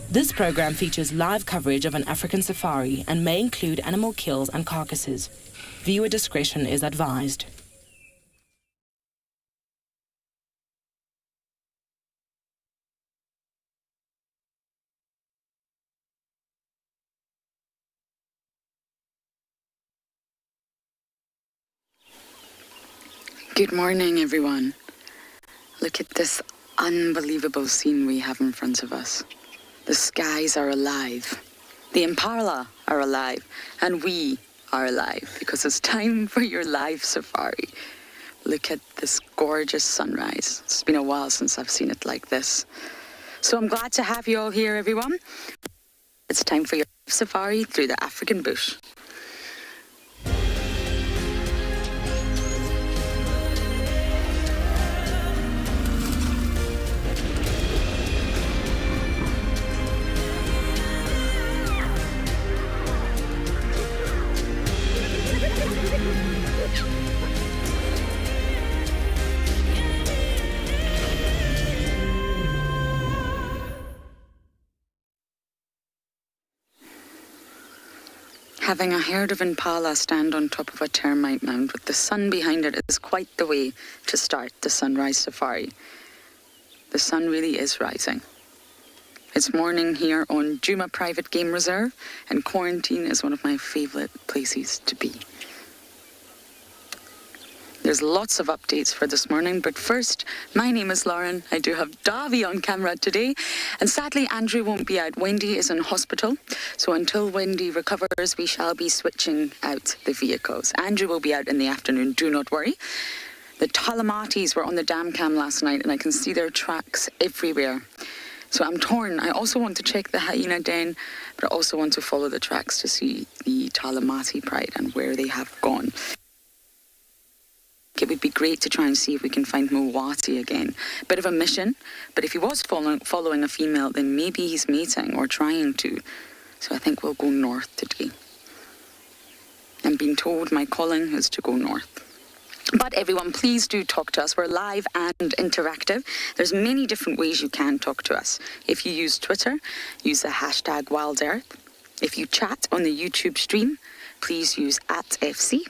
This program features live coverage of an African safari and may include animal kills and carcasses. Viewer discretion is advised. Good morning, everyone. Look at this unbelievable scene we have in front of us. The skies are alive. The impala are alive. And we are alive because it's time for your live safari. Look at this gorgeous sunrise. It's been a while since I've seen it like this. So I'm glad to have you all here, everyone. It's time for your safari through the African bush. Having a herd of impala stand on top of a termite mound with the sun behind it is quite the way to start the sunrise safari. The sun really is rising. It's morning here on Djuma Private Game Reserve, and quarantine is one of my favourite places to be. There's lots of updates for this morning, but first, my name is Lauren. I do have Davy on camera today, and sadly Andrew won't be out. Wendy is in hospital, so until Wendy recovers, we shall be switching out the vehicles. Andrew will be out in the afternoon, do not worry. The Talamatis were on the dam cam last night, and I can see their tracks everywhere. So I'm torn. I also want to check the hyena den, but I also want to follow the tracks to see the Talamati pride and where they have gone. It would be great to try and see if we can find Mowati again. Bit of a mission, but if he was following a female, then maybe he's mating or trying to. So I think we'll go north today. I'm being told my calling is to go north. But everyone, please do talk to us. We're live and interactive. There's many different ways you can talk to us. If you use Twitter, use the hashtag WildEarth. If you chat on the YouTube stream, please use @FC.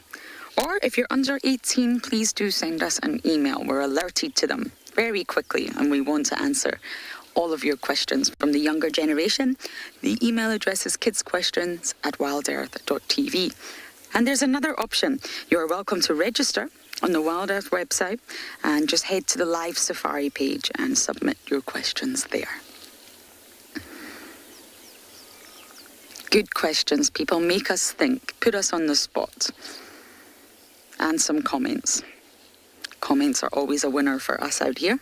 Or if you're under 18, please do send us an email. We're alerted to them very quickly, and we want to answer all of your questions from the younger generation. The email address is kidsquestions@wildearth.tv. And there's another option. You're welcome to register on the Wild Earth website and just head to the live safari page and submit your questions there. Good questions, people. Make us think. Put us on the spot. And some comments. Comments are always a winner for us out here.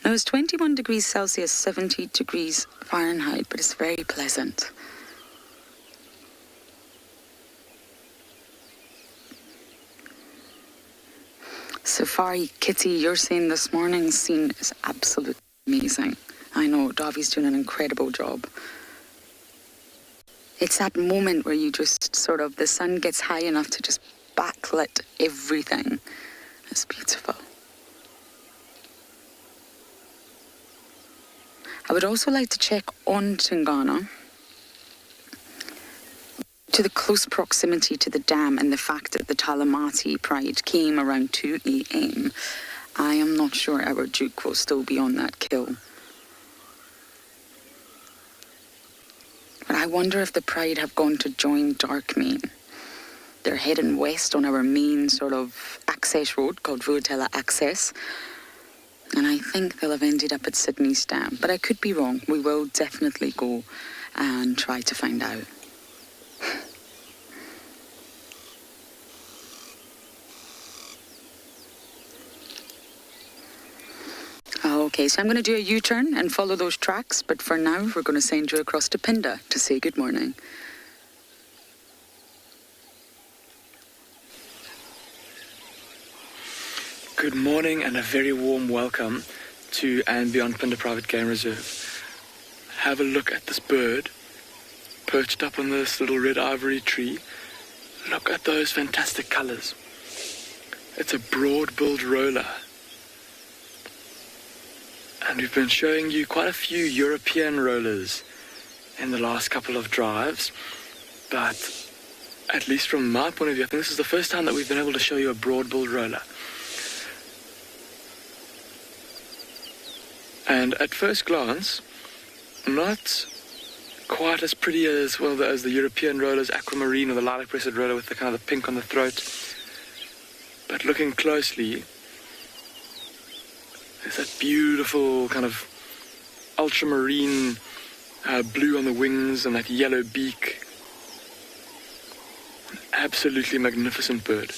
Now it's 21 degrees Celsius, 70 degrees Fahrenheit, but it's very pleasant. Safari Kitty, you're saying this morning's scene is absolutely amazing. I know, Davi's doing an incredible job. It's that moment where you just sort of, the sun gets high enough to just backlit everything. It's beautiful. I would also like to check on Tingana to the close proximity to the dam and the fact that the Talamati pride came around 2 a.m. I am not sure our Duke will still be on that kill. But I wonder if the pride have gone to join Darkmane. They're heading west on our main sort of access road called Vuatella Access. And I think they'll have ended up at Sydney's Dam. But I could be wrong. We will definitely go and try to find out. Okay, so I'm going to do a U-turn and follow those tracks, but for now we're going to send you across to Pinda to say good morning. Good morning and a very warm welcome to and beyond Pinda Private Game Reserve. Have a look at this bird perched up on this little red ivory tree. Look at those fantastic colours. It's a broad-billed roller. And we've been showing you quite a few European rollers in the last couple of drives, but at least from my point of view, I think this is the first time that we've been able to show you a broad-billed roller. And at first glance, not quite as pretty as the European rollers, aquamarine or the lilac crested roller with the kind of the pink on the throat. But looking closely, there's that beautiful kind of ultramarine blue on the wings and that yellow beak. An absolutely magnificent bird.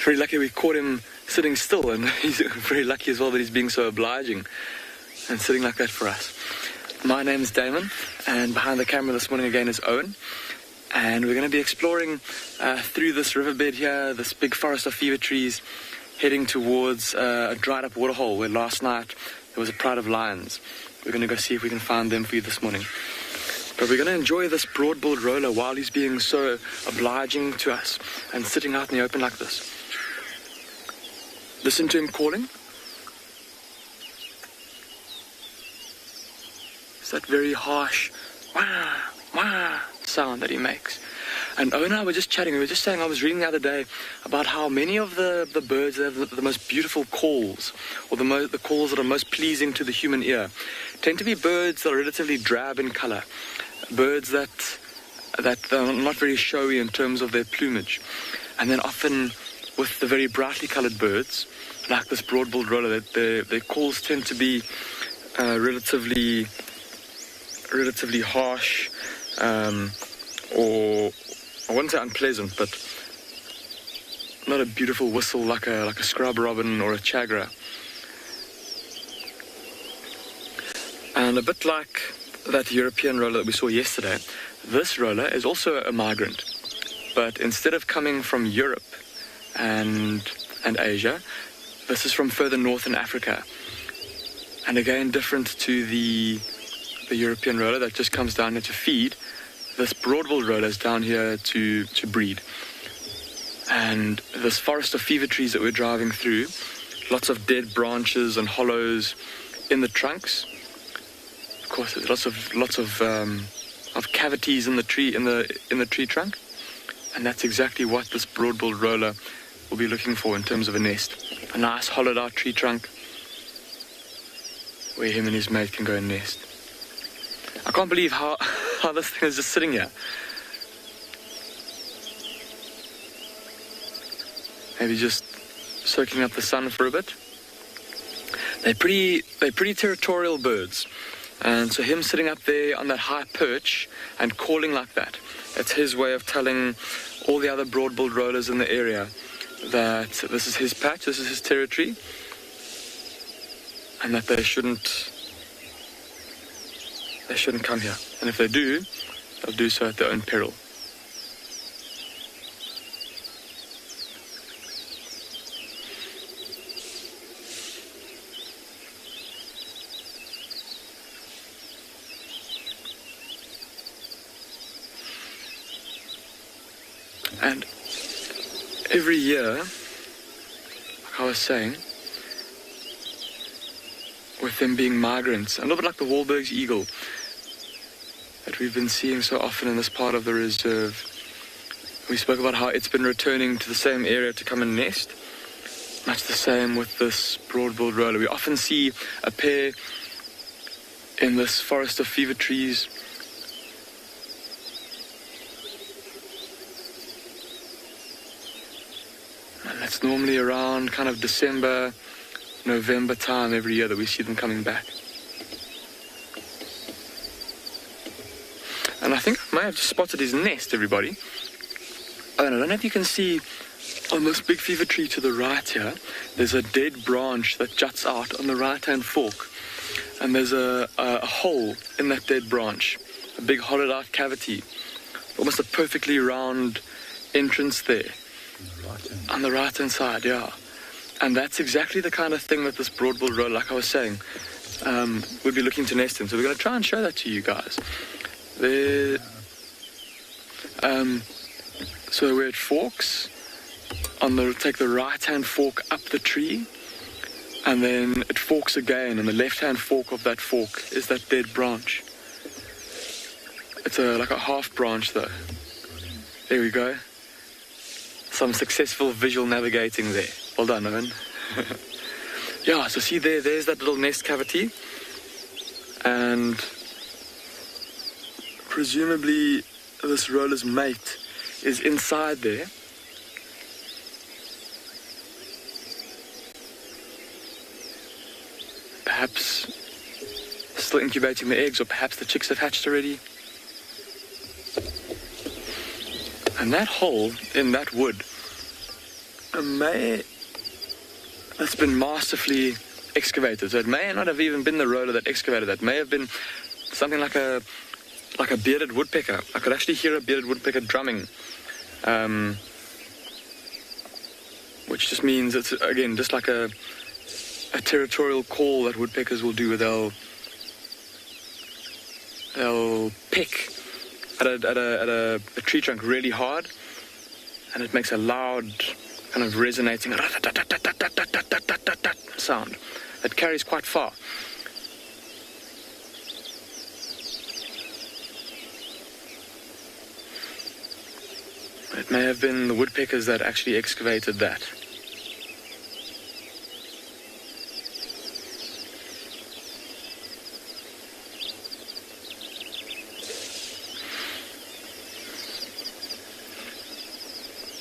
Very lucky we caught him sitting still, and he's very lucky as well that he's being so obliging and sitting like that for us. My name is Damon, and behind the camera this morning again is Owen. And we're going to be exploring through this riverbed here, this big forest of fever trees, heading towards a dried up waterhole where last night there was a pride of lions. We're going to go see if we can find them for you this morning. But we're going to enjoy this broad-billed roller while he's being so obliging to us and sitting out in the open like this. Listen to him calling. It's that very harsh wah, wah sound that he makes. And Owen and I were just chatting. We were just saying, I was reading the other day about how many of the birds that have the most beautiful calls, or the calls that are most pleasing to the human ear, tend to be birds that are relatively drab in color. Birds that are not very showy in terms of their plumage. And then often with the very brightly colored birds, like this broad-billed roller, their calls tend to be relatively harsh, or I wouldn't say unpleasant, but not a beautiful whistle like a scrub robin or a chagra. And a bit like that European roller that we saw yesterday, this roller is also a migrant, but instead of coming from Europe and Asia, this is from further north in Africa. And again, different to the European roller that just comes down here to feed, this broad-billed roller is down here to breed. And this forest of fever trees that we're driving through, lots of dead branches and hollows in the trunks. Of course, there's lots of cavities in the tree trunk, and that's exactly what this broad-billed roller will be looking for in terms of a nest. A nice hollowed-out tree trunk where him and his mate can go and nest. I can't believe how this thing is just sitting here. Maybe just soaking up the sun for a bit. They're pretty territorial birds. And so him sitting up there on that high perch and calling like that, it's his way of telling all the other broad-billed rollers in the area that this is his patch, this is his territory, and that they shouldn't come here. And if they do, they'll do so at their own peril. And every year, like I was saying, with them being migrants, a little bit like the Wahlberg's eagle that we've been seeing so often in this part of the reserve. We spoke about how it's been returning to the same area to come and nest. Much the same with this broad-billed roller. We often see a pair in this forest of fever trees. And that's normally around kind of December, November time every year that we see them coming back. And I think I may have just spotted his nest, everybody. Oh, and I don't know if you can see on this big fever tree to the right here, there's a dead branch that juts out on the right-hand fork. And there's a hole in that dead branch, a big hollowed-out cavity, almost a perfectly round entrance there. On the right-hand side, yeah. And that's exactly the kind of thing that this broad-billed roller, like I was saying, would be looking to nest in. So we're going to try and show that to you guys. There, so where it forks, take the right-hand fork up the tree, and then it forks again, and the left-hand fork of that fork is that dead branch. It's like a half branch though. There we go. Some successful visual navigating there. Well done, Owen. Yeah, so see there's that little nest cavity, and presumably this roller's mate is inside there. Perhaps still incubating the eggs, or perhaps the chicks have hatched already. And that hole in that wood that's been masterfully excavated. So it may not have even been the roller that excavated that. It may have been something like a bearded woodpecker. I could actually hear a bearded woodpecker drumming, which just means it's, again, just like a territorial call that woodpeckers will do, where they'll pick at a tree trunk really hard, and it makes a loud kind of resonating sound that carries quite far. It may have been the woodpeckers that actually excavated that.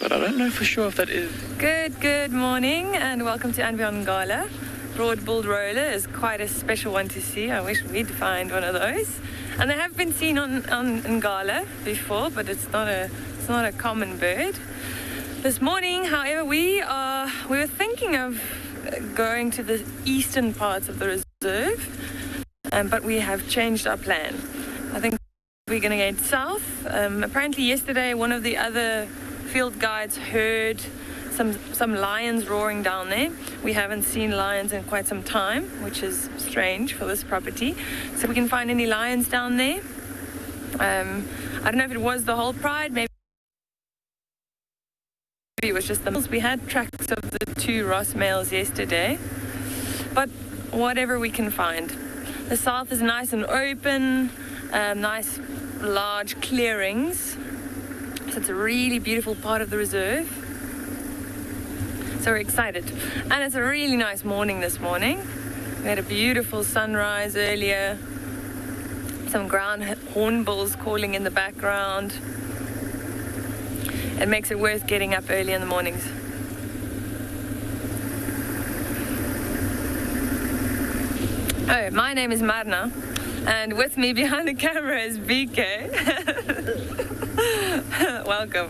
But I don't know for sure if that is. Good morning, and welcome to Ngala. Broad-billed roller is quite a special one to see. I wish we'd find one of those. And they have been seen on Ngala before, but it's not a common bird. This morning, however, we were thinking of going to the eastern parts of the reserve, but we have changed our plan. I think we're going to go south. Apparently yesterday, one of the other field guides heard some lions roaring down there. We haven't seen lions in quite some time, which is strange for this property. So we can find any lions down there. I don't know if it was the whole pride, maybe it was just the males. We had tracks of the 2 Ross males yesterday, but whatever we can find. The south is nice and open, nice large clearings. So it's a really beautiful part of the reserve. So we're excited. And it's a really nice morning this morning. We had a beautiful sunrise earlier. Some ground hornbills calling in the background. It makes it worth getting up early in the mornings. Oh, my name is Marna, and with me behind the camera is BK. Welcome.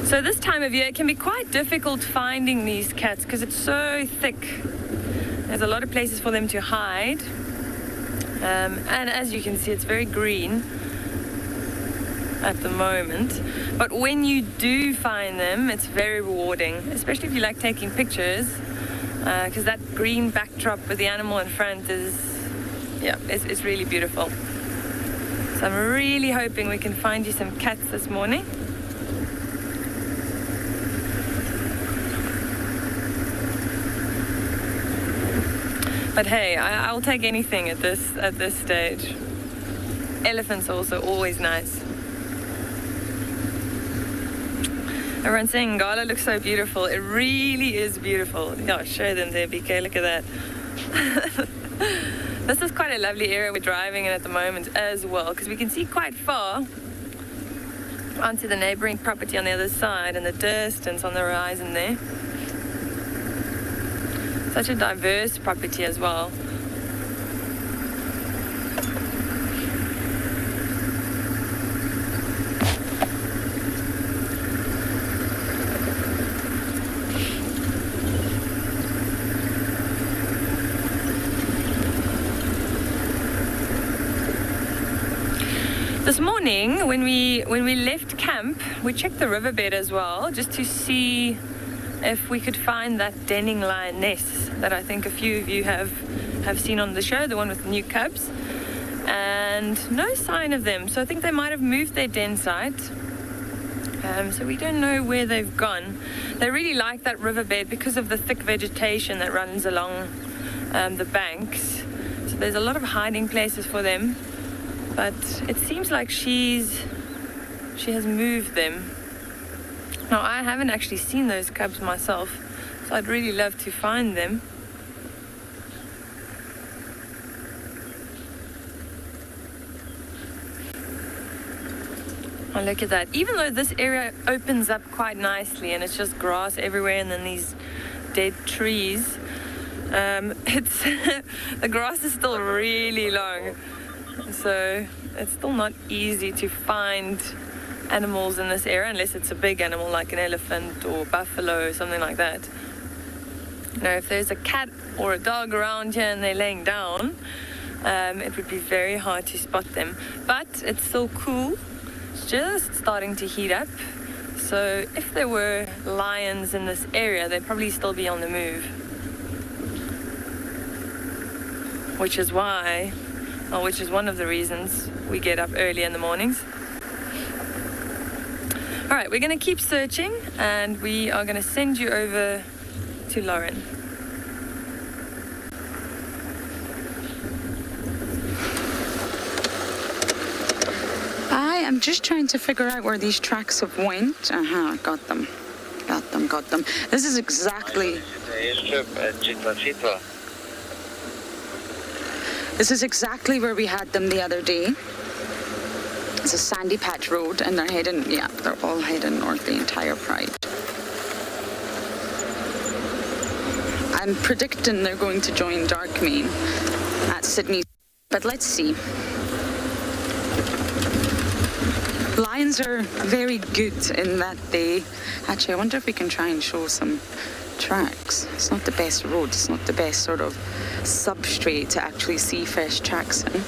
So this time of year it can be quite difficult finding these cats because it's so thick. There's a lot of places for them to hide, and as you can see, it's very green at the moment. But when you do find them, it's very rewarding, especially if you like taking pictures, because that green backdrop with the animal in front is, it's really beautiful. So I'm really hoping we can find you some cats this morning. But hey, I'll take anything at this stage. Elephants also always nice. Everyone's saying Ngala looks so beautiful. It really is beautiful. Yeah, show them there, BK. Look at that. This is quite a lovely area we're driving in at the moment as well, because we can see quite far onto the neighboring property on the other side and the distance on the horizon there. Such a diverse property as well. This morning, when we left camp, we checked the riverbed as well, just to see if we could find that denning lioness that I think a few of you have have seen on the show, the one with the new cubs, and no sign of them. So I think they might have moved their den site. So we don't know where they've gone. They really like that riverbed because of the thick vegetation that runs along the banks. So there's a lot of hiding places for them. But it seems like she has moved them. Now, I haven't actually seen those cubs myself, so I'd really love to find them. Oh, look at that. Even though this area opens up quite nicely and it's just grass everywhere and then these dead trees, it's the grass is still really long. So it's still not easy to find animals in this area unless it's a big animal like an elephant or buffalo or something like that. You know, if there's a cat or a dog around here and they're laying down, it would be very hard to spot them. But it's still cool. It's just starting to heat up. So if there were lions in this area, they'd probably still be on the move. Which is one of the reasons we get up early in the mornings. All right, we're going to keep searching and we are going to send you over to Lauren. I am just trying to figure out where these tracks have went. Got them. This is exactly... This is exactly where we had them the other day. It's a sandy patch road and they're all heading north, the entire pride. I'm predicting they're going to join Darkmane at Sydney, but let's see. Lions are very good in that they... Actually, I wonder if we can try and show some tracks. It's not the best road, it's not the best sort of substrate to actually see fresh tracks in.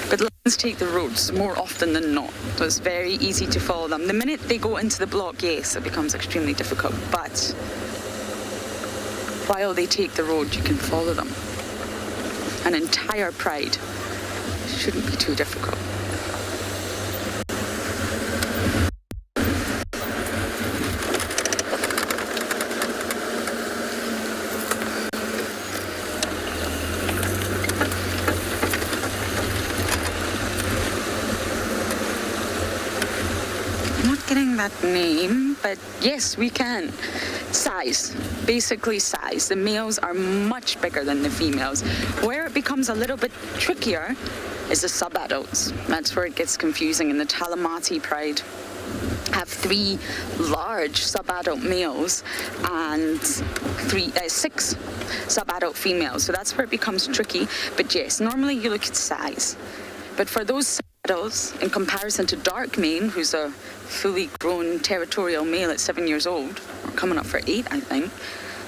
But lions take the roads more often than not, so it's very easy to follow them. The minute they go into the block, yes, it becomes extremely difficult, but while they take the road, you can follow them. An entire pride shouldn't be too difficult. That name, but yes, we can. Size, basically size. The males are much bigger than the females. Where it becomes a little bit trickier is the sub-adults. That's where it gets confusing. In the Talamati Pride, have 3 large sub-adult males and 6 sub-adult females. So that's where it becomes tricky. But yes, normally you look at size. But for those adults, in comparison to Darkmane, who's a fully grown territorial male at 7 years old, or coming up for 8, I think,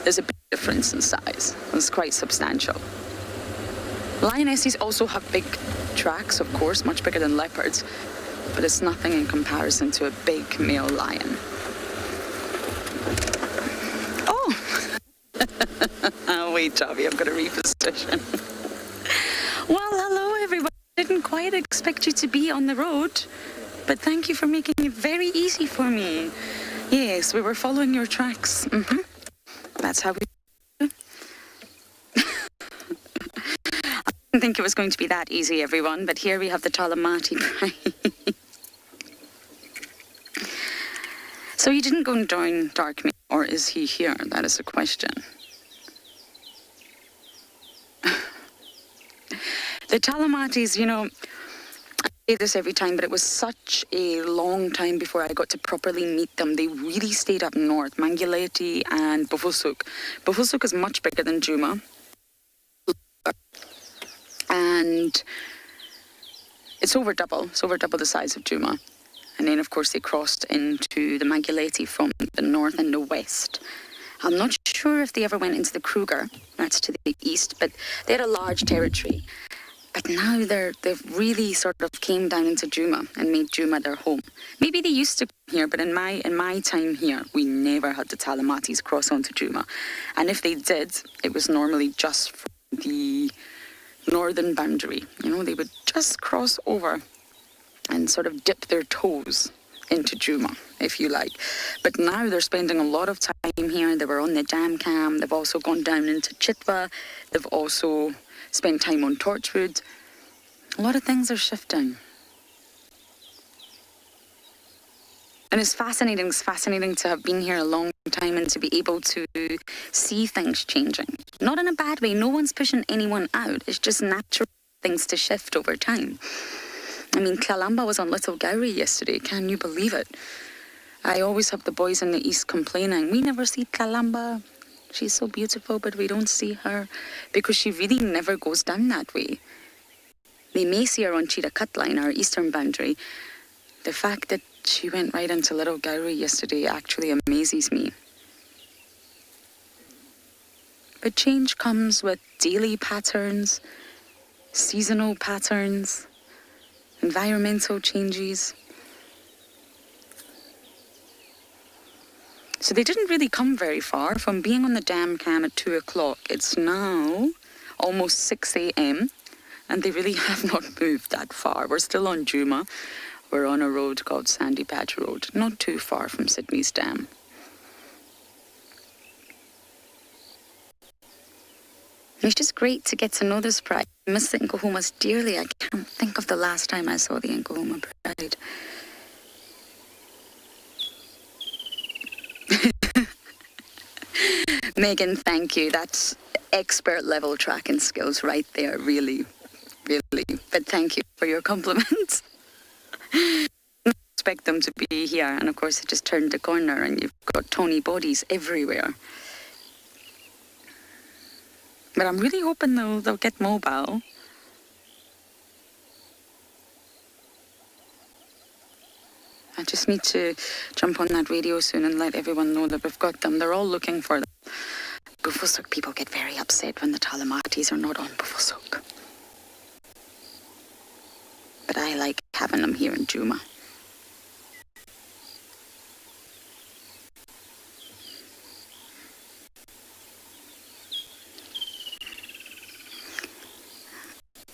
there's a big difference in size. It's quite substantial. Lionesses also have big tracks, of course, much bigger than leopards, but it's nothing in comparison to a big male lion. Oh! Oh, wait, Javi, I've got to reposition. Well, hello, everybody. I didn't quite expect you to be on the road, but thank you for making it very easy for me. Yes, we were following your tracks. That's how we do. I didn't think it was going to be that easy, everyone, but here we have the Talamati Pride. So he didn't go and join Darkmane, or is he here? That is the question. The Talamatis, you know, I say this every time, but it was such a long time before I got to properly meet them. They really stayed up north, Mangileti and Bufusuk. Bufusuk is much bigger than Juma. And it's over double the size of Juma. And then, of course, they crossed into the Mangileti from the north and the west. I'm not sure if they ever went into the Kruger, that's to the east, but they had a large territory. But now they've really sort of came down into Juma and made Juma their home. Maybe they used to come here, but in my time here, we never had the Talamatis cross onto Juma. And if they did, it was normally just from the northern boundary. You know, they would just cross over and sort of dip their toes into Juma, if you like. But now they're spending a lot of time here. They were on the jam cam. They've also gone down into Chitwa. They've also spent time on Torchwood. A lot of things are shifting. And it's fascinating to have been here a long time and to be able to see things changing. Not in a bad way. No one's pushing anyone out. It's just natural things to shift over time. I mean, Kalamba was on Little Gowrie yesterday. Can you believe it? I always have the boys in the East complaining, we never see Kalamba. She's so beautiful, but we don't see her because she really never goes down that way. They may see her on Cheetah Cut Line, our eastern boundary. The fact that she went right into Little Gowrie yesterday actually amazes me. But change comes with daily patterns, seasonal patterns, environmental changes. So they didn't really come very far from being on the dam cam at 2 o'clock. It's now almost 6 a.m. and they really have not moved that far. We're still on Juma. We're on a road called Sandy Patch Road, not too far from Sydney's dam. It's just great to get to know this pride. I miss the Nkohumas dearly. I can't think of the last time I saw the Nkohuma pride. Megan, thank you. That's expert level tracking skills right there, really, really. But thank you for your compliments. I expect them to be here. And of course, it just turned the corner and you've got Tony bodies everywhere. But I'm really hoping they'll get mobile. I just need to jump on that radio soon and let everyone know that we've got them. They're all looking for them. Bufosuk people get very upset when the Talamatis are not on Bufosuk. But I like having them here in Juma.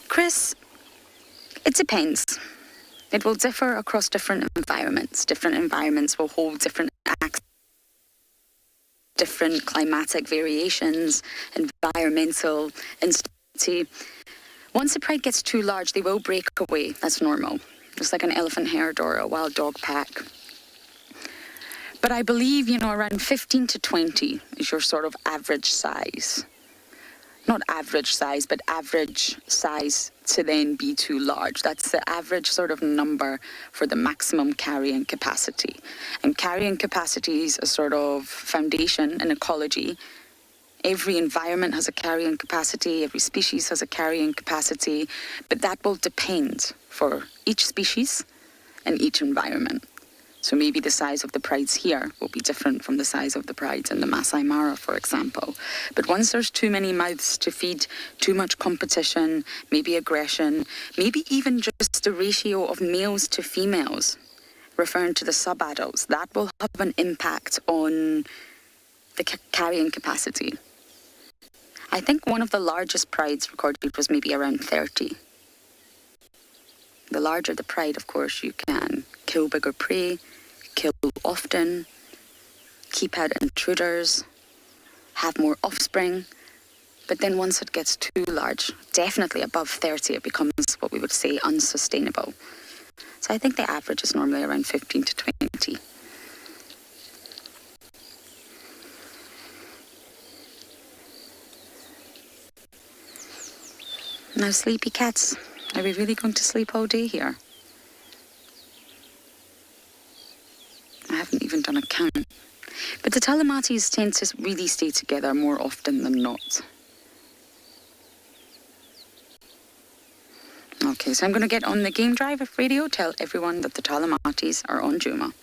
Chris, it depends. It will differ across different environments. Different environments will hold different acts, different climatic variations, environmental instability. Once the pride gets too large, they will break away. That's normal. It's like an elephant herd or a wild dog pack. But I believe, around 15 to 20 is your sort of average size. Not average size, but average size to then be too large. That's the average sort of number for the maximum carrying capacity. And carrying capacity is a sort of foundation in ecology. Every environment has a carrying capacity, every species has a carrying capacity, but that will depend for each species and each environment. So maybe the size of the prides here will be different from the size of the prides in the Masai Mara, for example. But once there's too many mouths to feed, too much competition, maybe aggression, maybe even just the ratio of males to females, referring to the sub-adults, that will have an impact on the carrying capacity. I think one of the largest prides recorded was maybe around 30. The larger the pride, of course, you can kill bigger prey, kill often, keep out intruders, have more offspring. But then once it gets too large, definitely above 30, it becomes what we would say unsustainable. So I think the average is normally around 15 to 20. Now, sleepy cats, are we really going to sleep all day here? I haven't even done a count. But the Talamatis tend to really stay together more often than not. Okay, so I'm going to get on the game drive of radio, tell everyone that the Talamatis are on Juma.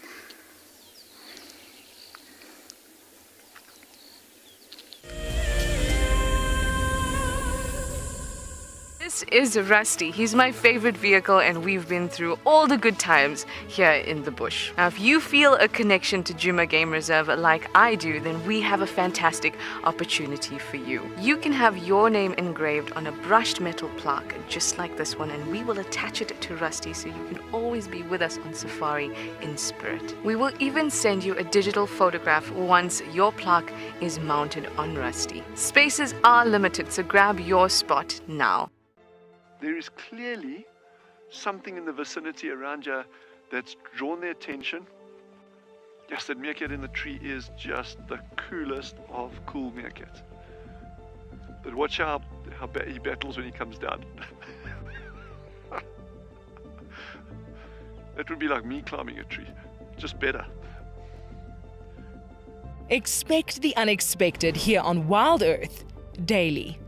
This is Rusty. He's my favorite vehicle, and we've been through all the good times here in the bush. Now, if you feel a connection to Djuma Game Reserve like I do, then we have a fantastic opportunity for you. You can have your name engraved on a brushed metal plaque just like this one, and we will attach it to Rusty so you can always be with us on safari in spirit. We will even send you a digital photograph once your plaque is mounted on Rusty. Spaces are limited, so grab your spot now. There is clearly something in the vicinity around you that's drawn their attention. Yes, that meerkat in the tree is just the coolest of cool meerkats. But watch how he battles when he comes down. That would be like me climbing a tree, just better. Expect the unexpected here on Wild Earth daily.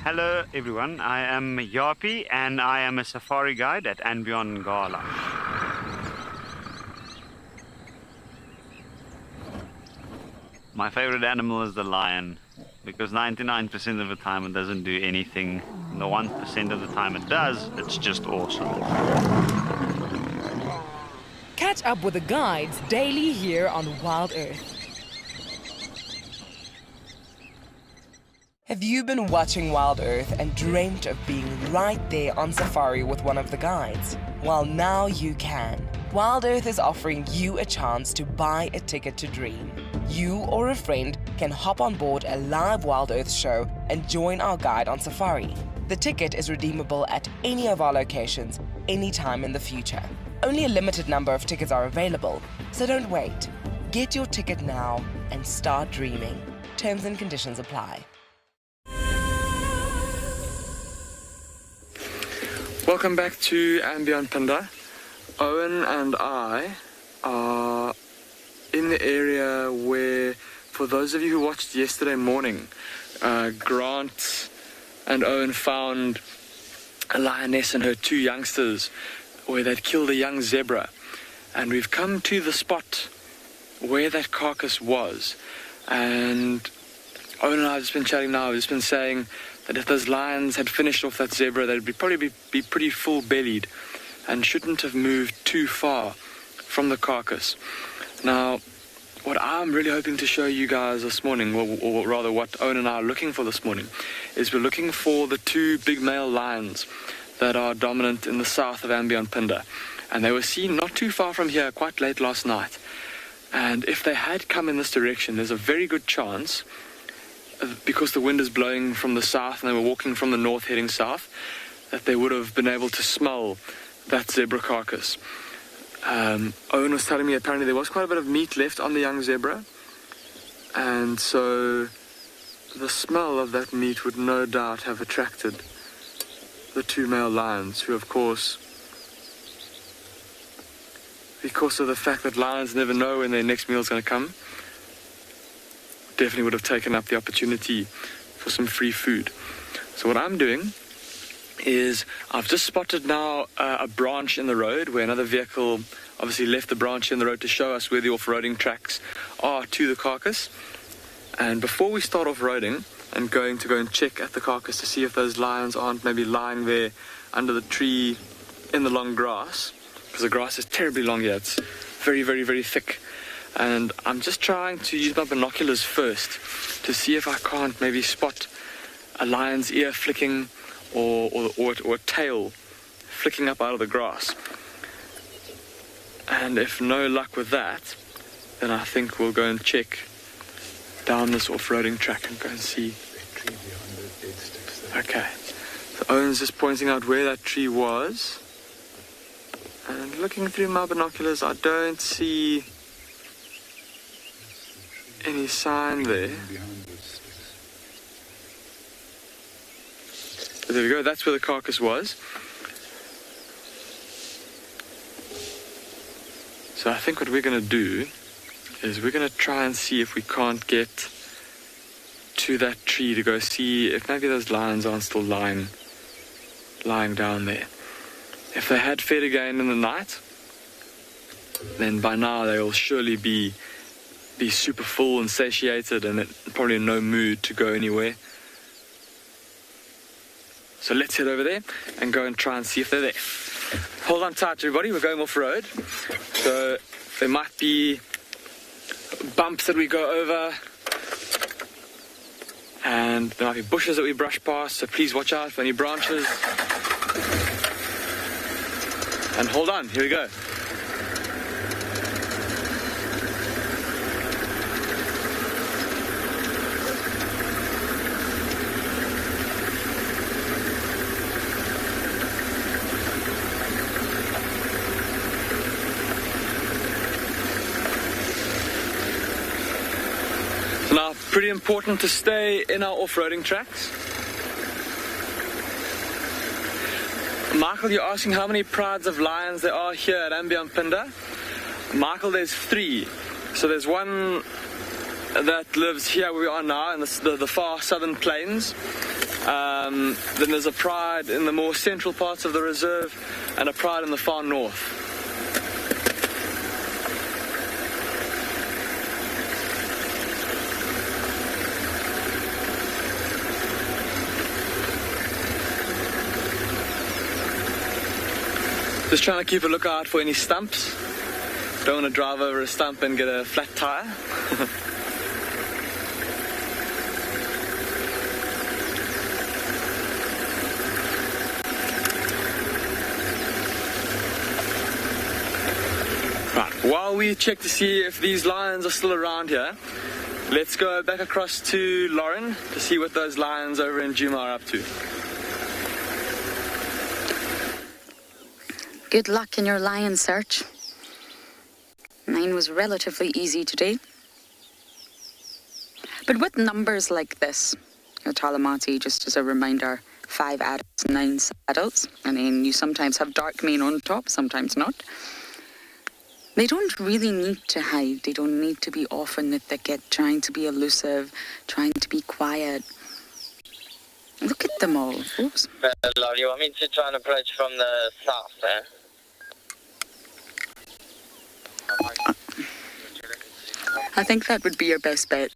Hello everyone, I am Yapi and I am a safari guide at Beyond Ngala. My favorite animal is the lion, because 99% of the time it doesn't do anything. And the 1% of the time it does, it's just awesome. Catch up with the guides daily here on Wild Earth. Have you been watching Wild Earth and dreamt of being right there on safari with one of the guides? Well, now you can. Wild Earth is offering you a chance to buy a ticket to dream. You or a friend can hop on board a live Wild Earth show and join our guide on safari. The ticket is redeemable at any of our locations, anytime in the future. Only a limited number of tickets are available, so don't wait. Get your ticket now and start dreaming. Terms and conditions apply. Welcome back to Beyond Punda. Owen and I are in the area where, for those of you who watched yesterday morning, Grant and Owen found a lioness and her two youngsters where they'd killed a young zebra. And we've come to the spot where that carcass was. And Owen and I have just been chatting now, we've just been saying that if those lions had finished off that zebra, they'd probably be pretty full-bellied and shouldn't have moved too far from the carcass. Now, what I'm really hoping to show you guys this morning, or rather what Owen and I are looking for this morning, is we're looking for the two big male lions that are dominant in the south of Beyond Punda. And they were seen not too far from here quite late last night. And if they had come in this direction, there's a very good chance, because the wind is blowing from the south and they were walking from the north heading south, that they would have been able to smell that zebra carcass. Owen was telling me apparently there was quite a bit of meat left on the young zebra, and so the smell of that meat would no doubt have attracted the two male lions, who of course, because of the fact that lions never know when their next meal is going to come, definitely would have taken up the opportunity for some free food. So what I'm doing is I've just spotted now a branch in the road where another vehicle obviously left the branch in the road to show us where the off-roading tracks are to the carcass. And before we start off-roading, I'm going to go and check at the carcass to see if those lions aren't maybe lying there under the tree in the long grass, because the grass is terribly long here. It's very, very, very thick. And I'm just trying to use my binoculars first to see if I can't maybe spot a lion's ear flicking or a tail flicking up out of the grass. And if no luck with that, then I think we'll go and check down this off-roading track and go and see. Okay, so Owen's just pointing out where that tree was. And looking through my binoculars, I don't see any sign there. But there we go, that's where the carcass was. So I think what we're going to do is we're going to try and see if we can't get to that tree to go see if maybe those lions aren't still lying down there. If they had fed again in the night, then by now they will surely be super full and satiated and probably in no mood to go anywhere. So let's head over there and go and try and see if they're there. Hold on tight, everybody. We're going off road. So there might be bumps that we go over. And there might be bushes that we brush past. So please watch out for any branches. And hold on. Here we go. Now, pretty important to stay in our off-roading tracks. Michael, you're asking how many prides of lions there are here at Ambionpinda. Michael, there's 3. So there's one that lives here where we are now in the far southern plains. Then there's a pride in the more central parts of the reserve and a pride in the far north. Just trying to keep a lookout for any stumps. Don't want to drive over a stump and get a flat tire. Right, while we check to see if these lions are still around here, let's go back across to Lauren to see what those lions over in Djuma are up to. Good luck in your lion search. Mine was relatively easy today. But with numbers like this, Talamati, just as a reminder, 5 adults, 9 adults, and then you sometimes have dark mane on top, sometimes not. They don't really need to hide. They don't need to be off in the thicket, trying to be elusive, trying to be quiet. Look at them all. Oops. Love, you want me to try and approach from the south there? I think that would be your best bet.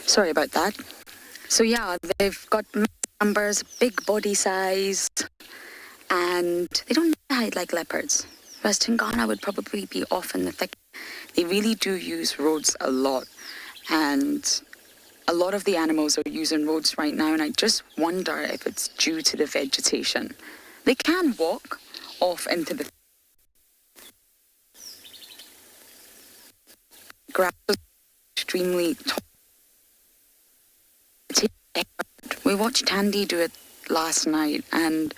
Sorry about that. So yeah, they've got numbers, big body size, and they don't hide like leopards. Whereas Tingana would probably be off in the thicket. They really do use roads a lot, and a lot of the animals are using roads right now, and I just wonder if it's due to the vegetation. They can walk off into the grass is extremely tall. We watched Tandy do it last night, and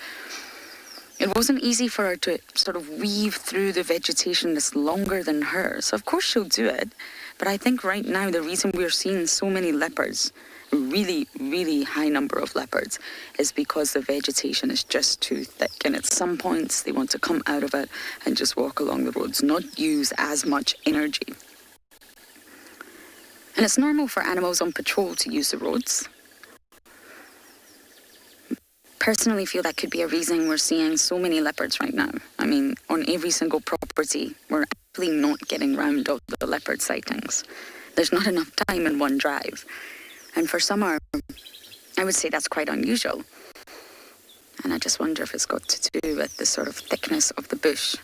it wasn't easy for her to sort of weave through the vegetation that's longer than her. So of course she'll do it, but I think right now the reason we're seeing so many leopards, a really, really high number of leopards, is because the vegetation is just too thick, and at some points they want to come out of it and just walk along the roads, not use as much energy. And it's normal for animals on patrol to use the roads. Personally feel that could be a reason we're seeing so many leopards right now. I mean, on every single property, we're actually not getting round all the leopard sightings. There's not enough time in one drive. And for summer, I would say that's quite unusual. And I just wonder if it's got to do with the sort of thickness of the bush.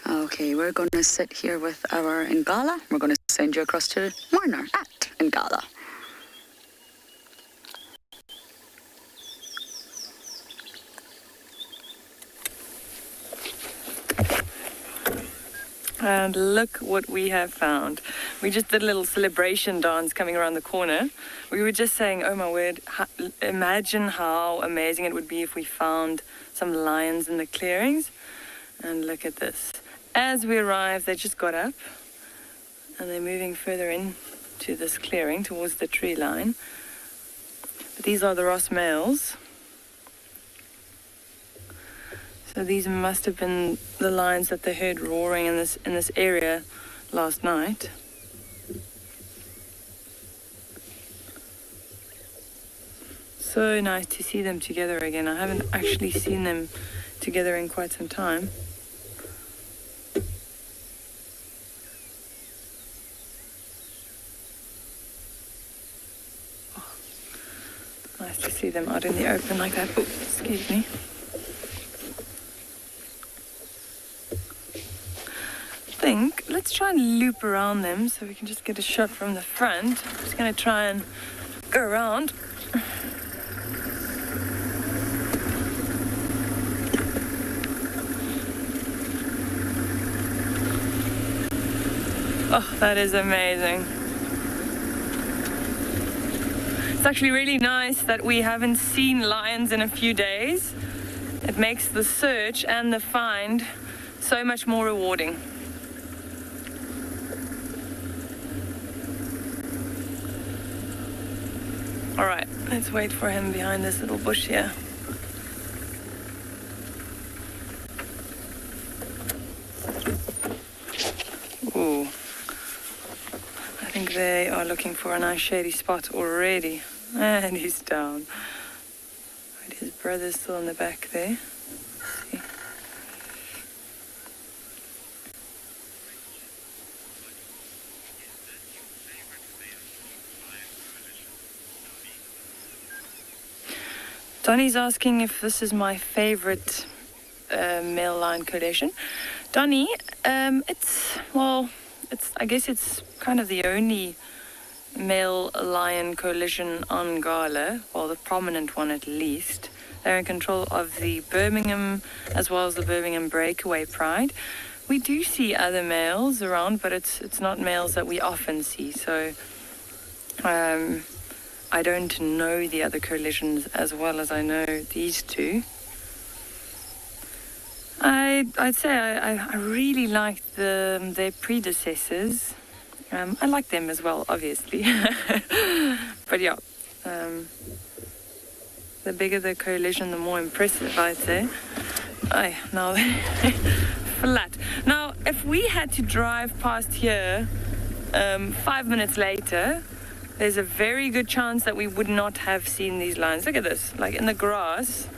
Okay, we're going to sit here with our Ngala. We're going to send you across to Warner at Ngala. And look what we have found. We just did a little celebration dance coming around the corner. We were just saying, oh my word, imagine how amazing it would be if we found some lions in the clearings. And look at this. As we arrived, they just got up and they're moving further in to this clearing towards the tree line. But these are the Ross males. So these must have been the lions that they heard roaring in this area last night. So nice to see them together again. I haven't actually seen them together in quite some time. see them out in the open like that. Oh, excuse me. Let's try and loop around them so we can just get a shot from the front. I'm just going to try and go around. Oh, that is amazing. It's actually really nice that we haven't seen lions in a few days. It makes the search and the find so much more rewarding. All right, let's wait for him behind this little bush here. Ooh. I think they are looking for a nice shady spot already. And he's down. Right, his brother's still in the back there. See. Donnie's asking if this is my favorite male lion coalition. Donnie, I guess it's kind of the only male lion coalition on Gala, well, the prominent one at least. They're in control of the Birmingham as well as the Birmingham Breakaway Pride. We do see other males around, but it's not males that we often see. So I don't know the other coalitions as well as I know these two. I'd say I really liked their predecessors. I like them as well, obviously. But yeah, the bigger the coalition, the more impressive, I'd say. Now they're flat. Now, if we had to drive past here 5 minutes later, there's a very good chance that we would not have seen these lions. Look at this, like in the grass.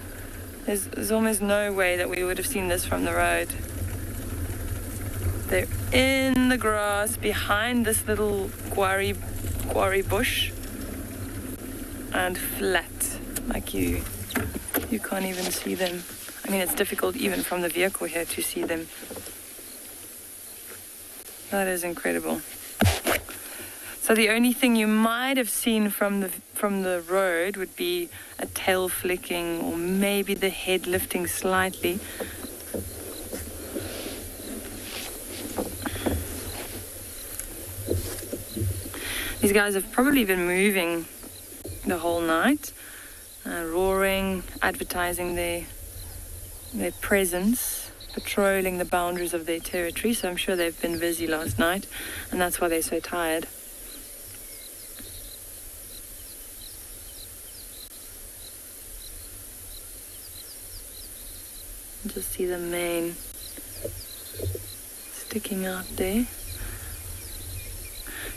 There's almost no way that we would have seen this from the road. They're in the grass behind this little quarry bush and flat, like you can't even see them. I mean, it's difficult even from the vehicle here to see them. That is incredible. So the only thing you might have seen from the road would be a tail flicking or maybe the head lifting slightly. These guys have probably been moving the whole night, roaring, advertising their presence, patrolling the boundaries of their territory. So I'm sure they've been busy last night, and that's why they're so tired. Just see the mane sticking out there.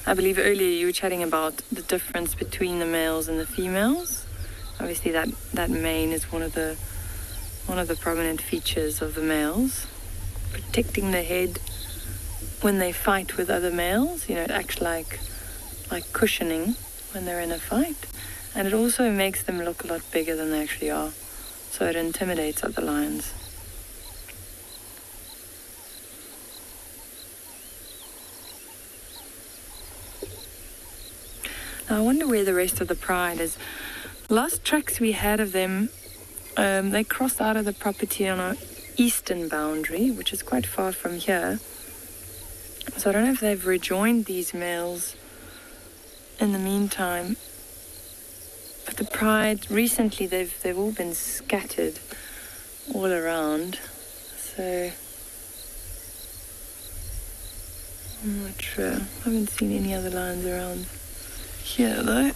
I believe earlier you were chatting about the difference between the males and the females. Obviously that mane is one of the prominent features of the males, protecting the head when they fight with other males. You know, it acts like cushioning when they're in a fight, and it also makes them look a lot bigger than they actually are, so it intimidates other lions. Now, I wonder where the rest of the pride is. Last tracks we had of them, they crossed out of the property on our eastern boundary, which is quite far from here. So I don't know if they've rejoined these males in the meantime. But the pride, recently they've all been scattered all around. So I'm not sure. I haven't seen any other lions around here though.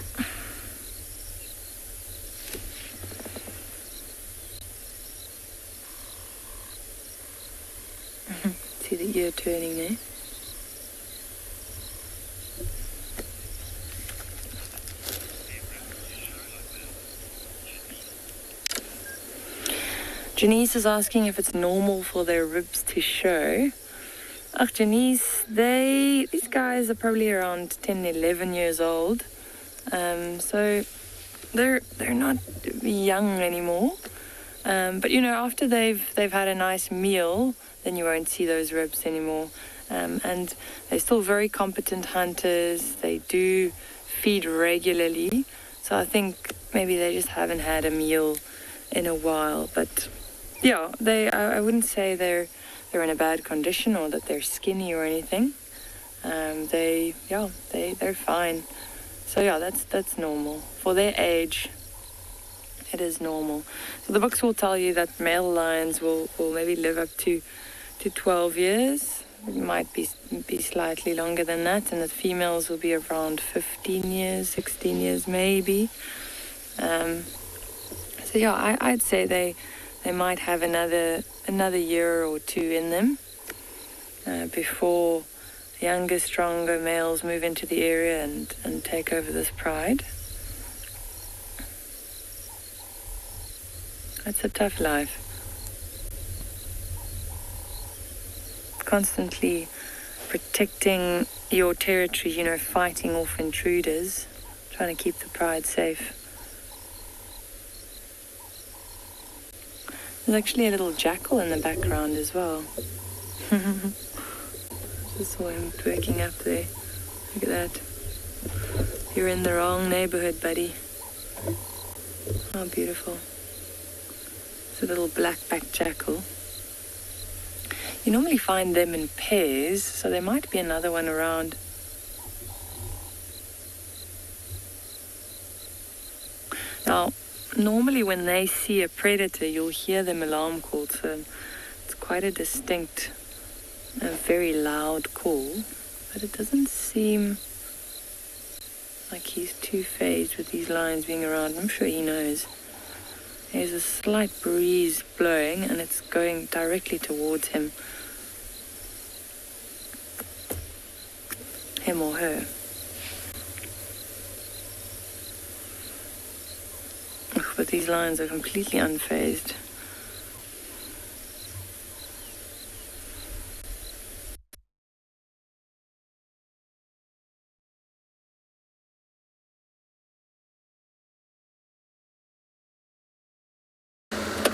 See the ear turning there. Janice is asking if it's normal for their ribs to show. Janice, these guys are probably around 10, 11 years old. So they're not young anymore. But you know, after they've had a nice meal, then you won't see those ribs anymore. And they're still very competent hunters. They do feed regularly. So I think maybe they just haven't had a meal in a while. But yeah, I wouldn't say they're in a bad condition or that they're skinny or anything. They're fine. So yeah, that's normal for their age. It is normal. So the books will tell you that male lions will maybe live up to 12 years. It might be slightly longer than that, and the females will be around 15 years, 16 years maybe. So yeah, I'd say they might have another year or two in them before younger, stronger males move into the area and take over this pride. It's a tough life. Constantly protecting your territory, you know, fighting off intruders, trying to keep the pride safe. There's actually a little jackal in the background as well. Just saw him twerking up there. Look at that. You're in the wrong neighborhood, buddy. Oh, beautiful. It's a little black-backed jackal. You normally find them in pairs, so there might be another one around. Now, normally when they see a predator, you'll hear them alarm call, so it's quite a distinct, a very loud call, but it doesn't seem like he's too phased with these lions being around. I'm sure he knows. There's a slight breeze blowing and it's going directly towards him. Him or her. But these lions are completely unfazed.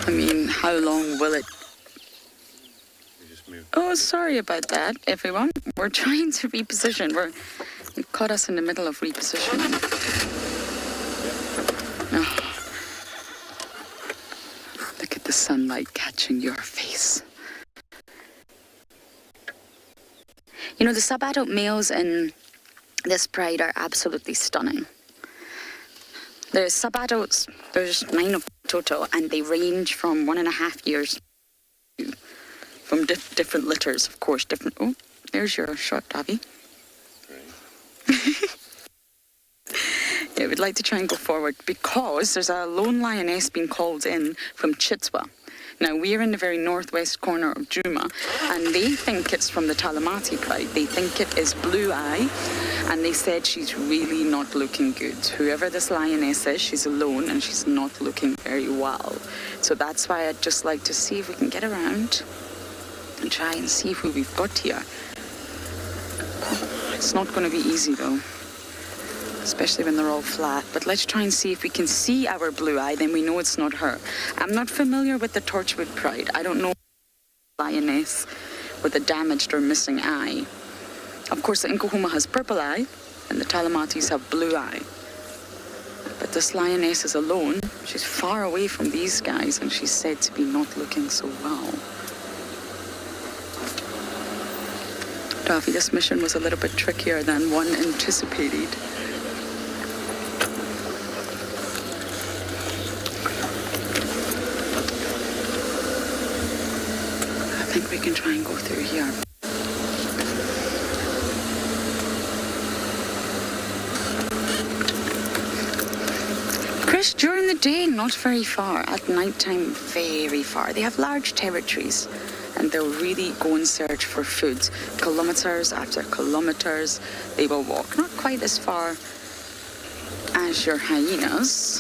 I mean, how long will it... Oh, sorry about that, everyone. We're trying to reposition. You've caught us in the middle of repositioning. Oh. Look at the sunlight catching your face. You know, the sub-adult males in this pride are absolutely stunning. There's sub-adults, there's 9 of total, and they range from 1.5 years from different litters, of course. Oh, there's your shot, Davy. Yeah, we'd like to try and go forward because there's a lone lioness being called in from Chitswa. Now, we're in the very northwest corner of Juma, and they think it's from the Talamati pride. They think it is Blue Eye, and they said she's really not looking good. Whoever this lioness is, she's alone, and she's not looking very well. So that's why I'd just like to see if we can get around and try and see who we've got here. It's not going to be easy, though, especially when they're all flat. But let's try and see if we can see our Blue Eye, then we know it's not her. I'm not familiar with the Torchwood pride. I don't know lioness with a damaged or missing eye. Of course, the Nkuhuma has purple eye, and the Talamatis have blue eye. But this lioness is alone. She's far away from these guys, and she's said to be not looking so well. Davy, this mission was a little bit trickier than one anticipated. I think we can try and go through here. Chris, during the day, not very far. At nighttime, very far. They have large territories, and they'll really go and search for food. Kilometers after kilometers, they will walk. Not quite as far as your hyenas.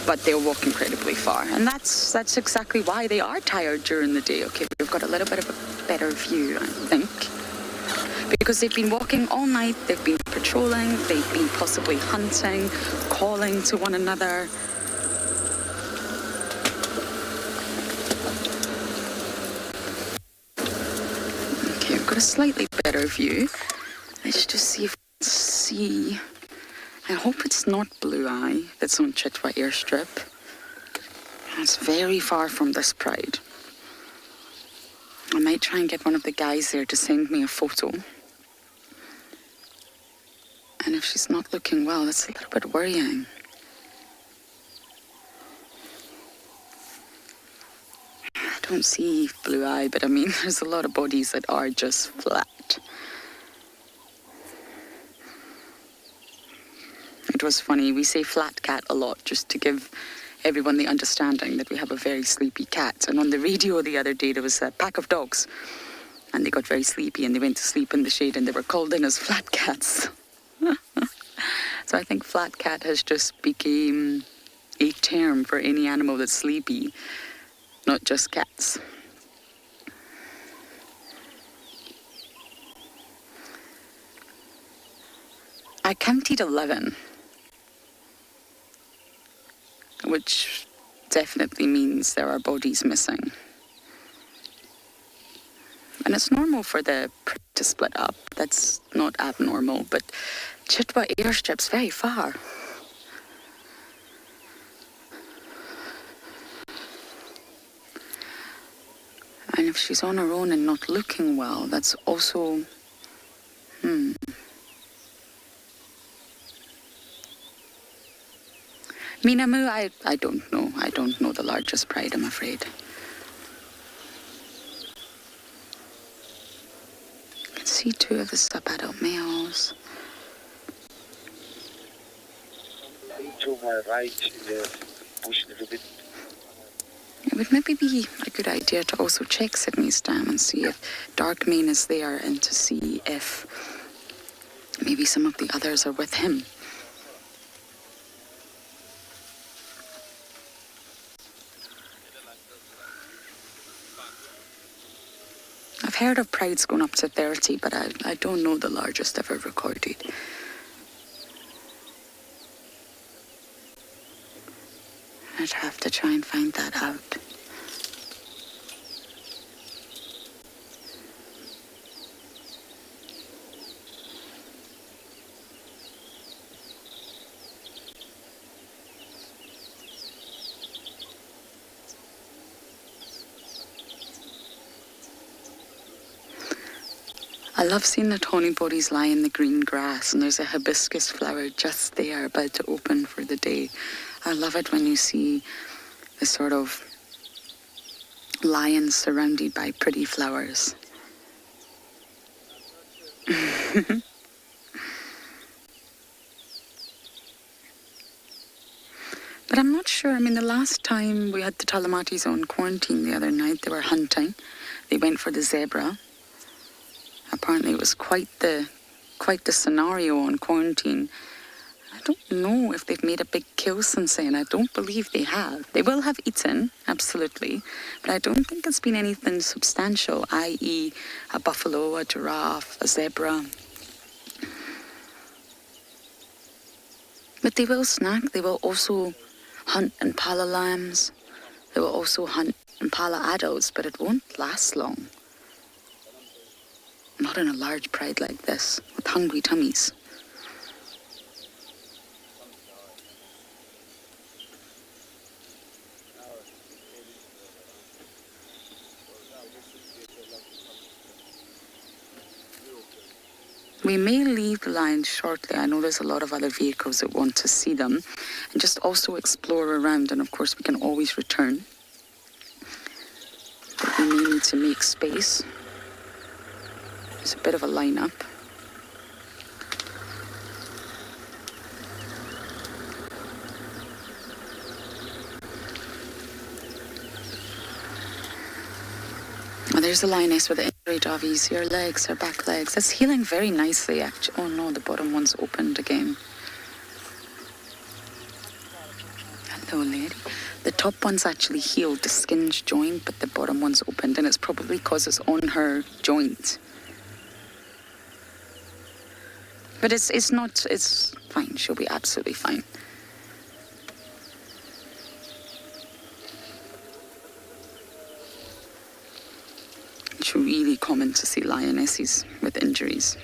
But they'll walk incredibly far. And that's exactly why they are tired during the day. Okay, we've got a little bit of a better view, I think. Because they've been walking all night, they've been patrolling, they've been possibly hunting, calling to one another. Okay, I've got a slightly better view. Let's just see if we can see. I hope it's not Blue Eye that's on Chitwa Airstrip. It's very far from this pride. I might try and get one of the guys there to send me a photo. And if she's not looking well, that's a little bit worrying. I don't see Blue Eye, but I mean, there's a lot of bodies that are just flat. It was funny, we say flat cat a lot just to give everyone the understanding that we have a very sleepy cat. And on the radio the other day, there was a pack of dogs and they got very sleepy and they went to sleep in the shade and they were called in as flat cats. So I think flat cat has just become a term for any animal that's sleepy, not just cats. I counted 11. Which definitely means there are bodies missing. And it's normal for the prey to split up. That's not abnormal, but Chitwa Airstrip's very far. And if she's on her own and not looking well, that's also... Minamu, I don't know. I don't know the largest pride, I'm afraid. You can see 2 of the sub-adult males. To my right, push a little bit. It would maybe be a good idea to also check Sydney's dam and see if Darkmane is there and to see if maybe some of the others are with him. I've heard of prides going up to 30, but I don't know the largest ever recorded. I'd have to try and find that out. I love seeing the tawny bodies lie in the green grass, and there's a hibiscus flower just there about to open for the day. I love it when you see the sort of lions surrounded by pretty flowers. But I'm not sure. I mean, the last time we had the Talamatis on quarantine the other night, they were hunting. They went for the zebra. Apparently it was quite the scenario on quarantine. I don't know if they've made a big kill since then. I don't believe they have. They will have eaten, absolutely, but I don't think it's been anything substantial, i.e. a buffalo, a giraffe, a zebra. But they will snack. They will also hunt impala lambs. They will also hunt impala adults, but it won't last long. Not in a large pride like this, with hungry tummies. We may leave the lions shortly. I know there's a lot of other vehicles that want to see them. And just also explore around, and of course we can always return. But we may need to make space. It's a bit of a lineup. Oh, there's the lioness with the injury, Davies. Her legs, her back legs. That's healing very nicely, actually. Oh no, the bottom one's opened again. Hello, lady. The top one's actually healed, the skin's joined, but the bottom one's opened, and it's probably because it's on her joint. But it's not, it's fine. She'll be absolutely fine. It's really common to see lionesses with injuries.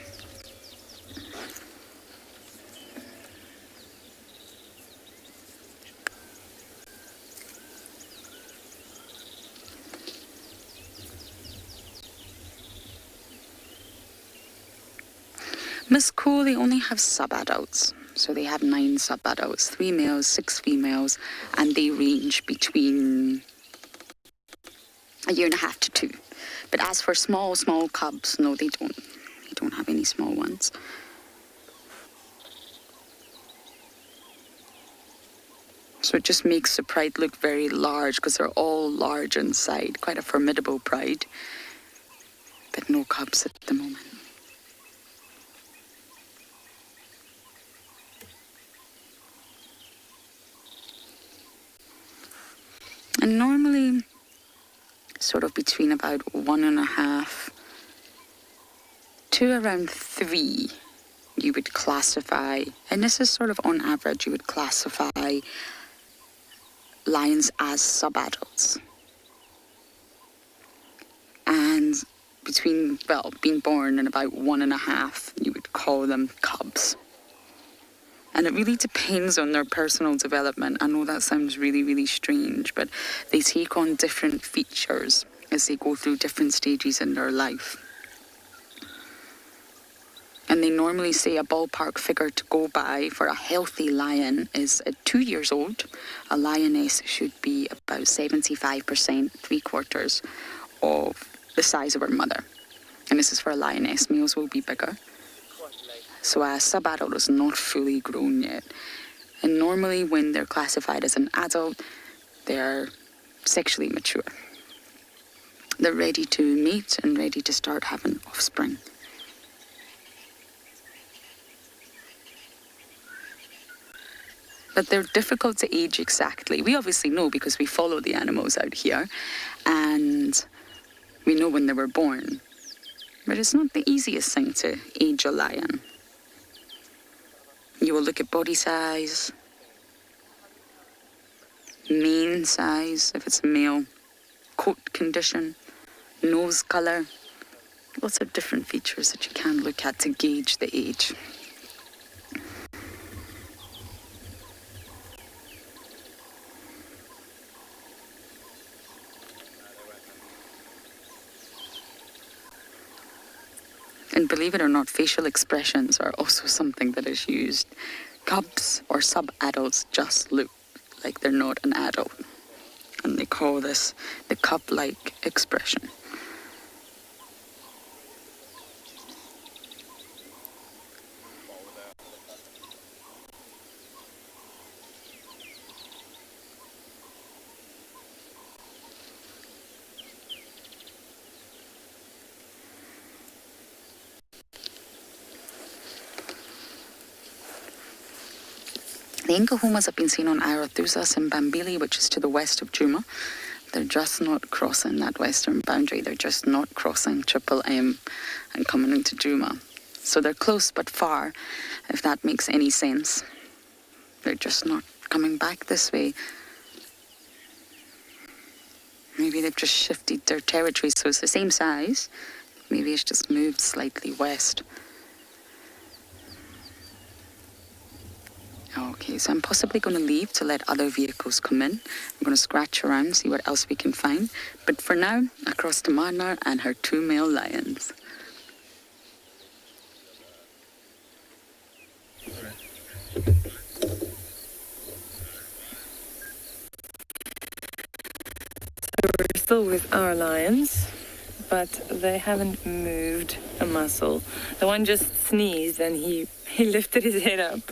Miss Cole, they only have sub-adults. So they have 9 sub-adults, 3 males, 6 females, and they range between 1.5 years to 2. But as for small cubs, no, they don't. They don't have any small ones. So it just makes the pride look very large because they're all large inside. Quite a formidable pride. But no cubs at the moment. And normally, sort of between about 1.5 to around 3, you would classify, and this is sort of on average, you would classify lions as sub-adults. And between, well, being born in about 1.5, you would call them cubs. And it really depends on their personal development. I know that sounds really, really strange, but they take on different features as they go through different stages in their life. And they normally say a ballpark figure to go by for a healthy lion is at 2 years old. A lioness should be about 75%, 3/4 of the size of her mother. And this is for a lioness. Males will be bigger. So a sub-adult is not fully grown yet. And normally when they're classified as an adult, they're sexually mature. They're ready to mate and ready to start having offspring. But they're difficult to age exactly. We obviously know because we follow the animals out here and we know when they were born. But it's not the easiest thing to age a lion. You will look at body size, mane size, if it's a male, coat condition, nose colour, lots of different features that you can look at to gauge the age. And believe it or not, facial expressions are also something that is used. Cubs or sub-adults just look like they're not an adult. And they call this the cub-like expression. The Incahumas have been seen on Arathusa and Bambili, which is to the west of Djuma. They're just not crossing that western boundary. They're just not crossing Triple M and coming into Djuma. So they're close but far, if that makes any sense. They're just not coming back this way. Maybe they've just shifted their territory, so it's the same size. Maybe it's just moved slightly west. Okay, so I'm possibly going to leave to let other vehicles come in. I'm going to scratch around, see what else we can find. But for now, across to Marnar and her 2 male lions. So we're still with our lions, but they haven't moved a muscle. The one just sneezed and he lifted his head up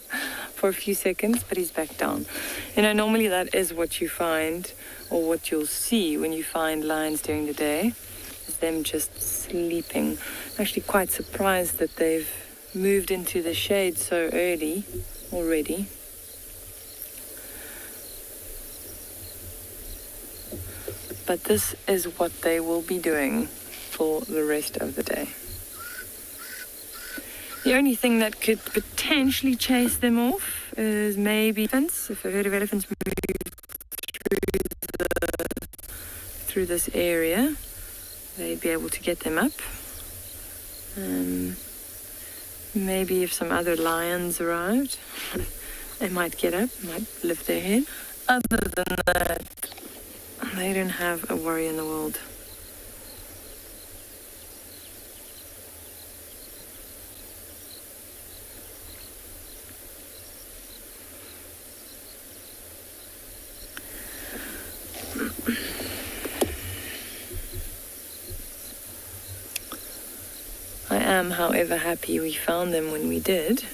for a few seconds, but he's back down. You know, normally that is what you find, or what you'll see when you find lions during the day, is them just sleeping. I'm actually quite surprised that they've moved into the shade so early already. But this is what they will be doing for the rest of the day. The The only thing that could potentially chase them off is maybe elephants. If a herd of elephants move through this area, they'd be able to get them up. Maybe if some other lions arrived, they might get up, might lift their head. Other than that, they don't have a worry in the world. I am, however, happy we found them when we did.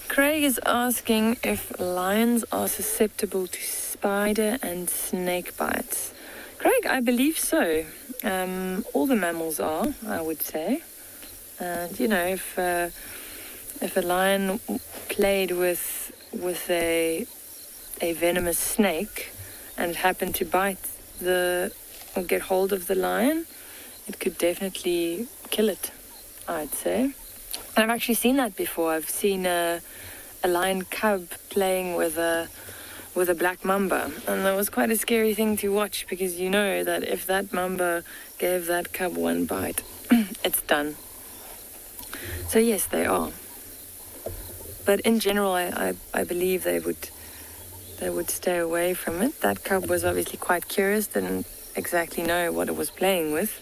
Craig is asking if lions are susceptible to spider and snake bites. Craig, I believe so. All the mammals are, I would say. And you know, if a lion played with a venomous snake and it happened to bite or get hold of the lion, it could definitely kill it, I'd say. And I've actually seen that before. I've seen a lion cub playing with a black mamba, and that was quite a scary thing to watch, because you know that if that mamba gave that cub one bite, it's done. So yes, they are. But in general, I believe they would stay away from it. That cub was obviously quite curious, didn't exactly know what it was playing with.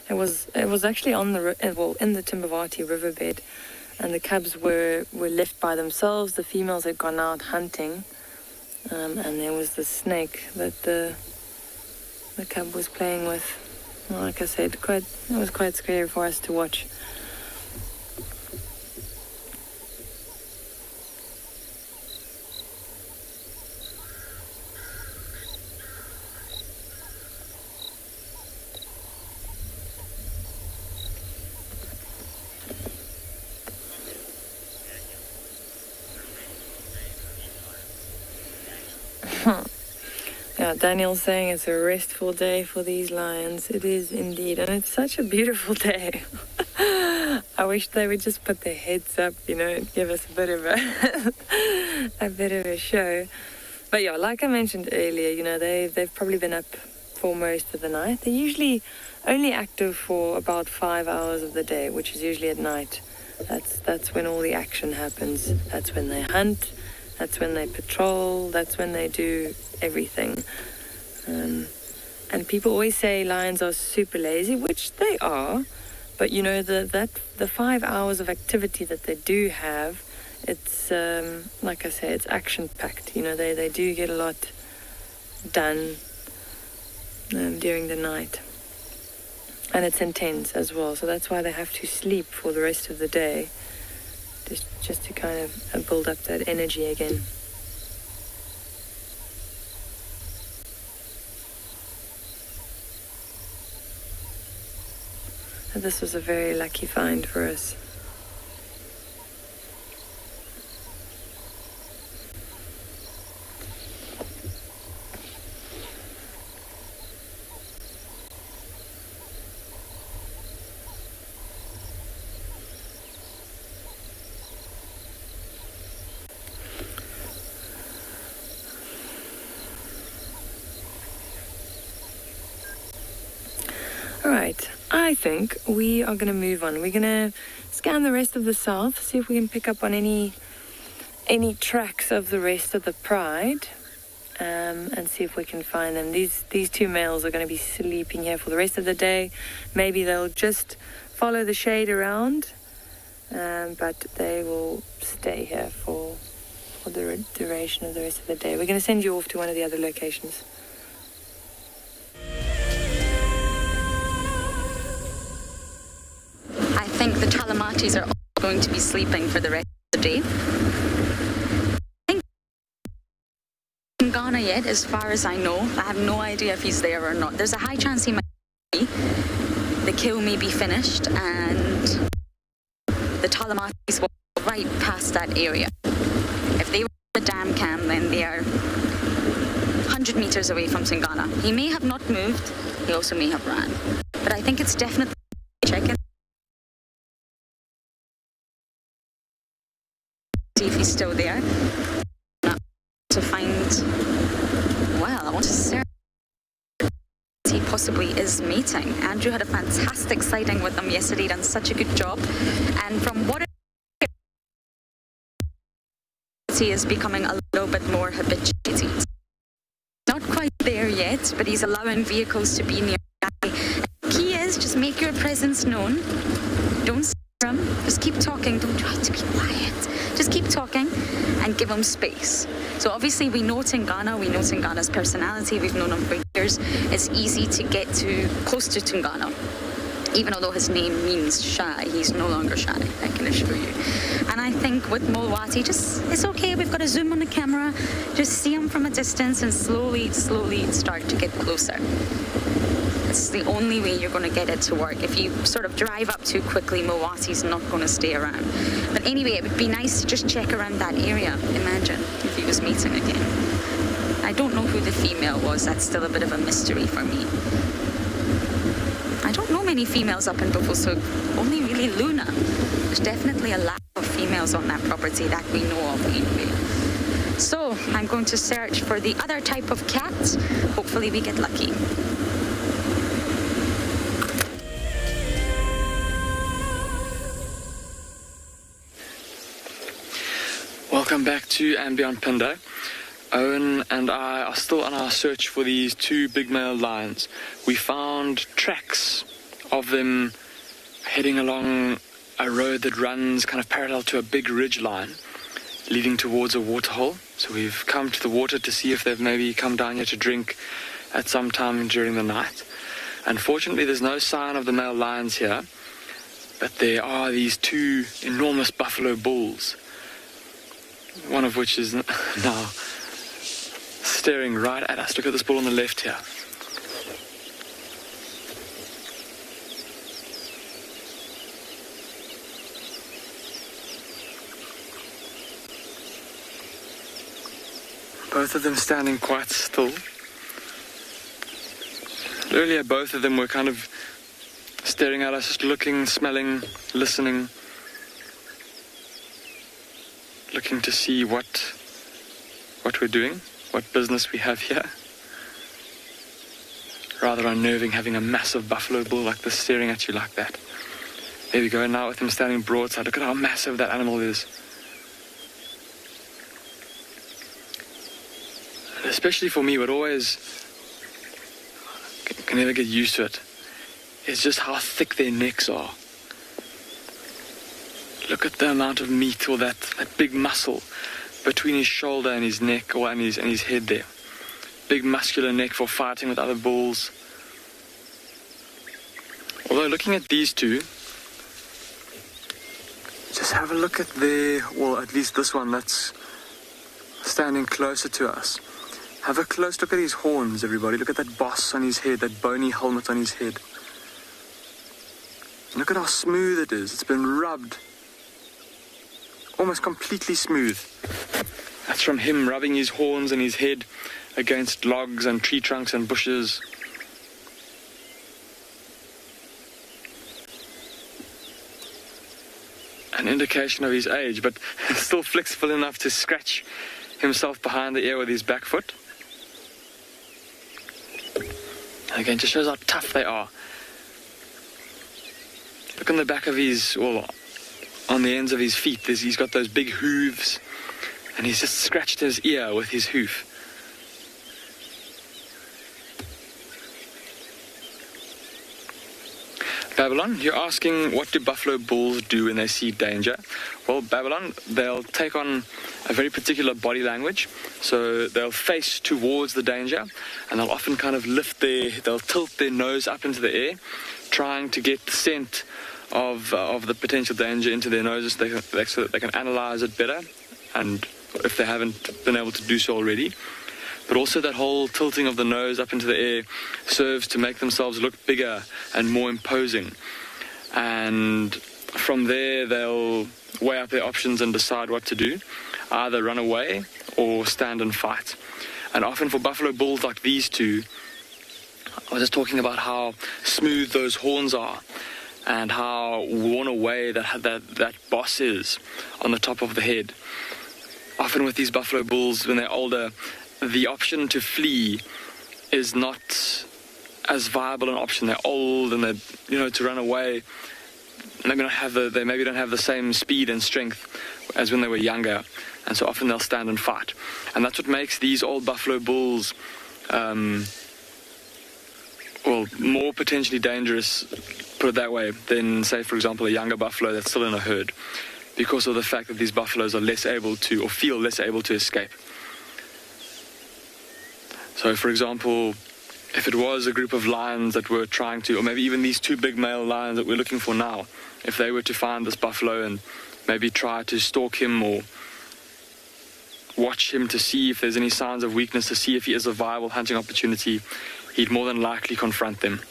It was actually in the Timbavati riverbed, and the cubs were left by themselves. The females had gone out hunting, and there was the snake that the cub was playing with. Like I said, it was quite scary for us to watch. Yeah, Daniel's saying it's a restful day for these lions. It is indeed, and it's such a beautiful day. I wish they would just put their heads up, and give us a bit of a show. But yeah, like I mentioned earlier, they've probably been up for most of the night. They're usually only active for about 5 hours of the day, which is usually at night. That's when all the action happens. That's when they hunt. That's when they patrol. That's when they do everything. And people always say lions are super lazy, which they are. But the 5 hours of activity that they do have, it's like I say, it's action packed. They do get a lot done during the night, and it's intense as well. So that's why they have to sleep for the rest of the day. Just to kind of build up that energy again. And this was a very lucky find for us. Alright, I think we are going to move on. We're going to scan the rest of the south, see if we can pick up on any tracks of the rest of the pride, and see if we can find them. These two males are going to be sleeping here for the rest of the day. Maybe they'll just follow the shade around, but they will stay here for the duration of the rest of the day. We're going to send you off to one of the other locations. I think the Talamatis are all going to be sleeping for the rest of the day. I think in Ghana yet, as far as I know. I have no idea if he's there or not. There's a high chance he might be. The kill may be finished, and the Talamatis will go right past that area. If they were the dam cam, then they are 100 meters away from Tingana. He may have not moved, he also may have ran. But I think it's definitely checking. See if he's still there. To find, well, I want to search. He possibly is mating. Andrew had a fantastic sighting with them yesterday, done such a good job. And from what he is becoming a little bit more habituated. Not quite there yet, but he's allowing vehicles to be near. Key is just make your presence known. Don't scare him. Just keep talking. Don't try to be quiet. Just keep talking and give him space. So obviously we know Tingana. We know Tingana's personality. We've known him for years. It's easy to get close to Tingana. Even although his name means shy, he's no longer shy, I can assure you. And I think with Mulwati, it's okay, we've got to zoom on the camera, just see him from a distance and slowly start to get closer. It's the only way you're going to get it to work. If you sort of drive up too quickly, Mulwati's not going to stay around. But anyway, it would be nice to just check around that area. Imagine if he was mating again. I don't know who the female was, that's still a bit of a mystery for me. I don't know many females up in Buffelshoek, only really Luna. There's definitely a lack of females on that property that we know of anyway. So I'm going to search for the other type of cat. Hopefully we get lucky. Welcome back to and Beyond Phinda. Owen and I are still on our search for these two big male lions. We found tracks of them heading along a road that runs kind of parallel to a big ridge line leading towards a waterhole. So we've come to the water to see if they've maybe come down here to drink at some time during the night. Unfortunately, there's no sign of the male lions here, but there are these two enormous buffalo bulls, one of which is now staring right at us. Look at this bull on the left here. Both of them standing quite still. Earlier, both of them were kind of staring at us, just looking, smelling, listening, looking to see what we're doing, what business we have here. Rather unnerving having a massive buffalo bull like this staring at you like that. There we go, now with him standing broadside, look at how massive that animal is. And especially for me, what always can never get used to it is just how thick their necks are. Look at the amount of meat, or that big muscle between his shoulder and his neck, or and his head there. Big muscular neck for fighting with other bulls. Although looking at these two, just have a look at at least this one that's standing closer to us. Have a close look at his horns, everybody. Look at that boss on his head, that bony helmet on his head. Look at how smooth it is. It's been rubbed. Almost completely smooth. That's from him rubbing his horns and his head against logs and tree trunks and bushes. An indication of his age, but still flexible enough to scratch himself behind the ear with his back foot. And again, just shows how tough they are. Look on the back of on the ends of his feet, he's got those big hooves, and he's just scratched his ear with his hoof. Babylon, you're asking what do buffalo bulls do when they see danger? Well, Babylon, they'll take on a very particular body language. So they'll face towards the danger, and they'll often kind of they'll tilt their nose up into the air, trying to get the scent of the potential danger into their noses so that they can analyze it better, and if they haven't been able to do so already. But also that whole tilting of the nose up into the air serves to make themselves look bigger and more imposing. And from there, they'll weigh up their options and decide what to do. either run away or stand and fight. And often for buffalo bulls like these two, I was just talking about how smooth those horns are and how worn away that boss is on the top of the head. Often with these buffalo bulls, when they're older, the option to flee is not as viable an option. They're old, and to run away, they maybe don't have the same speed and strength as when they were younger, and so often they'll stand and fight. And that's what makes these old buffalo bulls more potentially dangerous, put it that way, than, say, for example, a younger buffalo that's still in a herd, because of the fact that these buffaloes are less able to, or feel less able to, escape. So, for example, if it was a group of lions that were trying to, or maybe even these two big male lions that we're looking for now, if they were to find this buffalo and maybe try to stalk him or watch him to see if there's any signs of weakness, to see if he is a viable hunting opportunity, he'd more than likely confront them.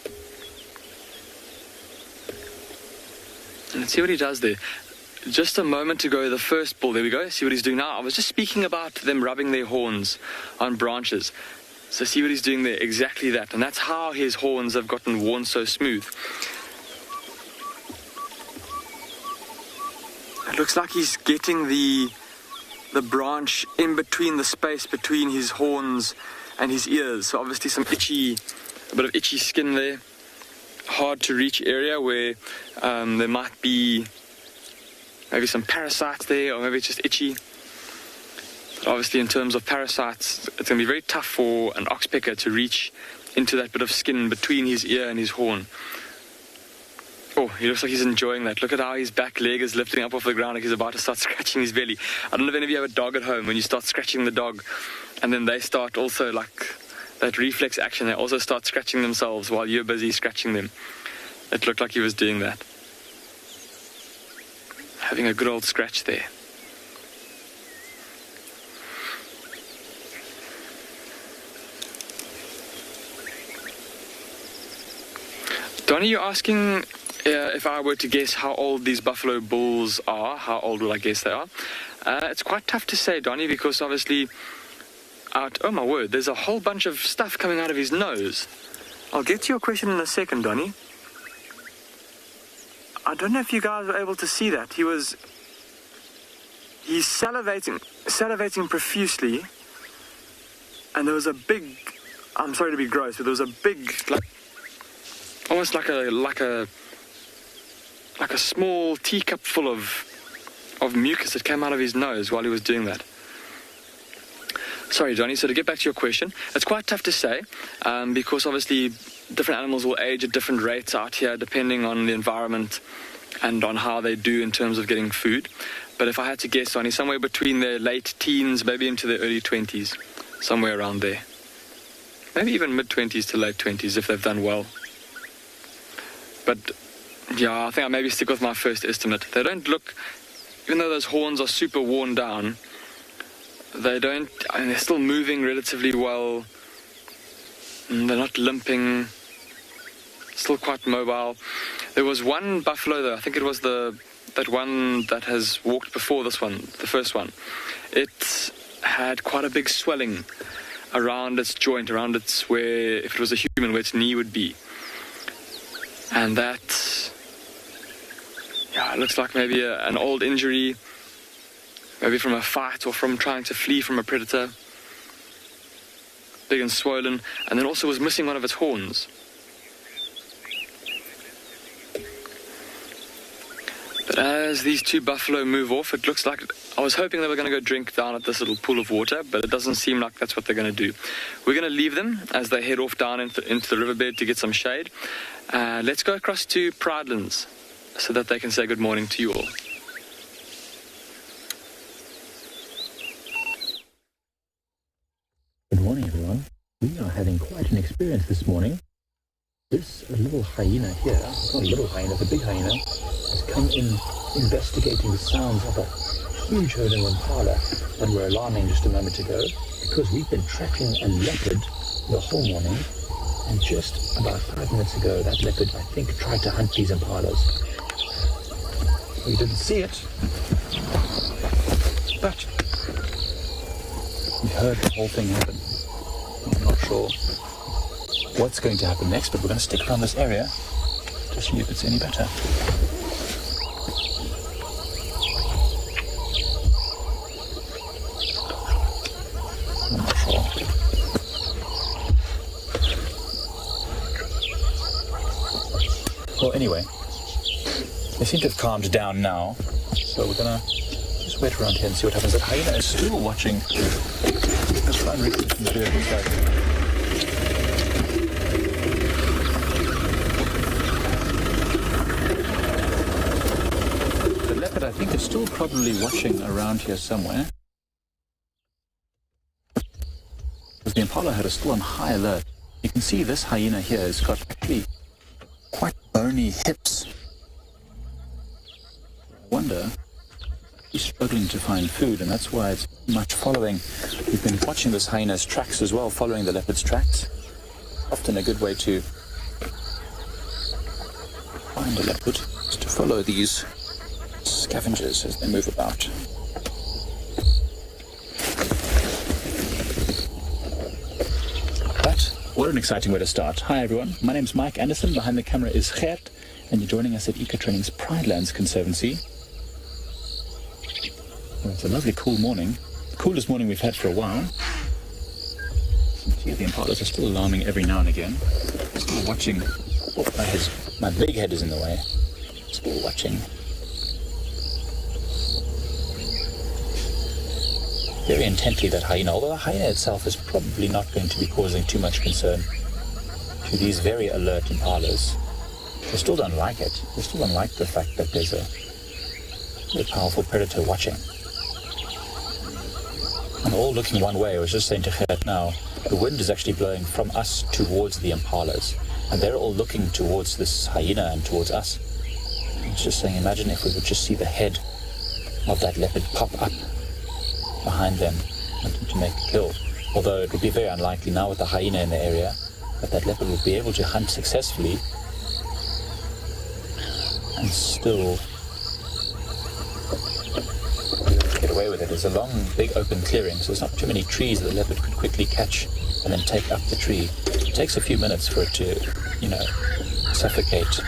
And let's see what he does there. Just a moment ago, the first bull, there we go, see what he's doing now. I was just speaking about them rubbing their horns on branches. So see what he's doing there, exactly that. And that's how his horns have gotten worn so smooth. It looks like he's getting the branch in between, the space between his horns and his ears. So obviously a bit of itchy skin there. Hard to reach area where there might be maybe some parasites there, or maybe it's just itchy. But obviously in terms of parasites, it's going to be very tough for an oxpecker to reach into that bit of skin between his ear and his horn. Oh, he looks like he's enjoying that. Look at how his back leg is lifting up off the ground, like he's about to start scratching his belly. I don't know if any of you have a dog at home, when you start scratching the dog, and then they start also, like that reflex action, they also start scratching themselves while you're busy scratching them. It looked like he was doing that. Having a good old scratch there. Donnie, you're asking if I were to guess how old these buffalo bulls are, how old will I guess they are? It's quite tough to say, Donnie, because obviously, oh my word, there's a whole bunch of stuff coming out of his nose. I'll get to your question in a second, Donnie. I don't know if you guys were able to see that. He's salivating profusely, and there was a big, I'm sorry to be gross, but there was a big, almost like a small teacup full of mucus that came out of his nose while he was doing that. Sorry, Johnny, so to get back to your question, it's quite tough to say, because obviously different animals will age at different rates out here depending on the environment and on how they do in terms of getting food. But if I had to guess, Johnny, somewhere between their late teens, maybe into their early 20s, somewhere around there. Maybe even mid-20s to late 20s if they've done well. But yeah, I think I'll maybe stick with my first estimate. They don't look, even though those horns are super worn down, they're still moving relatively well. They're not limping, still quite mobile. There was one buffalo though, I think it was that one that has walked before this one, the first one. It had quite a big swelling around its joint, around its, where, if it was a human, where its knee would be. And that, yeah, it looks like maybe an old injury, maybe from a fight or from trying to flee from a predator. Big and swollen, and then also was missing one of its horns. But as these two buffalo move off, it looks like, I was hoping they were going to go drink down at this little pool of water, but it doesn't seem like that's what they're going to do. We're going to leave them as they head off down into the riverbed to get some shade. Let's go across to Pridelands so that they can say good morning to you all. Good morning, everyone. We are having quite an experience this morning. This little hyena here, it's not a little hyena, it's a big hyena, has come in investigating the sounds of a huge herd of impala that were alarming just a moment ago, because we've been tracking a leopard the whole morning, and just about 5 minutes ago, that leopard, I think, tried to hunt these impalas. We didn't see it, but We heard the whole thing happen. I'm not sure what's going to happen next, but we're going to stick around this area to see if it's any better. I'm not sure. Well, anyway, they seem to have calmed down now, so we're going to just wait around here and see what happens. That hyena is still watching. Let's try and reposition the bird inside. The leopard, I think, is still probably watching around here somewhere. Because the impala herd is still on high alert. You can see this hyena here has got actually quite bony hips. I wonder, he's struggling to find food, and that's why it's much following. We've been watching this hyena's tracks as well, following the leopard's tracks. Often a good way to find a leopard is to follow these scavengers as they move about. But what an exciting way to start. Hi everyone, my name's Mike Anderson, behind the camera is Gert, and you're joining us at Ecotraining's Pridelands Conservancy. Well, it's a lovely cool morning, the coolest morning we've had for a while. See, the impalas are still alarming every now and again. Still watching. Oh, my big head is in the way. Still watching. Very intently, that hyena, although the hyena itself is probably not going to be causing too much concern to these very alert impalas. They still don't like it. They still don't like the fact that there's a very powerful predator watching. And all looking one way. I was just saying to Gert now, the wind is actually blowing from us towards the impalas, and they're all looking towards this hyena and towards us. I was just saying, imagine if we would just see the head of that leopard pop up behind them, wanting to make a kill. Although it would be very unlikely now with the hyena in the area that leopard would be able to hunt successfully and still get away with it. It's a long, big open clearing, so there's not too many trees that the leopard could quickly catch and then take up the tree. It takes a few minutes for it to, suffocate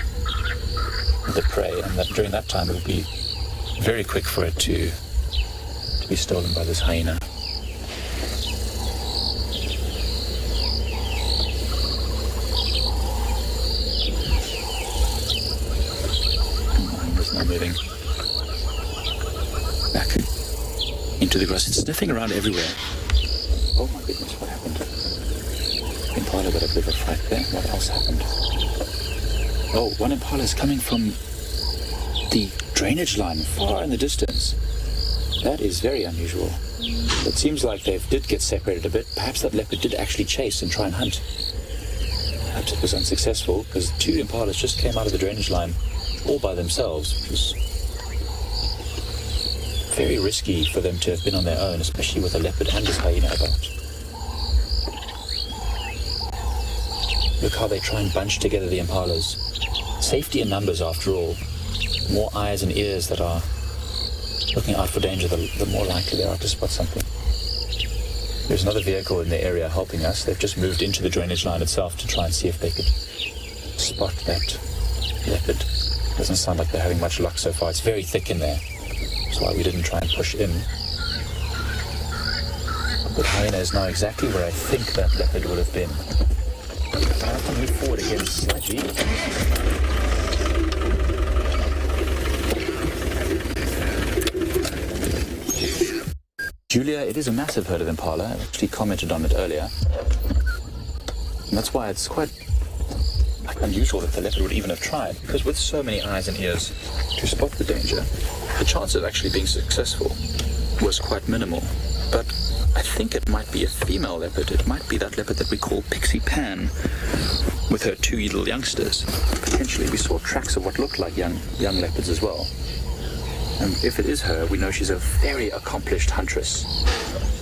the prey, and during that time it would be very quick for it to be stolen by this hyena. The hyena's now moving back into the grass. It's sniffing around everywhere. Oh my goodness, what happened? Impala got a bit of a fight there. What else happened? Oh, one impala is coming from the drainage line far in the distance. That is very unusual. It seems like they did get separated a bit. Perhaps that leopard did actually chase and try and hunt. Perhaps it was unsuccessful, because two impalas just came out of the drainage line all by themselves, which was very risky for them to have been on their own, especially with a leopard and this hyena about. Look how they try and bunch together the impalas. Safety in numbers, after all. More eyes and ears that are looking out for danger, the more likely they are to spot something. There's another vehicle in the area helping us. They've just moved into the drainage line itself to try and see if they could spot that leopard. Doesn't sound like they're having much luck so far. It's very thick in there. That's why we didn't try and push in. The hyena is now exactly where I think that leopard would have been. I have to move forward again slightly. Julia, it is a massive herd of impala. I actually commented on it earlier. And that's why it's quite unusual that the leopard would even have tried, because with so many eyes and ears to spot the danger, the chance of actually being successful was quite minimal. But I think it might be a female leopard. It might be that leopard that we call Pixie Pan, with her two little youngsters. Potentially, we saw tracks of what looked like young leopards as well. And if it is her, we know she's a very accomplished huntress.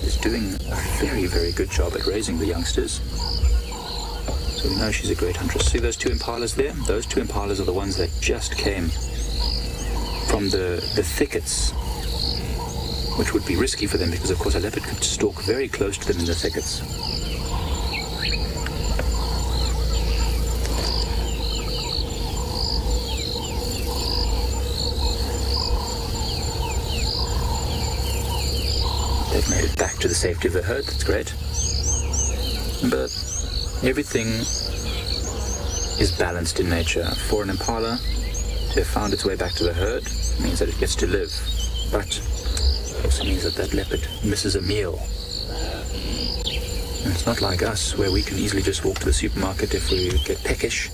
She's doing a very, very good job at raising the youngsters. So we know she's a great huntress. See those two impalas there? Those two impalas are the ones that just came from the thickets which would be risky for them because, of course, a leopard could stalk very close to them in the thickets. They've made it back to the safety of the herd. That's great. But everything is balanced in nature. For an impala to have found its way back to the herd means that it gets to live. But it also means that that leopard misses a meal. And it's not like us, where we can easily just walk to the supermarket if we get peckish,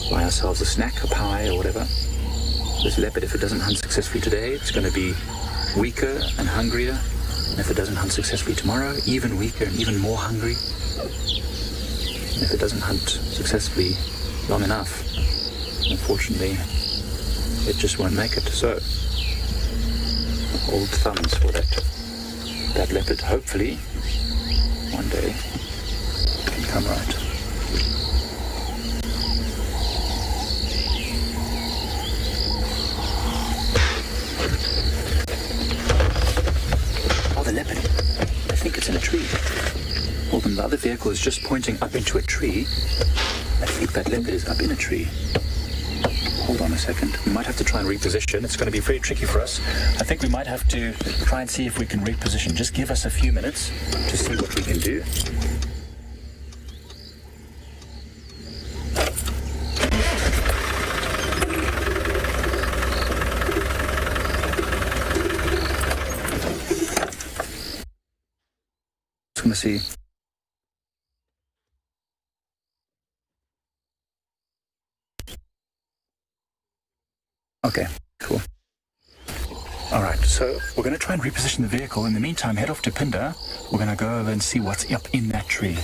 buy ourselves a snack, a pie or whatever. This leopard, if it doesn't hunt successfully today, it's going to be weaker and hungrier. And if it doesn't hunt successfully tomorrow, even weaker and even more hungry. And if it doesn't hunt successfully long enough, unfortunately, it just won't make it. So, hold thumbs for that leopard. Hopefully, one day, can come right. Oh, the leopard. I think it's in a tree. Well, then the other vehicle is just pointing up into a tree. I think that leopard is up in a tree. Hold on a second. We might have to try and reposition. It's going to be very tricky for us. I think we might have to try and see if we can reposition. Just give us a few minutes to see what we can do. Just going to see. Okay, cool. All right, so we're going to try and reposition the vehicle. In the meantime, head off to Pinda. We're going to go over and see what's up in that tree.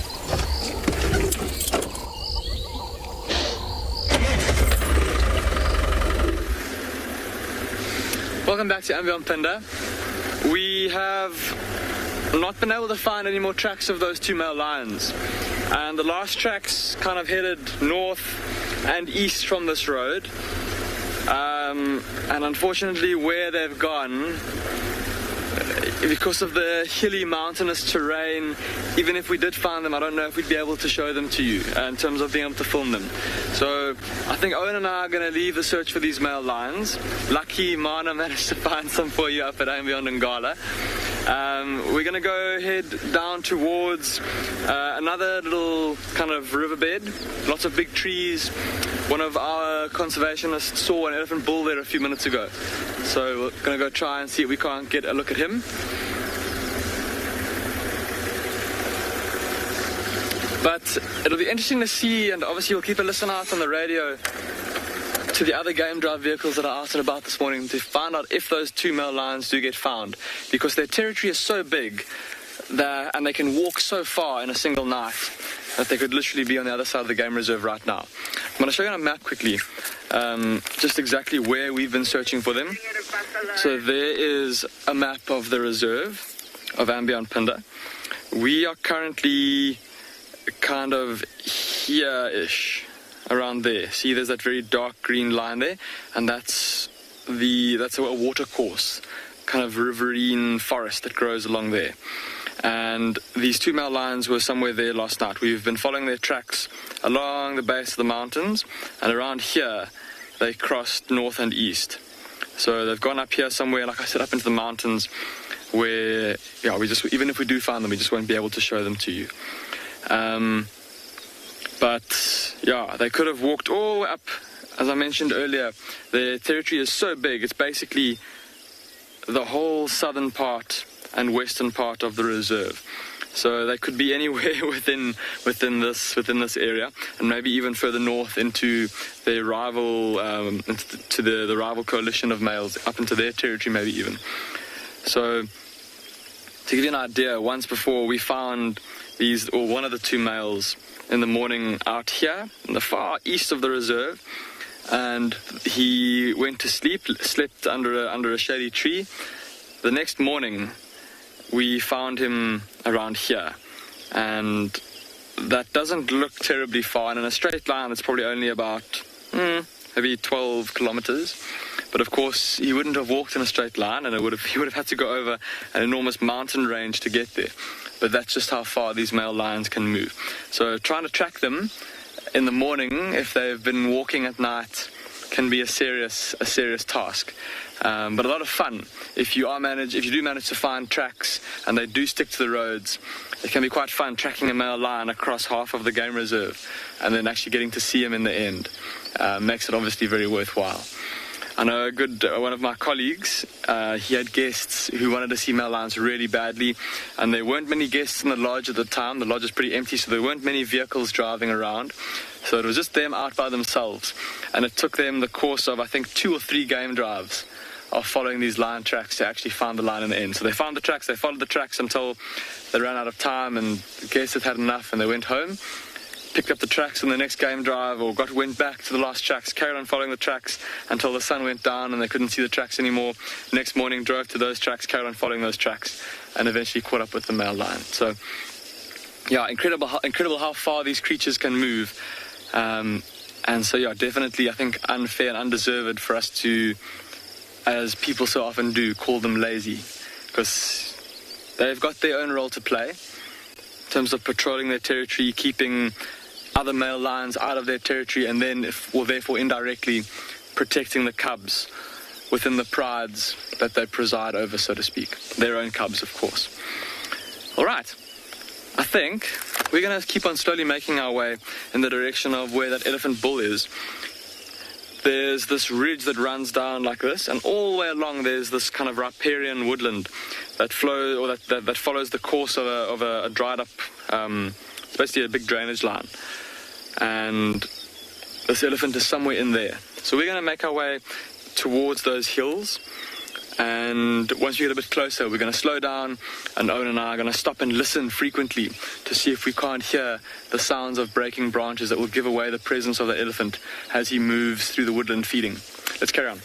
Welcome back to Ambient Pinda. We have not been able to find any more tracks of those two male lions. And the last tracks kind of headed north and east from this road. And unfortunately, where they've gone, because of the hilly, mountainous terrain, even if we did find them, I don't know if we'd be able to show them to you in terms of being able to film them. So I think Owen and I are going to leave the search for these male lions. Lucky Mana managed to find some for you up at Ambient Ngala. We're going to go head down towards another little kind of riverbed, lots of big trees. One of our conservationists saw an elephant bull there a few minutes ago. So we're going to go try and see if we can't get a look at him. But it'll be interesting to see, and obviously we'll keep a listen out on the radio to the other game drive vehicles that are out and about this morning to find out if those two male lions do get found, because their territory is so big that, and they can walk so far in a single night that they could literally be on the other side of the game reserve right now. I'm going to show you on a map quickly just exactly where we've been searching for them. So there is a map of the reserve of Ambient Pinda. We are currently kind of here-ish, around there. See, there's that very dark green line there, and that's a water course, kind of riverine forest that grows along there. And these two male lions were somewhere there last night. We've been following their tracks along the base of the mountains, and around here they crossed north and east. So they've gone up here somewhere, like I said, up into the mountains, where we just, even if we do find them, we just won't be able to show them to you. But yeah, they could have walked all the way up. As I mentioned earlier, their territory is so big, it's basically the whole southern part and western part of the reserve. So they could be anywhere within this area, and maybe even further north into their rival, to the rival coalition of males, up into their territory maybe even. So to give you an idea, once before we found one of the two males in the morning out here in the far east of the reserve, and he went to sleep, slept under a shady tree. The next morning we found him around here, and that doesn't look terribly far, and in a straight line it's probably only about 30 maybe 12 kilometers. But of course, he wouldn't have walked in a straight line, and he would have had to go over an enormous mountain range to get there. But that's just how far these male lions can move. So trying to track them in the morning, if they've been walking at night, can be a serious task. But a lot of fun. If you do manage to find tracks and they do stick to the roads, it can be quite fun tracking a male lion across half of the game reserve and then actually getting to see him in the end. Makes it obviously very worthwhile. I know one of my colleagues, he had guests who wanted to see male lions really badly, and there weren't many guests in the lodge at the time. The lodge was pretty empty, so there weren't many vehicles driving around. So it was just them out by themselves, and it took them the course of, I think, 2 or 3 game drives of following these lion tracks to actually find the lion in the end. So they found the tracks, they followed the tracks until they ran out of time, and the guests had had enough, and they went home. Picked up the tracks in the next game drive, or went back to the last tracks, carried on following the tracks until the sun went down and they couldn't see the tracks anymore. Next morning, drove to those tracks, carried on following those tracks, and eventually caught up with the male lion. So, yeah, incredible how far these creatures can move. And so, yeah, definitely, I think, unfair and undeserved for us to, as people so often do, call them lazy, because they've got their own role to play in terms of patrolling their territory, keeping other male lions out of their territory, and then, therefore indirectly, protecting the cubs within the prides that they preside over, so to speak. Their own cubs, of course. All right. I think we're going to keep on slowly making our way in the direction of where that elephant bull is. There's this ridge that runs down like this, and all the way along there's this kind of riparian woodland that follows the course of a dried up, it's basically a big drainage line. And this elephant is somewhere in there. So we're going to make our way towards those hills, and once we get a bit closer, we're going to slow down, and Owen and I are going to stop and listen frequently to see if we can't hear the sounds of breaking branches that will give away the presence of the elephant as he moves through the woodland feeding. Let's carry on.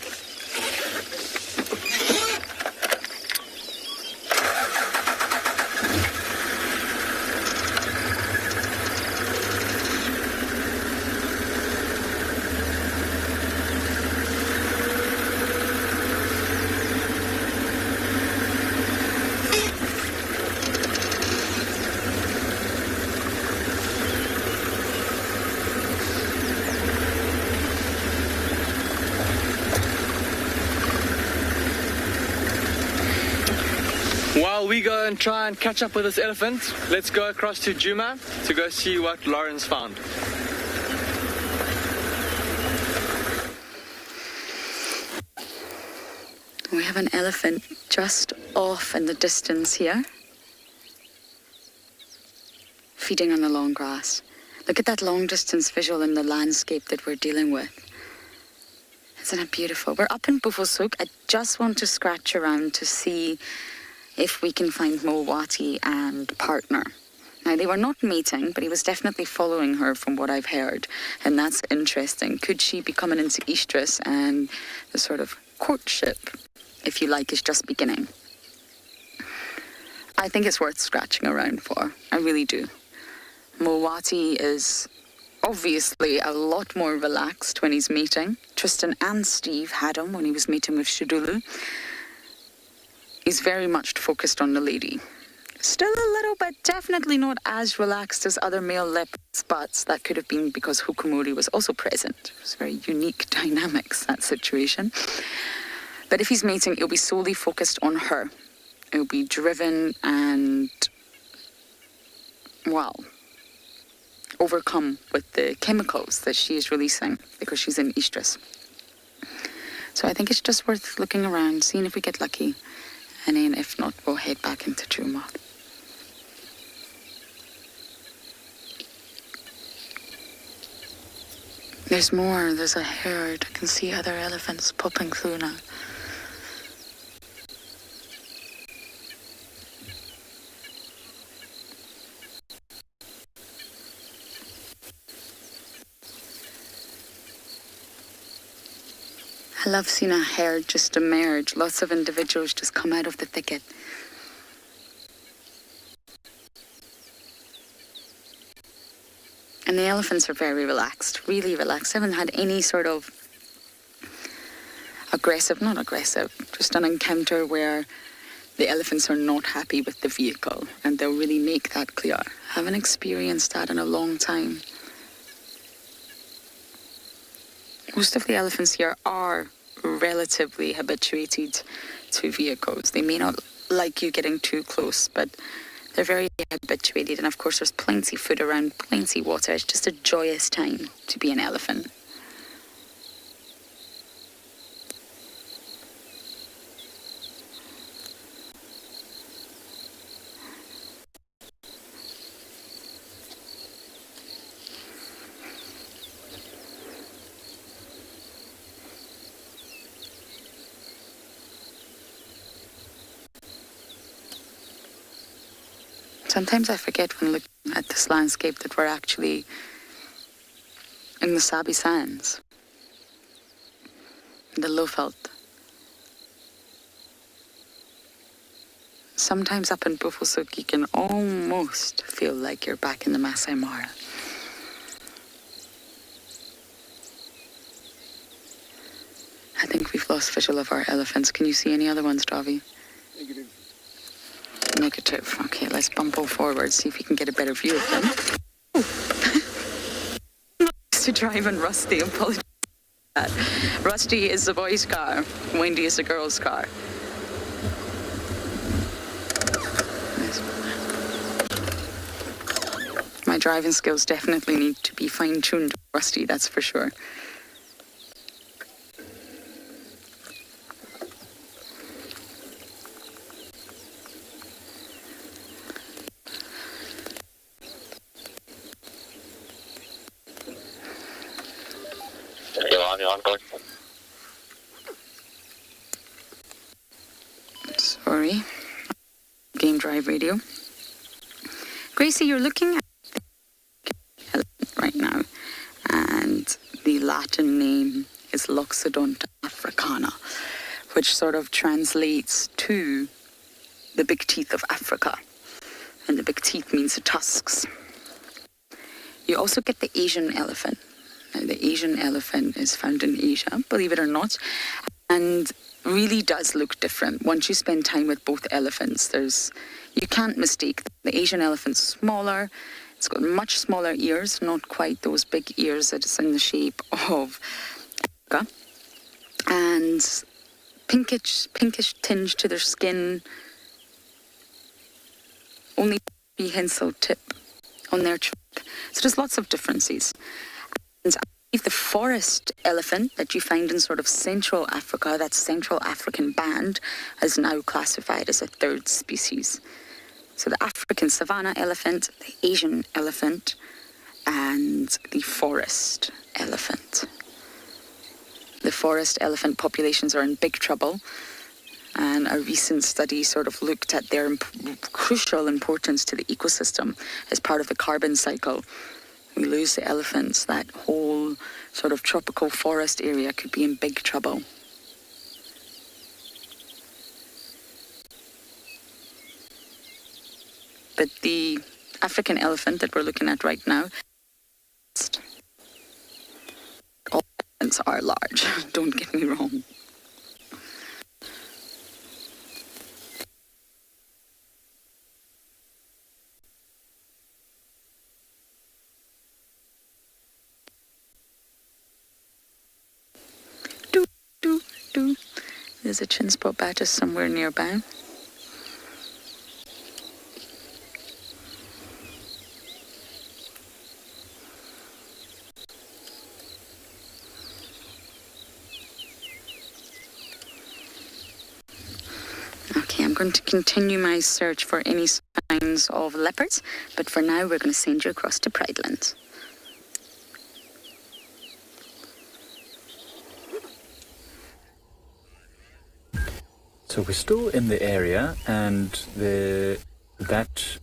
While we go and try and catch up with this elephant, let's go across to Djuma to go see what Lauren's found. We have an elephant just off in the distance here, feeding on the long grass. Look at that long distance visual in the landscape that we're dealing with. Isn't it beautiful? We're up in Buffelshoek. I just want to scratch around to see if we can find Mulwati and partner. Now, they were not mating, but he was definitely following her from what I've heard, and that's interesting. Could she be coming into estrus, and the sort of courtship, if you like, is just beginning? I think it's worth scratching around for. I really do. Mulwati is obviously a lot more relaxed when he's mating. Tristan and Steve had him when he was mating with Shidulu. He's very much focused on the lady. Still a little bit, definitely not as relaxed as other male leopards, but that could have been because Hukumuri was also present. It was very unique dynamics, that situation. But if he's mating, it'll be solely focused on her. It'll be driven and, well, overcome with the chemicals that she is releasing because she's in estrus. So I think it's just worth looking around, seeing if we get lucky. And then if not, we'll head back into Djuma. There's more. There's a herd. I can see other elephants popping through now. I love seeing a herd just emerge. Lots of individuals just come out of the thicket. And the elephants are very relaxed, really relaxed. I haven't had any sort of not aggressive, just an encounter where the elephants are not happy with the vehicle, and they'll really make that clear. Haven't experienced that in a long time. Most of the elephants here are relatively habituated to vehicles. They may not like you getting too close, but they're very habituated, and of course there's plenty food around, plenty water. It's just a joyous time to be an elephant. Sometimes I forget when looking at this landscape that we're actually in the Sabi Sands, the Lowveld. Sometimes up in Buffelshoek you can almost feel like you're back in the Masai Mara. I think we've lost visual of our elephants. Can you see any other ones, Davi? Negative. Okay, let's bump all forward, see if we can get a better view of them. To drive in Rusty, apologize for that. Rusty is the boy's car, Wendy is the girl's car. My driving skills definitely need to be fine-tuned, Rusty, that's for sure. Sorry. Game Drive Radio. Gracie, you're looking at the elephant right now, and the Latin name is Loxodonta africana, which sort of translates to the big teeth of Africa. And the big teeth means the tusks. You also get the Asian elephant. Now, the Asian elephant is found in Asia, believe it or not, and really does look different. Once you spend time with both elephants, you can't mistake them. The Asian elephant's smaller. It's got much smaller ears, not quite those big ears that is in the shape of Africa, and pinkish tinge to their skin. Only prehensile tip on their trunk. So there's lots of differences. And the forest elephant that you find in sort of Central Africa, that Central African band, is now classified as a third species. So the African savanna elephant, the Asian elephant, and the forest elephant. The forest elephant populations are in big trouble, and a recent study sort of looked at their crucial importance to the ecosystem as part of the carbon cycle. We lose the elephants, that whole sort of tropical forest area could be in big trouble. But the African elephant that we're looking at right now, all elephants are large, don't get me wrong. There's a chin spot badger somewhere nearby. Okay, I'm going to continue my search for any signs of leopards, but for now we're going to send you across to Prideland. So we're still in the area, and that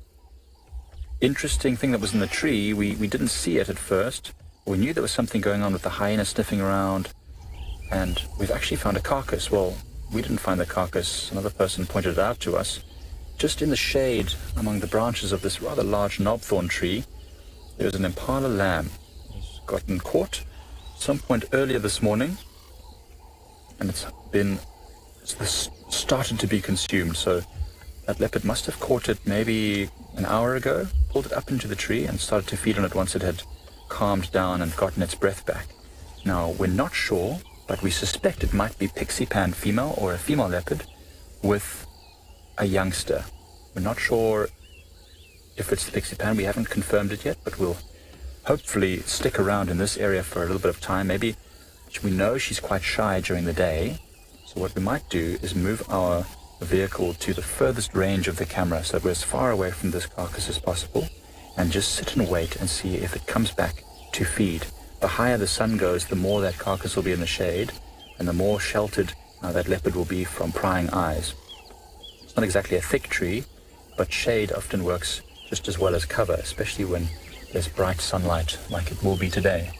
interesting thing that was in the tree, we didn't see it at first. We knew there was something going on with the hyena sniffing around, and we've actually found a carcass. Well, we didn't find the carcass. Another person pointed it out to us. Just in the shade, among the branches of this rather large knobthorn tree, there was an impala lamb. It was gotten caught some point earlier this morning. and it's started to be consumed. So that leopard must have caught it maybe an hour ago, pulled it up into the tree and started to feed on it once it had calmed down and gotten its breath back. Now, we're not sure, but we suspect it might be Pixie Pan female or a female leopard with a youngster. We're not sure if it's the Pixie Pan. We haven't confirmed it yet, but we'll hopefully stick around in this area for a little bit of time. Maybe we know she's quite shy during the day, so what we might do is move our vehicle to the furthest range of the camera so we're as far away from this carcass as possible, and just sit and wait and see if it comes back to feed. The higher the sun goes, the more that carcass will be in the shade, and the more sheltered that leopard will be from prying eyes. It's not exactly a thick tree, but shade often works just as well as cover, especially when there's bright sunlight like it will be today.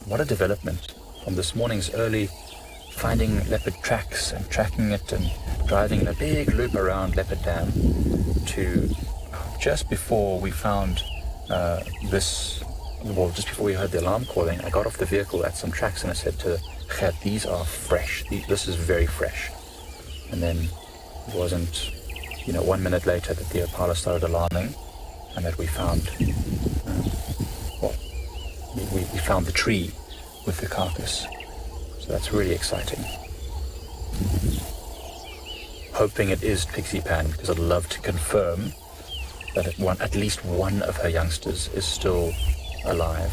What a development from this morning's early finding leopard tracks and tracking it and driving in a big loop around Leopard Dam to just before we found just before we heard the alarm calling, I got off the vehicle at some tracks and I said to Gert, these are fresh. This is very fresh. And then it wasn't, 1 minute later that the Impala started alarming and that we found, we found the tree with the carcass. So that's really exciting. Hoping it is Pixie Pan, because I'd love to confirm that at least one of her youngsters is still alive.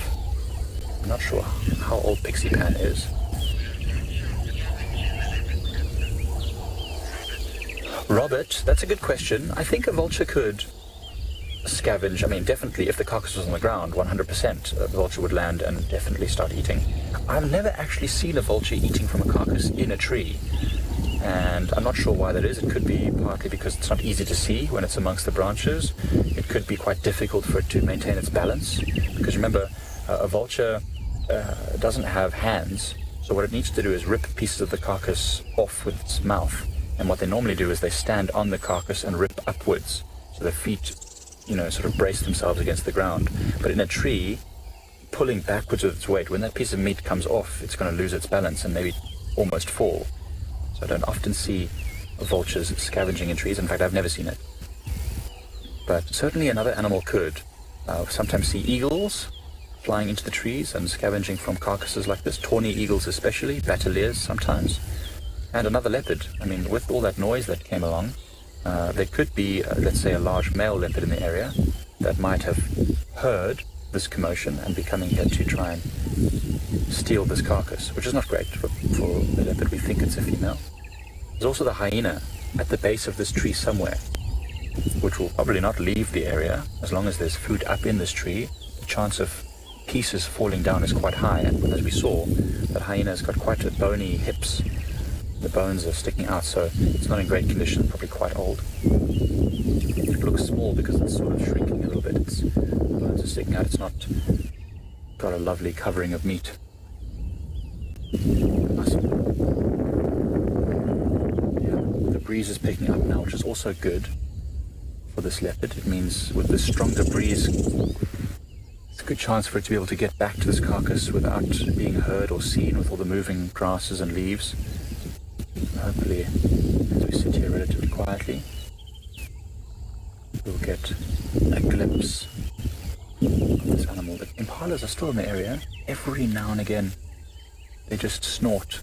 I'm not sure how old Pixie Pan is. Robert, that's a good question. I think a vulture could scavenge. I mean, definitely, if the carcass was on the ground, 100%, the vulture would land and definitely start eating. I've never actually seen a vulture eating from a carcass in a tree, and I'm not sure why that is. It could be partly because it's not easy to see when it's amongst the branches. It could be quite difficult for it to maintain its balance, because remember, a vulture doesn't have hands, so what it needs to do is rip pieces of the carcass off with its mouth, and what they normally do is they stand on the carcass and rip upwards, so their feet sort of brace themselves against the ground. But in a tree, pulling backwards with its weight, when that piece of meat comes off, it's going to lose its balance and maybe almost fall. So I don't often see vultures scavenging in trees. In fact, I've never seen it. But certainly another animal could. Sometimes see eagles flying into the trees and scavenging from carcasses like this. Tawny eagles especially, bateliers sometimes. And another leopard. I mean, with all that noise that came along, there could be, let's say, a large male leopard in the area that might have heard this commotion and be coming here to try and steal this carcass, which is not great for the leopard. We think it's a female. There's also the hyena at the base of this tree somewhere, which will probably not leave the area as long as there's food up in this tree. The chance of pieces falling down is quite high, and as we saw, that hyena's got quite bony hips. The bones are sticking out, so it's not in great condition, probably quite old. It looks small because it's sort of shrinking a little bit. The bones are sticking out. It's not got a lovely covering of meat. The breeze is picking up now, which is also good for this leopard. It means with this stronger breeze, it's a good chance for it to be able to get back to this carcass without being heard or seen with all the moving grasses and leaves. Hopefully, as we sit here relatively quietly, we'll get a glimpse of this animal. The impalas are still in the area. Every now and again, they just snort,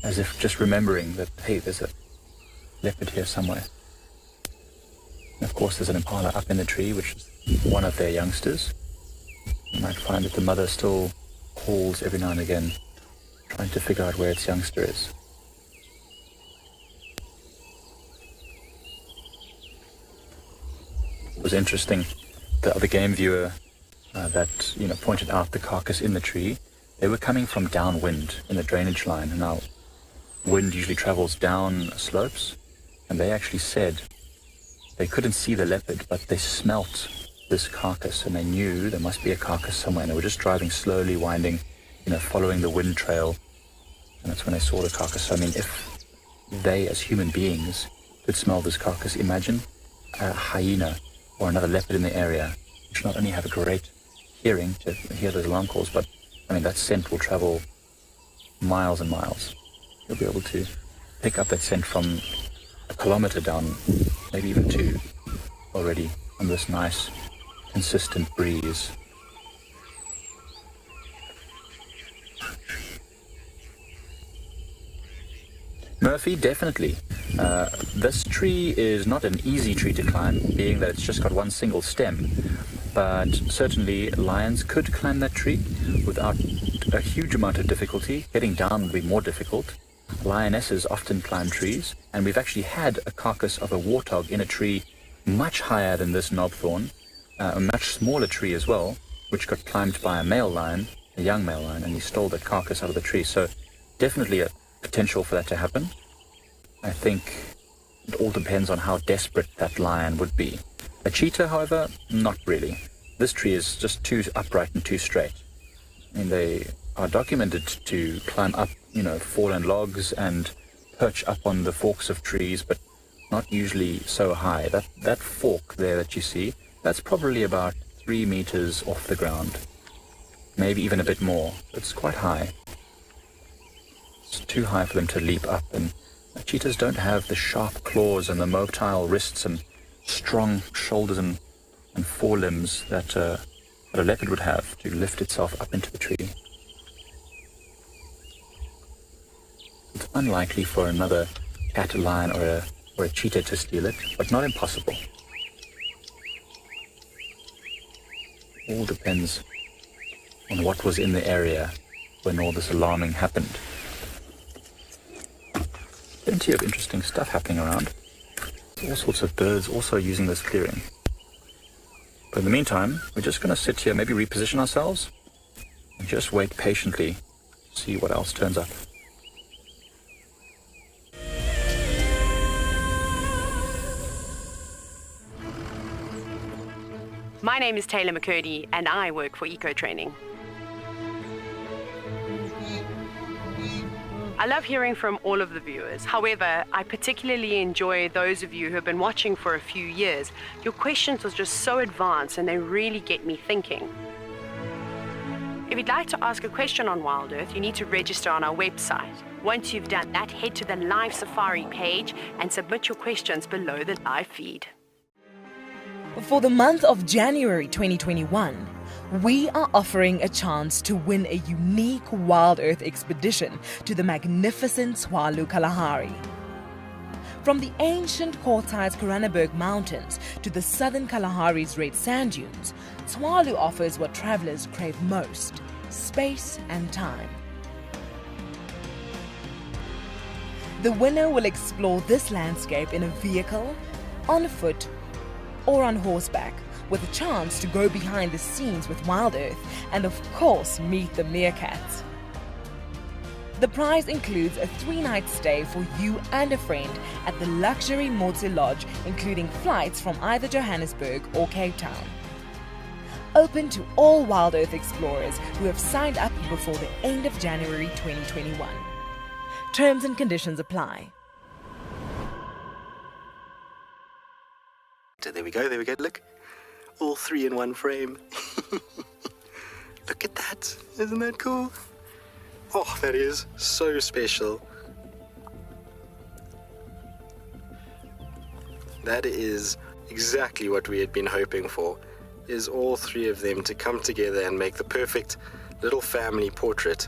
as if just remembering that, hey, there's a leopard here somewhere. And of course, there's an impala up in the tree, which is one of their youngsters. You might find that the mother still calls every now and again, trying to figure out where its youngster is. It was interesting, the other game viewer that pointed out the carcass in the tree, they were coming from downwind in the drainage line. And now wind usually travels down slopes, and they actually said they couldn't see the leopard, but they smelt this carcass and they knew there must be a carcass somewhere, and they were just driving slowly, winding, following the wind trail, and that's when they saw the carcass. So, I mean, if they as human beings could smell this carcass, imagine a hyena or another leopard in the area, which not only have a great hearing to hear those alarm calls, but I mean that scent will travel miles and miles. You'll be able to pick up that scent from a kilometer down, maybe even 2 already, on this nice, consistent breeze. Murphy, definitely. This tree is not an easy tree to climb, being that it's just got one single stem. But certainly lions could climb that tree without a huge amount of difficulty. Getting down would be more difficult. Lionesses often climb trees, and we've actually had a carcass of a warthog in a tree much higher than this knobthorn, a much smaller tree as well, which got climbed by a male lion, a young male lion, and he stole that carcass out of the tree. So definitely a potential for that to happen. I think it all depends on how desperate that lion would be. A cheetah, however, not really. This tree is just too upright and too straight. I mean, they are documented to climb up, fallen logs and perch up on the forks of trees, but not usually so high. That fork there that you see, that's probably about 3 meters off the ground. Maybe even a bit more. It's quite high. It's too high for them to leap up, and cheetahs don't have the sharp claws and the mobile wrists and strong shoulders and forelimbs that a leopard would have to lift itself up into the tree. It's unlikely for another cat, lion, or a cheetah to steal it, but not impossible. All depends on what was in the area when all this alarming happened. Plenty of interesting stuff happening around. All sorts of birds also using this clearing. But in the meantime, we're just going to sit here, maybe reposition ourselves, and just wait patiently to see what else turns up. My name is Taylor McCurdy, and I work for Eco Training. I love hearing from all of the viewers. However, I particularly enjoy those of you who have been watching for a few years. Your questions are just so advanced and they really get me thinking. If you'd like to ask a question on Wild Earth, you need to register on our website. Once you've done that, head to the live safari page and submit your questions below the live feed. For the month of January 2021, we are offering a chance to win a unique Wild Earth expedition to the magnificent Tswalu Kalahari. From the ancient Kortai's Koranenberg Mountains to the southern Kalahari's red sand dunes, Tswalu offers what travelers crave most: space and time. The winner will explore this landscape in a vehicle, on foot, or on horseback, with a chance to go behind the scenes with Wild Earth and of course meet the meerkats. The prize includes a 3-night stay for you and a friend at the luxury Motsu Lodge, including flights from either Johannesburg or Cape Town. Open to all Wild Earth explorers who have signed up before the end of January 2021. Terms and conditions apply. There we go, look. All 3 in one frame. Look at that, isn't that cool? Oh, that is so special. That is exactly what we had been hoping for, is all 3 of them to come together and make the perfect little family portrait.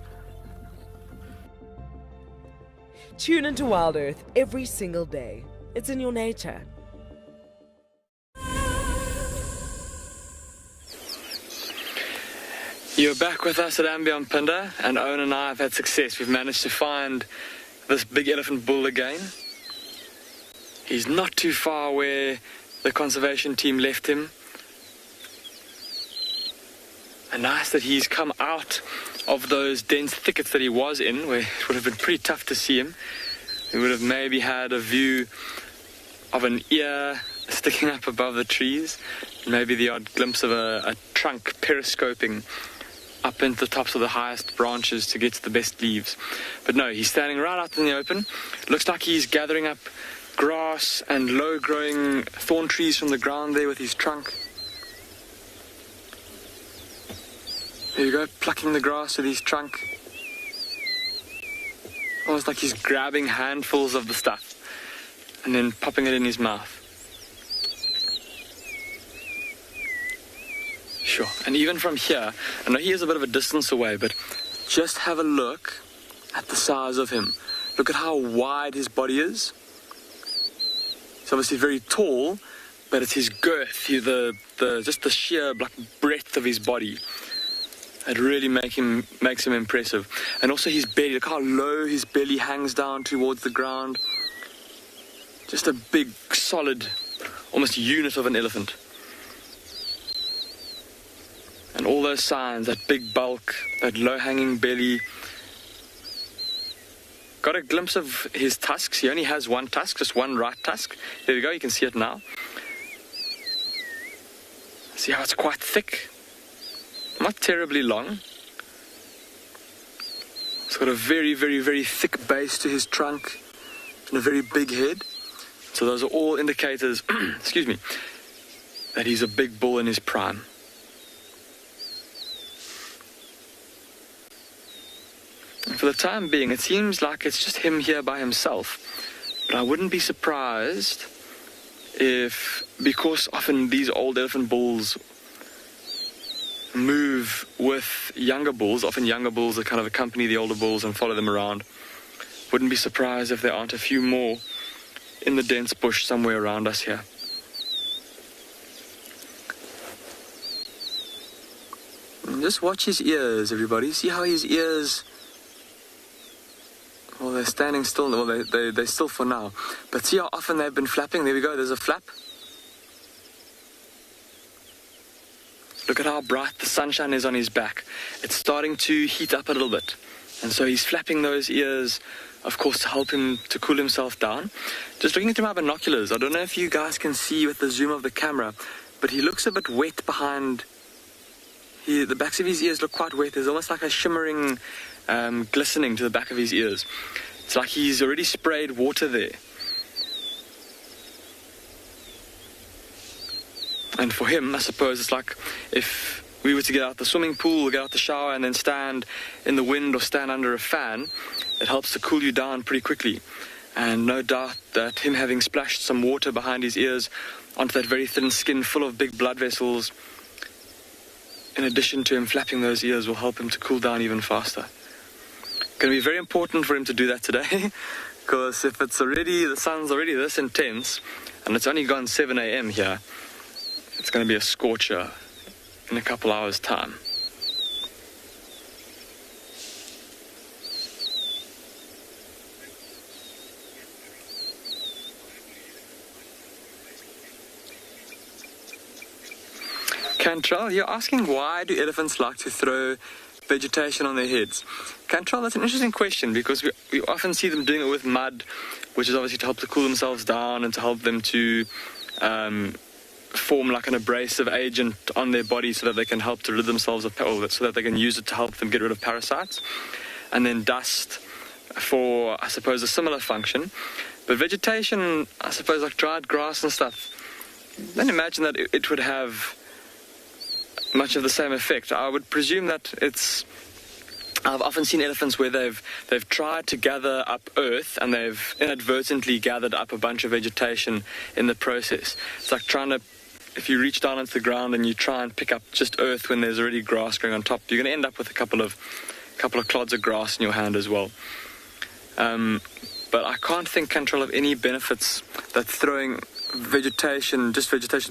Tune into Wild Earth every single day. It's in your nature. You're back with us at Untitled, and Owen and I have had success. We've managed to find this big elephant bull again. He's not too far where the conservation team left him. And nice that he's come out of those dense thickets that he was in, where it would have been pretty tough to see him. We would have maybe had a view of an ear sticking up above the trees, maybe the odd glimpse of a trunk periscoping up into the tops of the highest branches to get to the best leaves. But no, he's standing right out in the open. Looks like he's gathering up grass and low-growing thorn trees from the ground there with his trunk. There you go, plucking the grass with his trunk. Almost like he's grabbing handfuls of the stuff and then popping it in his mouth. Sure, and even from here, I know he is a bit of a distance away, but just have a look at the size of him. Look at how wide his body is. He's obviously very tall, but it's his girth, just the sheer breadth of his body. It really makes him impressive. And also his belly, look how low his belly hangs down towards the ground. Just a big, solid, almost unit of an elephant. And all those signs, that big bulk, that low-hanging belly. Got a glimpse of his tusks. He only has one tusk, just one right tusk. There we go, you can see it now. See how it's quite thick? Not terribly long. It's got a very, very, very thick base to his trunk and a very big head. So those are all indicators, excuse me, that he's a big bull in his prime. And for the time being, it seems like it's just him here by himself. But I wouldn't be surprised if, because often these old elephant bulls move with younger bulls, often younger bulls that kind of accompany the older bulls and follow them around. Wouldn't be surprised if there aren't a few more in the dense bush somewhere around us here. And just watch his ears, everybody. See how his ears... Well, they're standing still. Well, they're still for now. But see how often they've been flapping? There we go. There's a flap. Look at how bright the sunshine is on his back. It's starting to heat up a little bit. And so he's flapping those ears, of course, to help him to cool himself down. Just looking into my binoculars, I don't know if you guys can see with the zoom of the camera, but he looks a bit wet behind. The backs of his ears look quite wet. There's almost like a shimmering glistening to the back of his ears. It's like he's already sprayed water there. And for him, I suppose it's like if we were to get out the swimming pool, get out the shower, and then stand in the wind or stand under a fan, it helps to cool you down pretty quickly. And no doubt that him having splashed some water behind his ears onto that very thin skin full of big blood vessels, in addition to him flapping those ears, will help him to cool down even faster. Going to be very important for him to do that today, because if it's already, the sun's already this intense, and it's only gone 7 a.m. here, it's going to be a scorcher in a couple hours' time. Cantrell, you're asking why do elephants like to throw vegetation on their heads? Cantrell, that's an interesting question, because we often see them doing it with mud, which is obviously to help to cool themselves down and to help them to form like an abrasive agent on their body so that they can help to rid themselves of, or so that they can use it to help them get rid of parasites. And then dust for, I suppose, a similar function. But vegetation, I suppose, like dried grass and stuff, then imagine that it would have much of the same effect. I would presume that I've often seen elephants where they've tried to gather up earth and they've inadvertently gathered up a bunch of vegetation in the process. It's like if you reach down into the ground and you try and pick up just earth when there's already grass growing on top, you're going to end up with a couple of clods of grass in your hand as well. But I can't think, Cantrell, of any benefits that throwing vegetation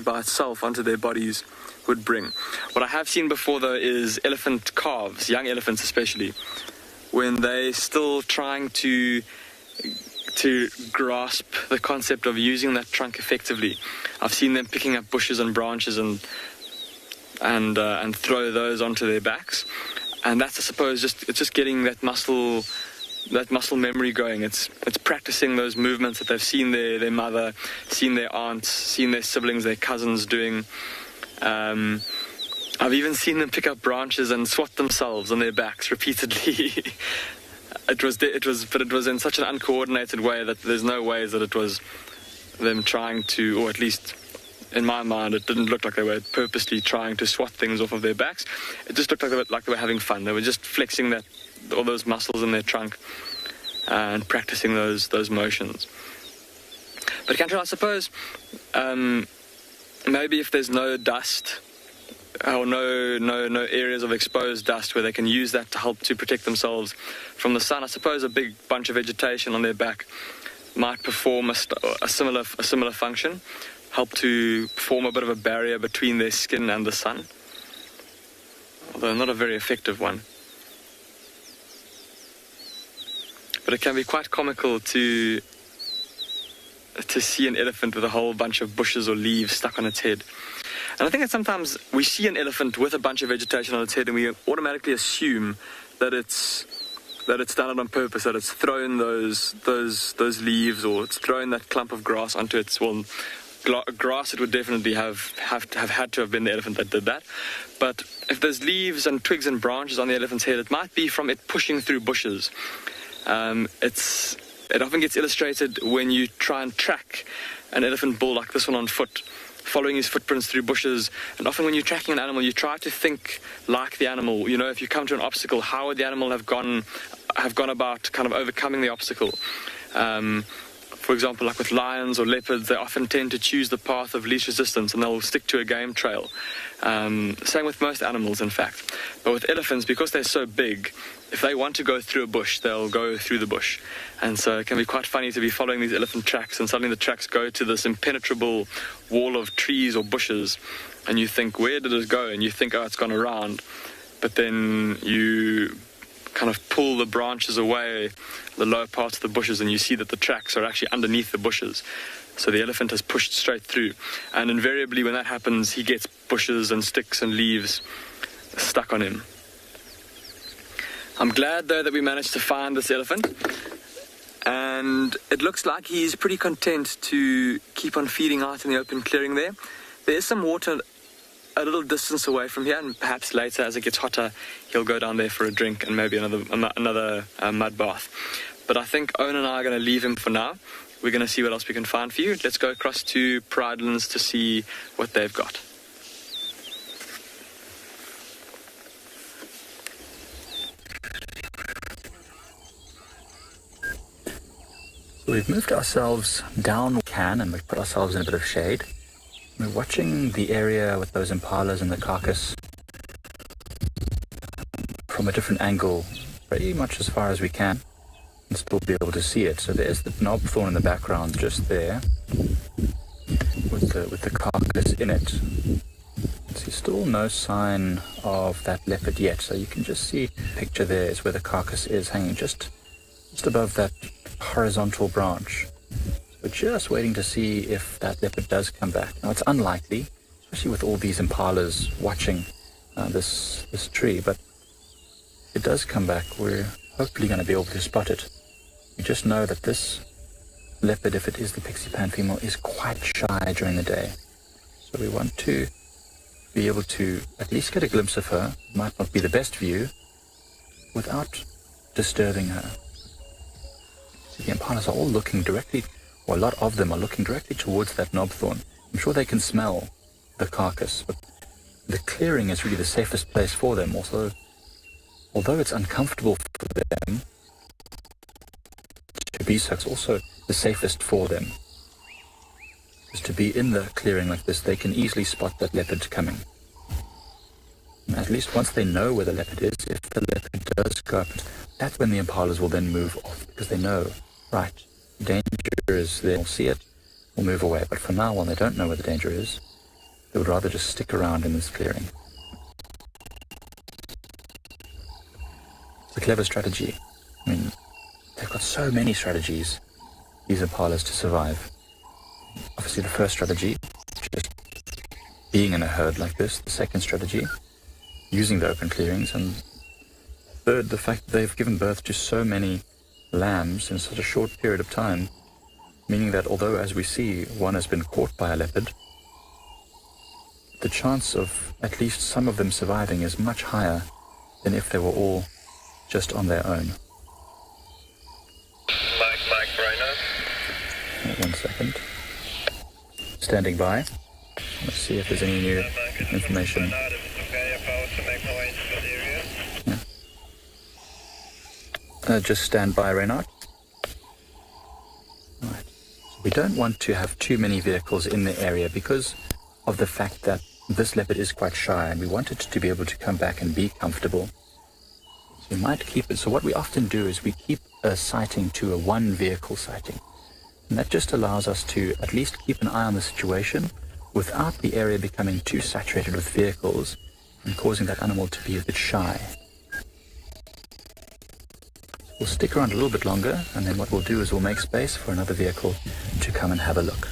by itself onto their bodies would bring. What I have seen before, though, is elephant calves, young elephants especially, when they're still trying to grasp the concept of using that trunk effectively. I've seen them picking up bushes and branches and throw those onto their backs, and that's, I suppose, it's just getting that muscle memory going. It's practicing those movements that they've seen their mother, seen their aunts, seen their siblings, their cousins doing. I've even seen them pick up branches and swat themselves on their backs repeatedly. It was in such an uncoordinated way that there's no way that it was them trying to, or at least in my mind, it didn't look like they were purposely trying to swat things off of their backs. It just looked like they were having fun. They were just flexing all those muscles in their trunk and practicing those motions. But Cantrell, I suppose maybe if there's no dust or no areas of exposed dust where they can use that to help to protect themselves from the sun, I suppose a big bunch of vegetation on their back might perform a similar function, help to form a bit of a barrier between their skin and the sun, although not a very effective one. But it can be quite comical to see an elephant with a whole bunch of bushes or leaves stuck on its head. And I think that sometimes we see an elephant with a bunch of vegetation on its head and we automatically assume that it's done it on purpose, that it's thrown those leaves or it's thrown that clump of grass onto its, well, grass it would definitely have had to have been the elephant that did that. But if there's leaves and twigs and branches on the elephant's head, it might be from it pushing through bushes. It often gets illustrated when you try and track an elephant bull like this one on foot, following his footprints through bushes. And often when you're tracking an animal, you try to think like the animal. You know, if you come to an obstacle, how would the animal have gone about kind of overcoming the obstacle? For example, like with lions or leopards, they often tend to choose the path of least resistance and they'll stick to a game trail. Same with most animals, in fact. But with elephants, because they're so big, if they want to go through a bush, they'll go through the bush. And so it can be quite funny to be following these elephant tracks and suddenly the tracks go to this impenetrable wall of trees or bushes and you think, where did it go? And you think, oh, it's gone around. But then you kind of pull the branches away, the lower parts of the bushes, and you see that the tracks are actually underneath the bushes. So the elephant has pushed straight through. And invariably when that happens, he gets bushes and sticks and leaves stuck on him. I'm glad, though, that we managed to find this elephant. And it looks like he's pretty content to keep on feeding out in the open clearing there. There is some water a little distance away from here, and perhaps later, as it gets hotter, he'll go down there for a drink and maybe another mud bath. But I think Owen and I are going to leave him for now. We're going to see what else we can find for you. Let's go across to Pridelands to see what they've got. We've moved ourselves down can and we've put ourselves in a bit of shade. We're watching the area with those impalas and the carcass from a different angle, pretty much as far as we can, and still be able to see it. So there's the knob thorn in the background just there, with the carcass in it. See, still no sign of that leopard yet, so you can just see the picture there is where the carcass is hanging just above that horizontal branch. We're just waiting to see if that leopard does come back. Now, it's unlikely, especially with all these impalas watching this tree, but if it does come back, we're hopefully going to be able to spot it. We just know that this leopard, if it is the pixie pan female, is quite shy during the day. So we want to be able to at least get a glimpse of her. It might not be the best view, without disturbing her. The impalas are all looking directly, or a lot of them are looking directly towards that knob thorn. I'm sure they can smell the carcass, but the clearing is really the safest place for them. Also, although it's uncomfortable for them to be so, it's also the safest for them. Just to be in the clearing like this, they can easily spot that leopard coming. And at least once they know where the leopard is, if the leopard does go up, that's when the impalas will then move off, because they know, right, danger is there, we'll see it, we'll move away. But for now, while they don't know where the danger is, they would rather just stick around in this clearing. It's a clever strategy. I mean, they've got so many strategies, these impalas, to survive. Obviously, the first strategy, just being in a herd like this. The second strategy, using the open clearings. And third, the fact that they've given birth to so many lambs in such a short period of time, meaning that although, as we see, one has been caught by a leopard, the chance of at least some of them surviving is much higher than if they were all just on their own. Mike, Rhinos. 1 second. Standing by. Let's see if there's any new information. Yeah. Just stand by, Reynard. We don't want to have too many vehicles in the area because of the fact that this leopard is quite shy and we want it to be able to come back and be comfortable. So we might keep it. So what we often do is we keep a sighting to a one vehicle sighting. And that just allows us to at least keep an eye on the situation without the area becoming too saturated with vehicles and causing that animal to be a bit shy. We'll stick around a little bit longer, and then what we'll do is we'll make space for another vehicle to come and have a look.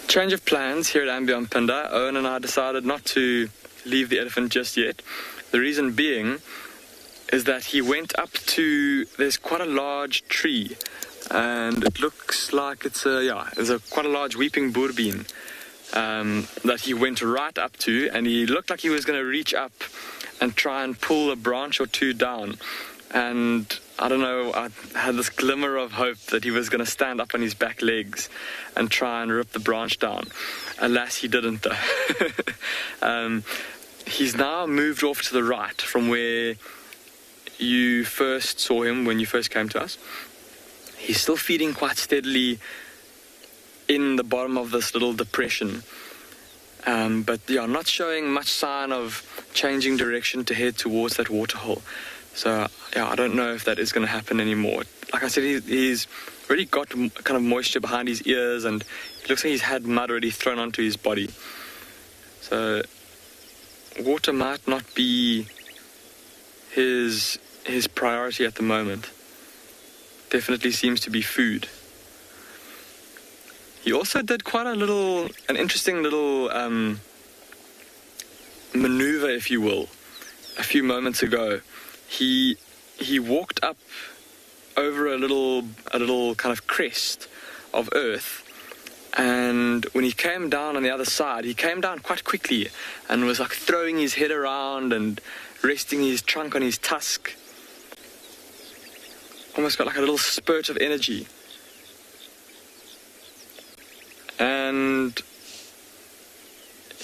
Change of plans here at Untitled. Owen and I decided not to leave the elephant just yet. The reason being is that he went up to, there's quite a large tree, and it looks like there's quite a large weeping boerbean that he went right up to, and he looked like he was going to reach up and try and pull a branch or two down. And I don't know, I had this glimmer of hope that he was going to stand up on his back legs and try and rip the branch down. Alas, he didn't though. He's now moved off to the right from where you first saw him when you first came to us. He's still feeding quite steadily in the bottom of this little depression. But yeah, not showing much sign of changing direction to head towards that waterhole. So yeah, I don't know if that is going to happen anymore. Like I said, he's already got kind of moisture behind his ears, and it looks like he's had mud already thrown onto his body. So water might not be his priority at the moment. Definitely seems to be food. He also did quite an interesting little maneuver, if you will, a few moments ago. He walked up over a little kind of crest of earth, and when he came down on the other side, he came down quite quickly and was like throwing his head around and resting his trunk on his tusk. Almost got like a little spurt of energy. And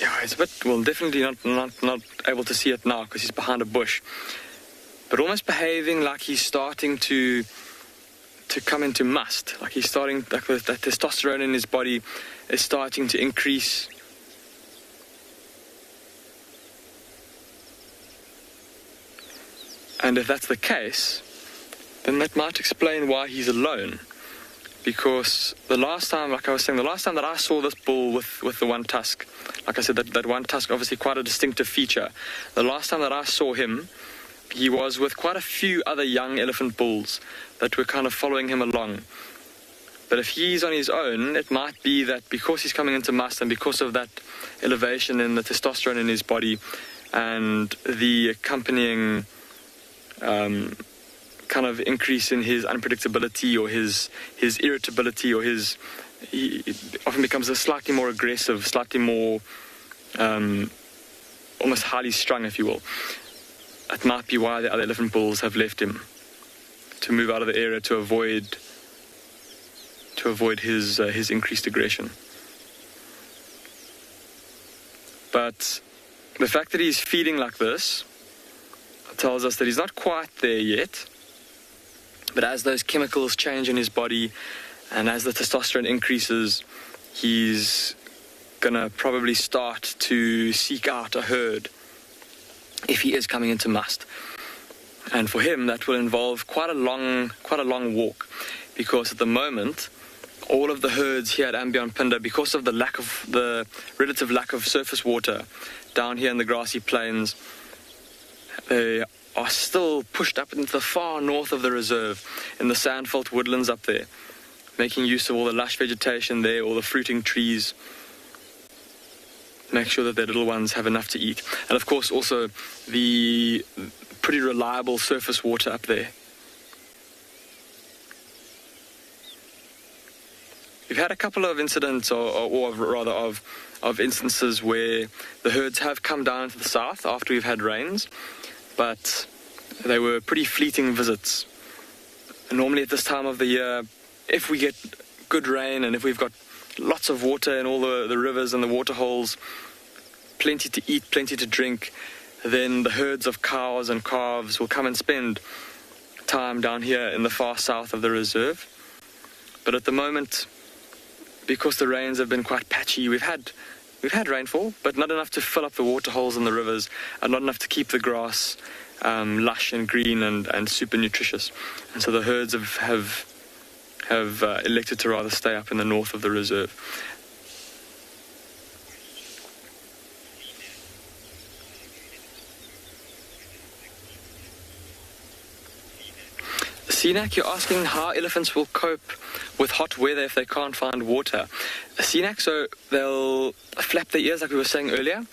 yeah, he's a bit, well, definitely not able to see it now because he's behind a bush. But almost behaving like he's starting to come into must. Like he's starting, like that testosterone in his body is starting to increase. And if that's the case, then that might explain why he's alone. Because the last time, like I was saying, the last time that I saw this bull with the one tusk, like I said, that one tusk, obviously quite a distinctive feature. The last time that I saw him, he was with quite a few other young elephant bulls that were kind of following him along. But if he's on his own, it might be that because he's coming into must and because of that elevation in the testosterone in his body and the accompanying kind of increase in his unpredictability or his irritability, or he often becomes a slightly more aggressive, slightly more almost highly strung, if you will. That might be why the other elephant bulls have left him, to move out of the area to avoid his increased aggression. But the fact that he's feeding like this tells us that he's not quite there yet. But as those chemicals change in his body and as the testosterone increases, he's gonna probably start to seek out a herd if he is coming into must. And for him, that will involve quite a long walk, because at the moment, all of the herds here at Untitled, because of the relative lack of surface water down here in the grassy plains, they are still pushed up into the far north of the reserve in the sandfelt woodlands up there, making use of all the lush vegetation there, all the fruiting trees, make sure that their little ones have enough to eat. And of course also the pretty reliable surface water up there. We've had a couple of incidents, or rather of instances where the herds have come down to the south after we've had rains, but they were pretty fleeting visits. And normally at this time of the year, if we get good rain and if we've got lots of water in all the rivers and the water holes, plenty to eat, plenty to drink, then the herds of cows and calves will come and spend time down here in the far south of the reserve. But at the moment, because the rains have been quite patchy, we've had rainfall, but not enough to fill up the water holes in the rivers, and not enough to keep the grass lush and green and super nutritious. And so the herds have elected to rather stay up in the north of the reserve. Seanak, you're asking how elephants will cope with hot weather if they can't find water. Seanak, so they'll flap their ears like we were saying earlier.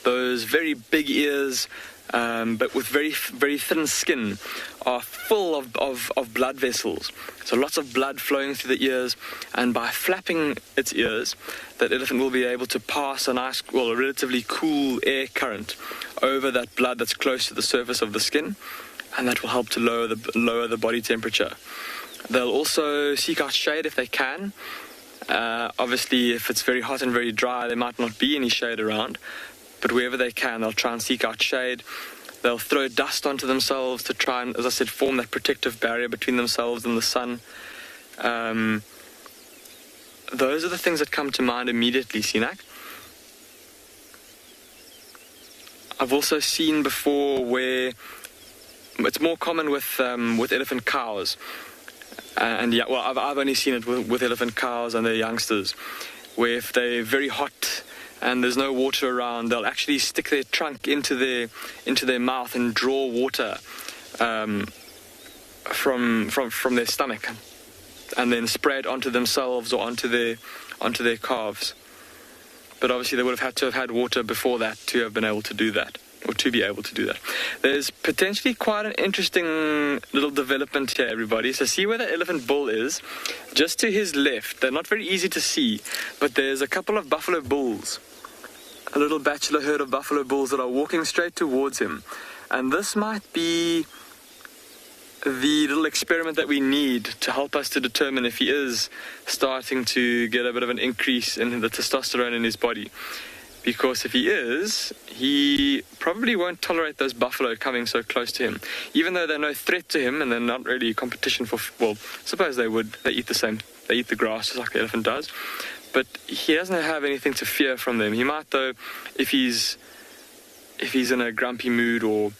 Those very big ears, but with very, very thin skin, are full of blood vessels. So lots of blood flowing through the ears, and by flapping its ears, that elephant will be able to pass a relatively cool air current over that blood that's close to the surface of the skin, and that will help to lower the body temperature. They'll also seek out shade if they can. Obviously, if it's very hot and very dry, there might not be any shade around, but wherever they can, they'll try and seek out shade. They'll throw dust onto themselves to try and, as I said, form that protective barrier between themselves and the sun. Those are the things that come to mind immediately, Seanak. I've also seen before where it's more common with elephant cows, and yeah, well, I've only seen it with elephant cows and their youngsters, where if they're very hot and there's no water around, they'll actually stick their trunk into their mouth and draw water from their stomach, and then spray it onto themselves or onto their calves. But obviously, they would have had water before that to have been able to do that. Or to be able to do that. There's potentially quite an interesting little development here, everybody. So see where the elephant bull is? Just to his left. They're not very easy to see, but there's a couple of buffalo bulls. A little bachelor herd of buffalo bulls that are walking straight towards him. And this might be the little experiment that we need to help us to determine if he is starting to get a bit of an increase in the testosterone in his body. Because if he is, he probably won't tolerate those buffalo coming so close to him. Even though they're no threat to him and they're not really competition for, well, suppose they would. They eat the grass just like the elephant does. But he doesn't have anything to fear from them. He might, though, if he's in a grumpy mood, or,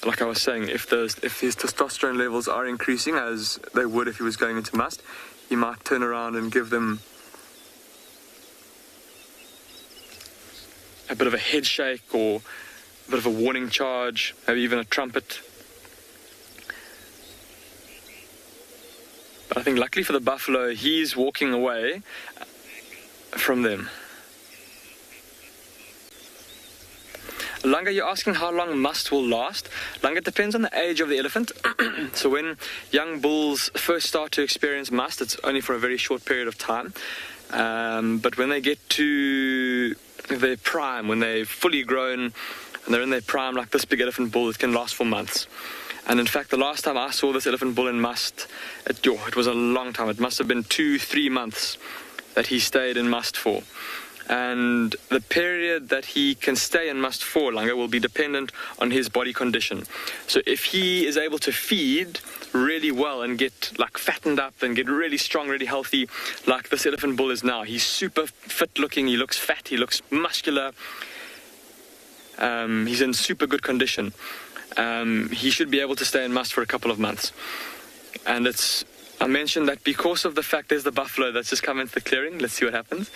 like I was saying, if his testosterone levels are increasing, as they would if he was going into must, he might turn around and give them a bit of a head shake or a bit of a warning charge, maybe even a trumpet. But I think luckily for the buffalo, he's walking away from them. Langa, you're asking how long must will last. Langa, it depends on the age of the elephant. So when young bulls first start to experience must, it's only for a very short period of time. But when they get to their prime, when they're fully grown and they're in their prime, like this big elephant bull, it can last for months. And in fact, the last time I saw this elephant bull in must, it was a long time. It must have been 2-3 months that he stayed in must for. And the period that he can stay in must for longer will be dependent on his body condition. So if he is able to feed really well and get like fattened up and get really strong, really healthy, like this elephant bull is now, he's super fit looking, he looks fat, he looks muscular, he's in super good condition. He should be able to stay in must for a couple of months. And I mentioned that because of the fact there's the buffalo that's just come into the clearing. Let's see what happens.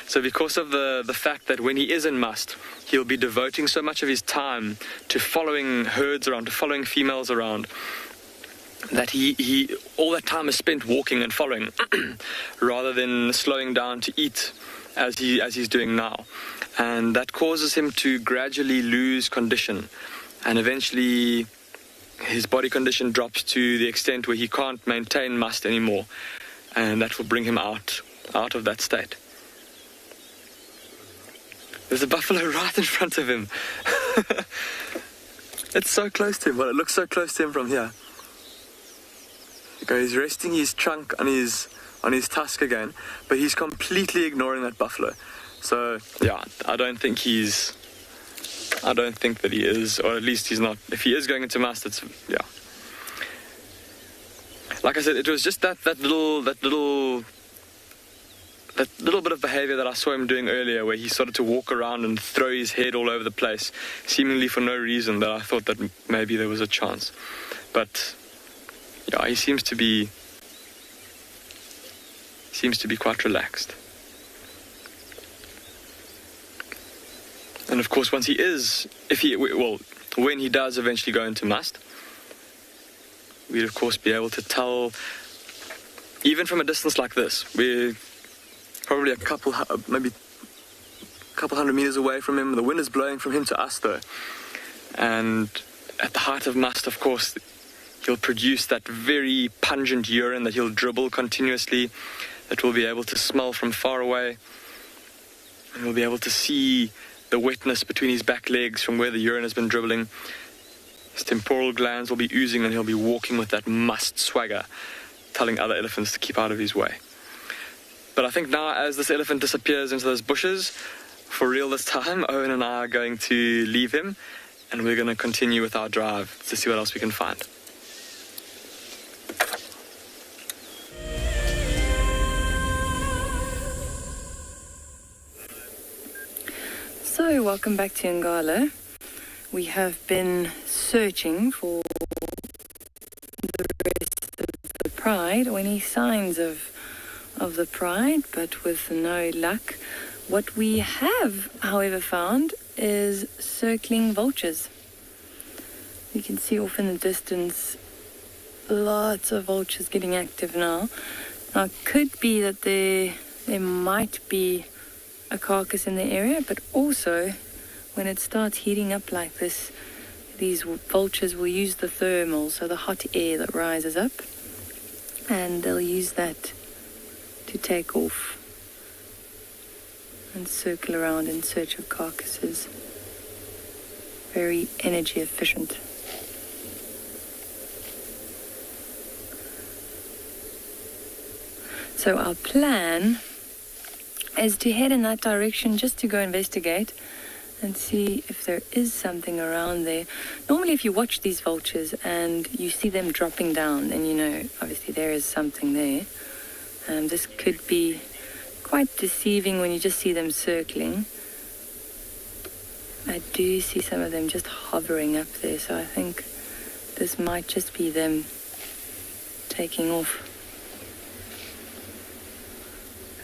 So because of the fact that when he is in must, he'll be devoting so much of his time to following herds around, to following females around, that he all that time is spent walking and following rather than slowing down to eat as he's doing now. And that causes him to gradually lose condition, and eventually his body condition drops to the extent where he can't maintain must anymore, and that will bring him out of that state. There's a buffalo right in front of him. It's so close to him. Well, it looks so close to him from here. Okay, he's resting his trunk on his tusk again, but he's completely ignoring that buffalo. So yeah, I don't think he's I don't think that he is, or at least he's not. If he is going into must, it's, yeah. Like I said, it was just that little bit of behavior that I saw him doing earlier, where he started to walk around and throw his head all over the place, seemingly for no reason, that I thought that maybe there was a chance. But yeah, he seems to be quite relaxed. And of course, when he does eventually go into must, we'd of course be able to tell, even from a distance like this. We're probably maybe a couple hundred meters away from him. The wind is blowing from him to us, though. And at the height of must, of course, he'll produce that very pungent urine that he'll dribble continuously, that we'll be able to smell from far away. And we'll be able to see the wetness between his back legs from where the urine has been dribbling. His temporal glands will be oozing, and he'll be walking with that must swagger, telling other elephants to keep out of his way. But I think now, as this elephant disappears into those bushes, for real this time, Owen and I are going to leave him, and we're going to continue with our drive to see what else we can find. So, welcome back to Ngala. We have been searching for the rest of the pride, or any signs of the pride, but with no luck. What we have, however, found is circling vultures. You can see off in the distance lots of vultures getting active now. Now, it could be that there might be a carcass in the area, but also when it starts heating up like this, these vultures will use the thermal, so the hot air that rises up, and they'll use that to take off and circle around in search of carcasses. Very energy efficient. So our plan is to head in that direction, just to go investigate and see if there is something around there. Normally, if you watch these vultures and you see them dropping down, then you know obviously there is something there. This could be quite deceiving when you just see them circling. I do see some of them just hovering up there, so I think this might just be them taking off,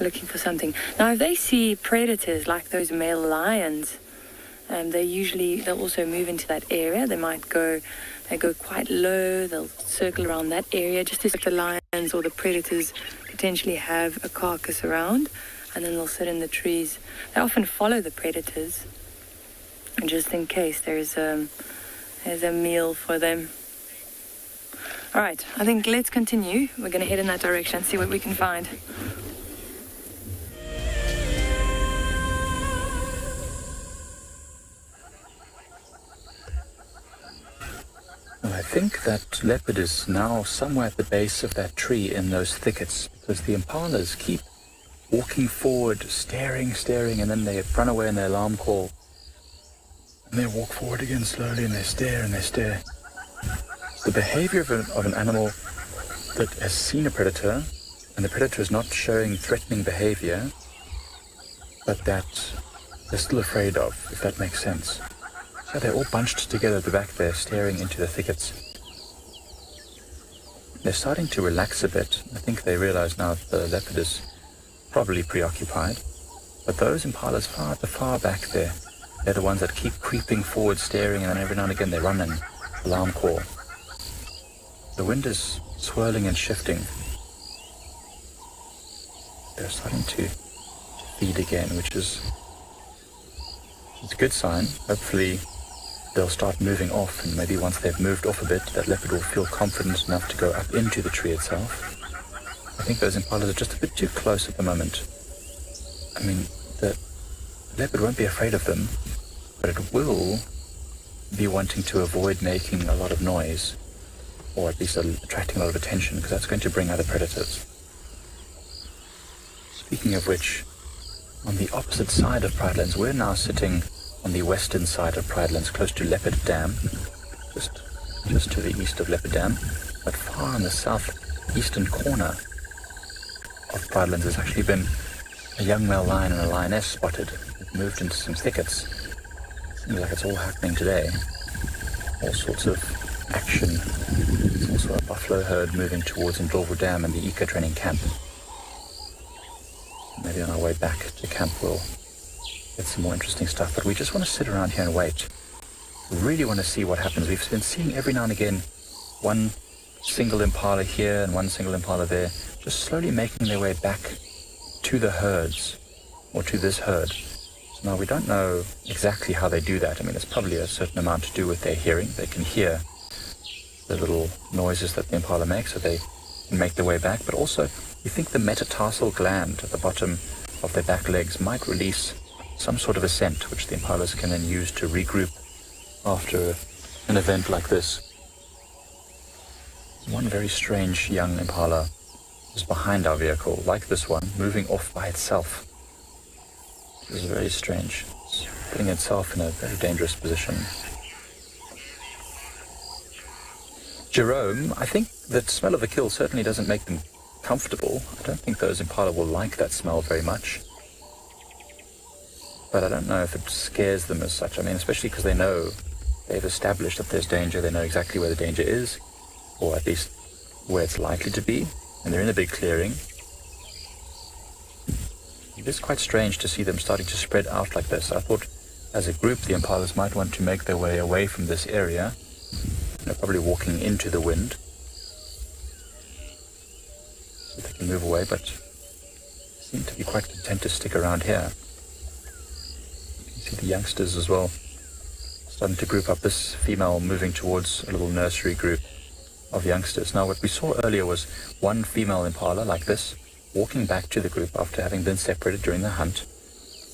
looking for something. Now, if they see predators like those male lions, they'll also move into that area. They go quite low. They'll circle around that area just to see if the lions or the predators potentially have a carcass around, and then they'll sit in the trees. They often follow the predators, just in case there's a meal for them. All right, I think let's continue. We're going to head in that direction and see what we can find. Well, I think that leopard is now somewhere at the base of that tree in those thickets, because the impalas keep walking forward, staring, and then they run away in their alarm call. And they walk forward again slowly, and they stare. The behavior of an animal that has seen a predator, and the predator is not showing threatening behavior, but that they're still afraid of, if that makes sense. So they're all bunched together at the back there, staring into the thickets. They're starting to relax a bit. I think they realize now that the leopard is probably preoccupied. But those impalas far at the far back there, they're the ones that keep creeping forward, staring, and then every now and again they run an alarm call. The wind is swirling and shifting. They're starting to feed again, which is a good sign. Hopefully they'll start moving off, and maybe once they've moved off a bit, that leopard will feel confident enough to go up into the tree itself. I think those impalas are just a bit too close at the moment. I mean, the leopard won't be afraid of them, but it will be wanting to avoid making a lot of noise, or at least attracting a lot of attention, because that's going to bring other predators. Speaking of which, on the opposite side of Pridelands, we're now sitting on the western side of Pridelands, close to Leopard Dam, just to the east of Leopard Dam. But far in the southeastern corner of Pridelands has actually been a young male lion and a lioness spotted. They've moved into some thickets. Seems like it's all happening today. All sorts of action. There's also a buffalo herd moving towards Ndlovu Dam and the eco training camp. Maybe on our way back to camp we'll get some more interesting stuff, but we just want to sit around here and wait. We really want to see what happens. We've been seeing every now and again one single impala here and one single impala there, just slowly making their way back to the herds, or to this herd. So now we don't know exactly how they do that. I mean, there's probably a certain amount to do with their hearing. They can hear the little noises that the impala makes, so they can make their way back, but also we think the metatarsal gland at the bottom of their back legs might release some sort of a scent, which the impalas can then use to regroup after an event like this. One very strange young impala is behind our vehicle, like this one, moving off by itself. This is very strange. It's putting itself in a very dangerous position. Jerome, I think the smell of the kill certainly doesn't make them comfortable. I don't think those impala will like that smell very much. But I don't know if it scares them as such. I mean, especially because they know, they've established that there's danger. They know exactly where the danger is, or at least where it's likely to be. And they're in a big clearing. It is quite strange to see them starting to spread out like this. I thought as a group the impalas might want to make their way away from this area. They're probably walking into the wind so they can move away, but seem to be quite content to stick around here. You can see the youngsters as well starting to group up. This female moving towards a little nursery group of youngsters. Now what we saw earlier was one female impala like this walking back to the group after having been separated during the hunt,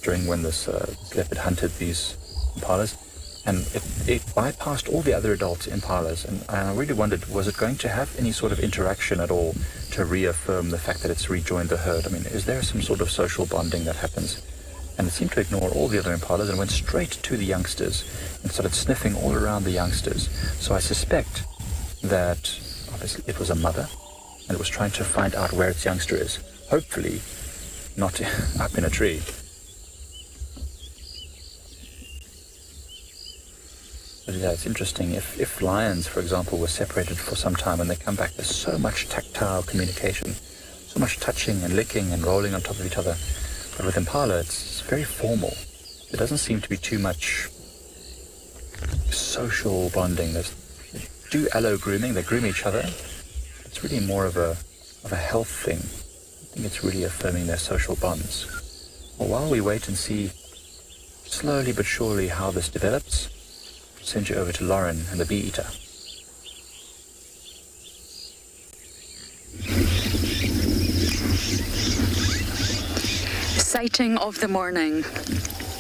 during when this leopard hunted these impalas, and it bypassed all the other adult impalas, and I really wondered, was it going to have any sort of interaction at all to reaffirm the fact that it's rejoined the herd? I mean, is there some sort of social bonding that happens? And it seemed to ignore all the other impalas and went straight to the youngsters and started sniffing all around the youngsters. So I suspect that obviously it was a mother and it was trying to find out where its youngster is. Hopefully not up in a tree. But yeah, it's interesting. If lions, for example, were separated for some time and they come back, there's so much tactile communication, so much touching and licking and rolling on top of each other. But with impala, it's very formal. There doesn't seem to be too much social bonding. They do allo grooming, they groom each other. It's really more of a health thing. I think it's really affirming their social bonds. Well, while we wait and see slowly but surely how this develops, I'll send you over to Lauren and the bee eater. Sighting of the morning.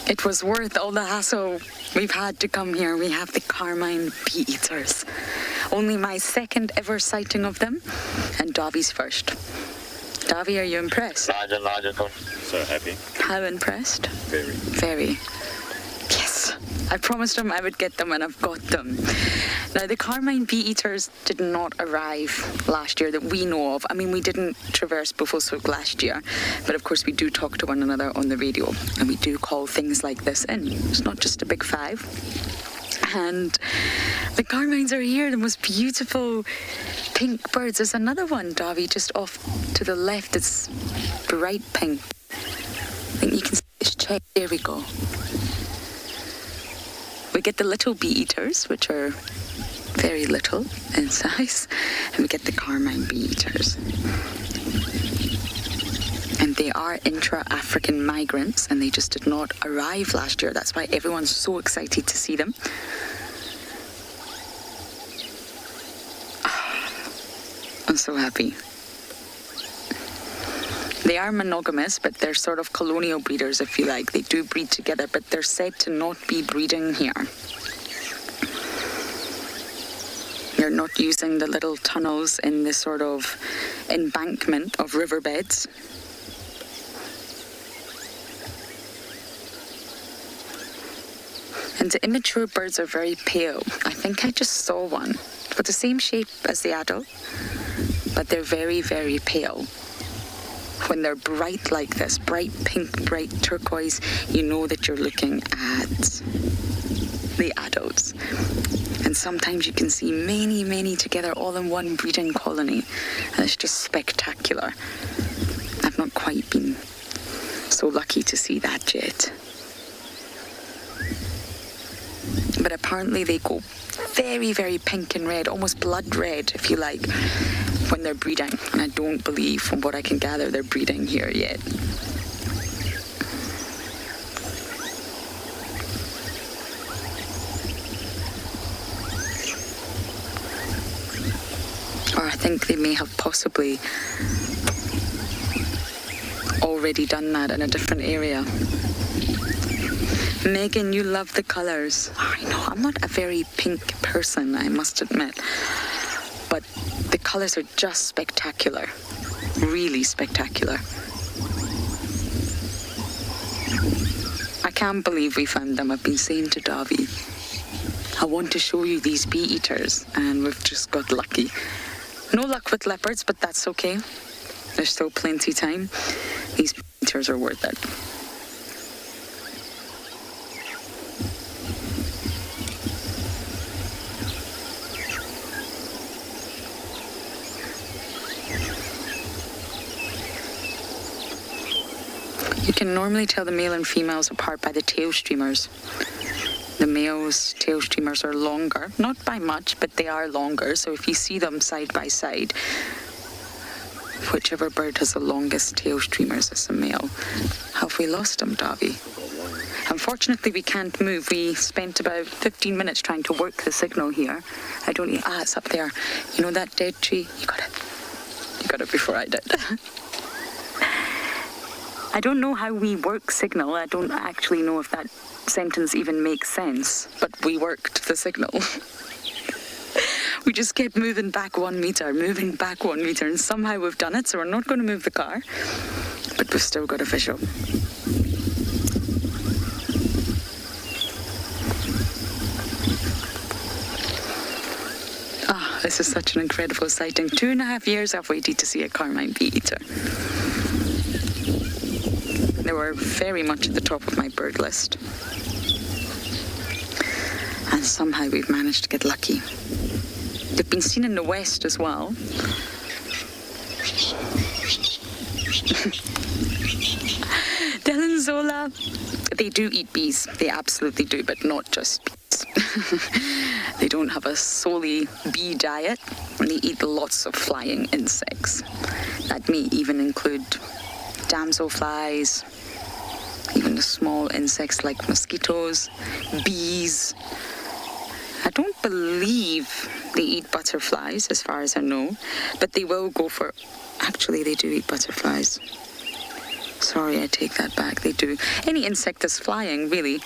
It was worth all the hassle we've had to come here. We have the carmine bee eaters. Only my second ever sighting of them, and Davi's first. Davi, are you impressed? So happy. How impressed? Very. Very. Yes. I promised him I would get them, and I've got them. Now, the carmine bee eaters did not arrive last year that we know of. I mean, we didn't traverse Buffelshoek last year, but of course we do talk to one another on the radio, and we do call things like this in. It's not just a big five. And the carmines are here, the most beautiful pink birds. There's another one, Davi, just off to the left. It's bright pink. I think you can see this check. There we go. We get the little bee eaters, which are very little in size, and we get the carmine bee eaters. And they are intra-African migrants, and they just did not arrive last year. That's why everyone's so excited to see them. I'm so happy. They are monogamous, but they're sort of colonial breeders, if you like. They do breed together, but they're said to not be breeding here. They're not using the little tunnels in this sort of embankment of riverbeds. And the immature birds are very pale. I think I just saw one with the same shape as the adult, but they're very, very pale. When they're bright like this, bright pink, bright turquoise, you know that you're looking at the adults. And sometimes you can see many, many together all in one breeding colony. And it's just spectacular. I've not quite been so lucky to see that yet. But apparently they go very, very pink and red, almost blood red, if you like, when they're breeding. And I don't believe, from what I can gather, they're breeding here yet. Or I think they may have possibly already done that in a different area. Megan, you love the colours. I know, I'm not a very pink person, I must admit. But the colours are just spectacular. Really spectacular. I can't believe we found them. I've been saying to Davi, I want to show you these bee eaters, and we've just got lucky. No luck with leopards, but that's okay. There's still plenty time. These bee eaters are worth it. You can normally tell the male and females apart by the tail streamers. The male's tail streamers are longer, not by much, but they are longer. So if you see them side by side, whichever bird has the longest tail streamers is the male. Have we lost him, Davi? Unfortunately, we can't move. We spent about 15 minutes trying to work the signal here. I don't... it's up there. You know that dead tree? You got it. You got it before I did. I don't know how we work signal. I don't actually know if that sentence even makes sense, but we worked the signal. We just kept moving back 1 meter, and somehow we've done it, so we're not going to move the car, but we've still got a visual. This is such an incredible sighting. 2.5 years I've waited to see a Carmine bee eater. They were very much at the top of my bird list. And somehow we've managed to get lucky. They've been seen in the west as well. Dylan Zola, they do eat bees. They absolutely do, but not just bees. They don't have a solely bee diet, and they eat lots of flying insects. That may even include damselflies, even the small insects like mosquitoes, bees. I don't believe they eat butterflies, as far as I know, but they will go for... Actually, they do eat butterflies. Sorry, I take that back. They do. Any insect that's flying, really.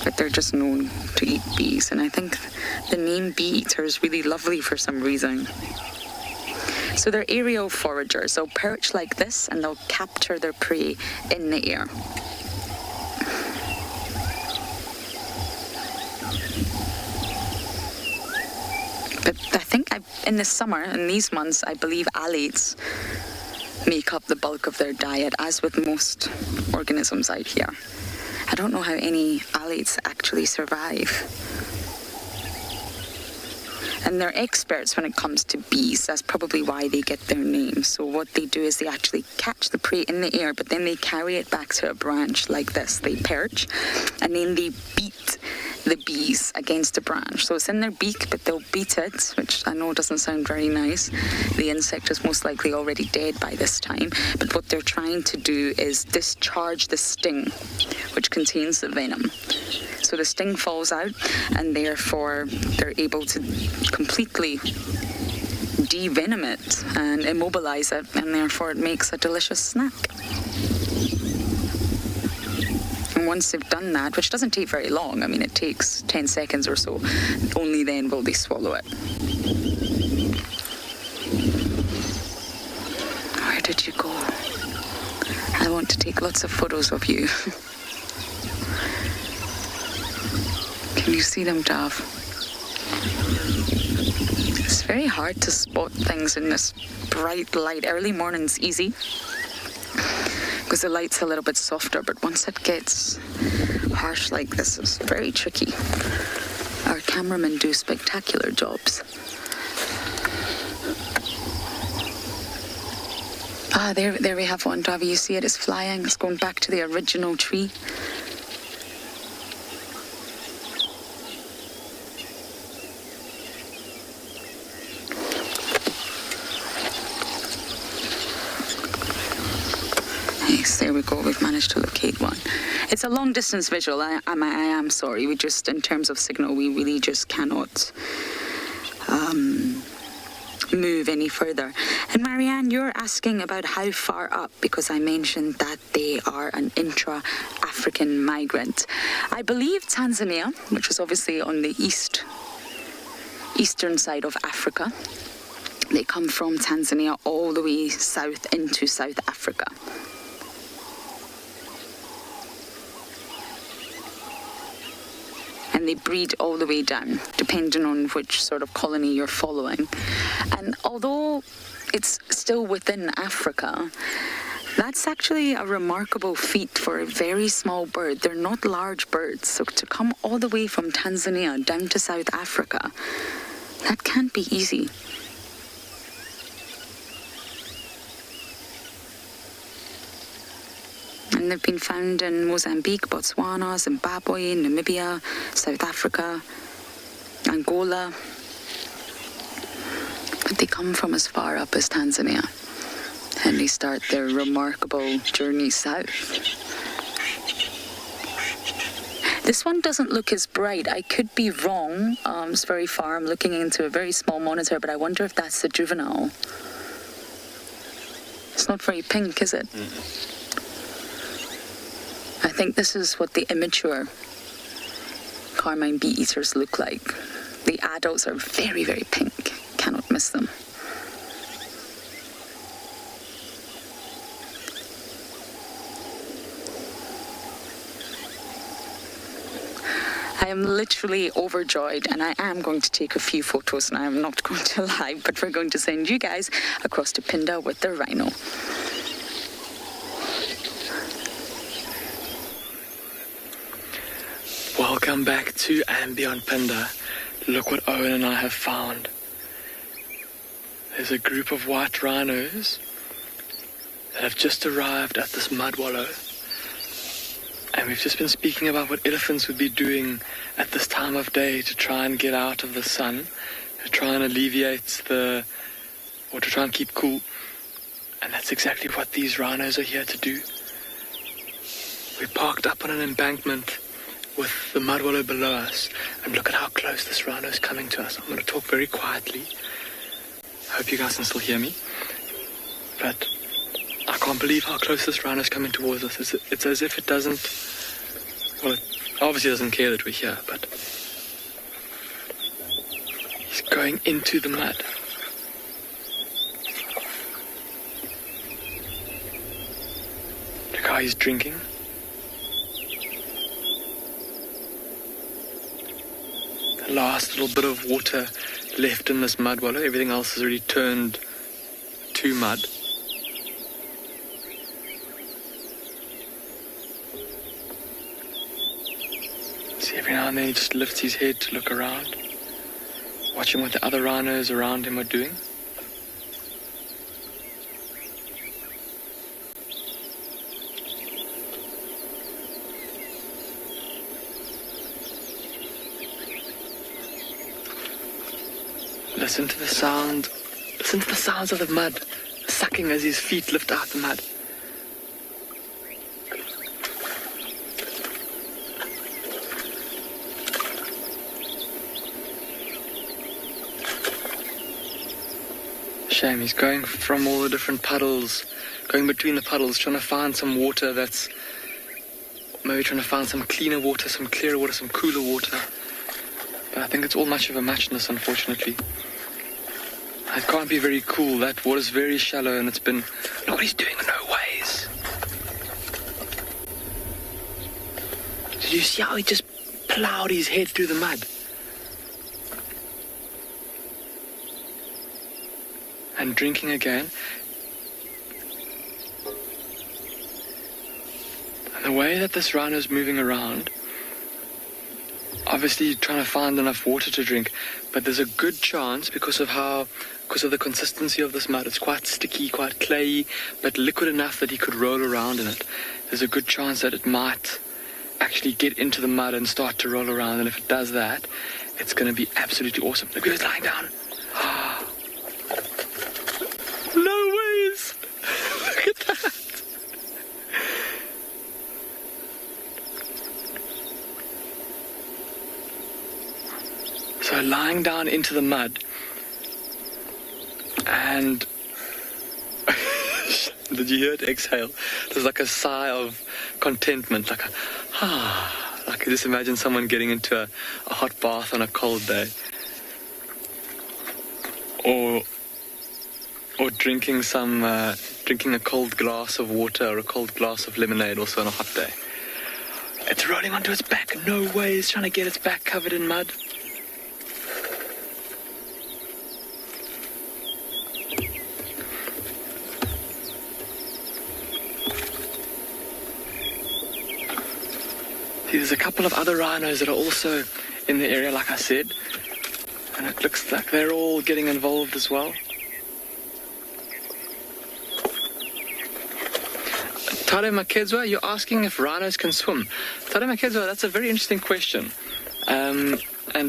But they're just known to eat bees. And I think the name bee eater is really lovely for some reason. So they're aerial foragers. They'll perch like this and they'll capture their prey in the air. But I think in the summer, in these months, I believe alates make up the bulk of their diet, as with most organisms out here. I don't know how any alates actually survive. And they're experts when it comes to bees. That's probably why they get their name. So what they do is they actually catch the prey in the air, but then they carry it back to a branch like this. They perch, and then they beat the bees against the branch. So it's in their beak, but they'll beat it, which I know doesn't sound very nice. The insect is most likely already dead by this time. But what they're trying to do is discharge the sting, which contains the venom. So the sting falls out, and therefore they're able to completely de-venom it and immobilize it, and therefore it makes a delicious snack. And once they've done that, which doesn't take very long, I mean it takes 10 seconds or so, only then will they swallow it. Where did you go? I want to take lots of photos of you. Can you see them, Dav? It's very hard to spot things in this bright light. Early morning's easy because the light's a little bit softer, but once it gets harsh like this, it's very tricky. Our cameramen do spectacular jobs. Ah, there we have one, Davi. You see it is flying. It's going back to the original tree. Yes, there we go. We've managed to locate one. It's a long distance visual. I am sorry. We just, in terms of signal, we really just cannot move any further. And Marianne, you're asking about how far up, because I mentioned that they are an intra-African migrant. I believe Tanzania, which is obviously on the eastern side of Africa, they come from Tanzania all the way south into South Africa. And they breed all the way down, depending on which sort of colony you're following. And although it's still within Africa, that's actually a remarkable feat for a very small bird. They're not large birds, so to come all the way from Tanzania down to South Africa, that can't be easy. And they've been found in Mozambique, Botswana, Zimbabwe, Namibia, South Africa, Angola. But they come from as far up as Tanzania. And they start their remarkable journey south. This one doesn't look as bright. I could be wrong. It's very far. I'm looking into a very small monitor, but I wonder if that's the juvenile. It's not very pink, is it? Mm-hmm. I think this is what the immature carmine bee eaters look like. The adults are very, very pink. Cannot miss them. I am literally overjoyed, and I am going to take a few photos, and I am not going to lie, but we're going to send you guys across to Pinda with the rhino. Welcome back to and Beyond Pinda. Look what Owen and I have found. There's a group of white rhinos that have just arrived at this mud wallow. And we've just been speaking about what elephants would be doing at this time of day to try and get out of the sun, to try and alleviate or to try and keep cool. And that's exactly what these rhinos are here to do. We parked up on an embankment with the mud wallow below us, and look at how close this rhino is coming to us. I'm going to talk very quietly. I hope you guys can still hear me. But I can't believe how close this rhino is coming towards us. It's as if it doesn't... Well, it obviously doesn't care that we're here, but... He's going into the mud. Look how he's drinking. The last little bit of water left in this mud wallow. Everything else has already turned to mud. See, every now and then he just lifts his head to look around, watching what the other rhinos around him are doing. Listen to the sound. Listen to the sounds of the mud sucking as his feet lift out the mud. Shame, he's going from all the different puddles, going between the puddles, trying to find some water that's... Maybe trying to find some cleaner water, some clearer water, some cooler water. But I think it's all much of a muchness, unfortunately. It can't be very cool. That water's very shallow, and it's been... Look what he's doing. No ways. Did you see how he just plowed his head through the mud. And drinking again. And the way that this rhino is moving around, obviously trying to find enough water to drink, but there's a good chance because of the consistency of this mud. It's quite sticky, quite clayey, but liquid enough that he could roll around in it. There's a good chance that it might actually get into the mud and start to roll around, and if it does that, it's going to be absolutely awesome. Look, he's lying down. No ways! Look at that! So lying down into the mud, and did you hear it exhale? There's like a sigh of contentment, like like just imagine someone getting into a hot bath on a cold day, or drinking a cold glass of water or a cold glass of lemonade also on a hot day. It's rolling onto its back. No way, it's trying to get its back covered in mud. There's a couple of other rhinos that are also in the area, like I said, and it looks like they're all getting involved as well. Tade Makezwa, you're asking if rhinos can swim. Tade Makezwa, that's a very interesting question. And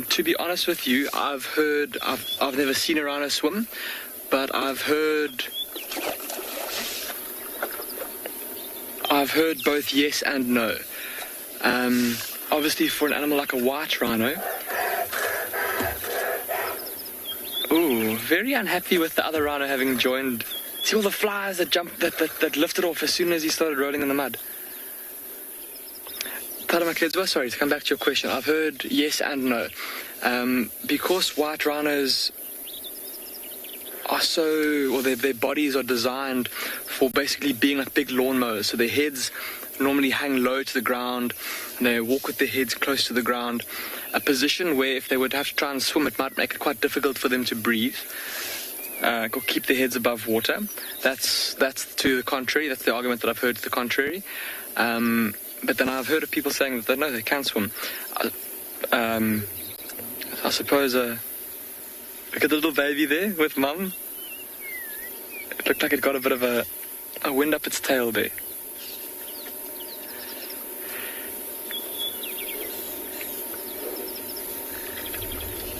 to be honest with you, I've never seen a rhino swim, but I've heard both yes and no. Obviously for an animal like a white rhino, very unhappy with the other rhino having joined. See all the flies that jumped, that lifted off as soon as he started rolling in the mud. Tadamakezwa, sorry, to come back to your question, I've heard yes and no. Because white rhinos are their bodies are designed for basically being like big lawnmowers, so their heads normally hang low to the ground, and they walk with their heads close to the ground, a position where if they would have to try and swim, it might make it quite difficult for them to breathe, or keep their heads above water. That's to the contrary. That's the argument that I've heard to the contrary. But then I've heard of people saying that no, they can swim. I suppose, look at the little baby there with mum. It looked like it got a bit of a wind up its tail there.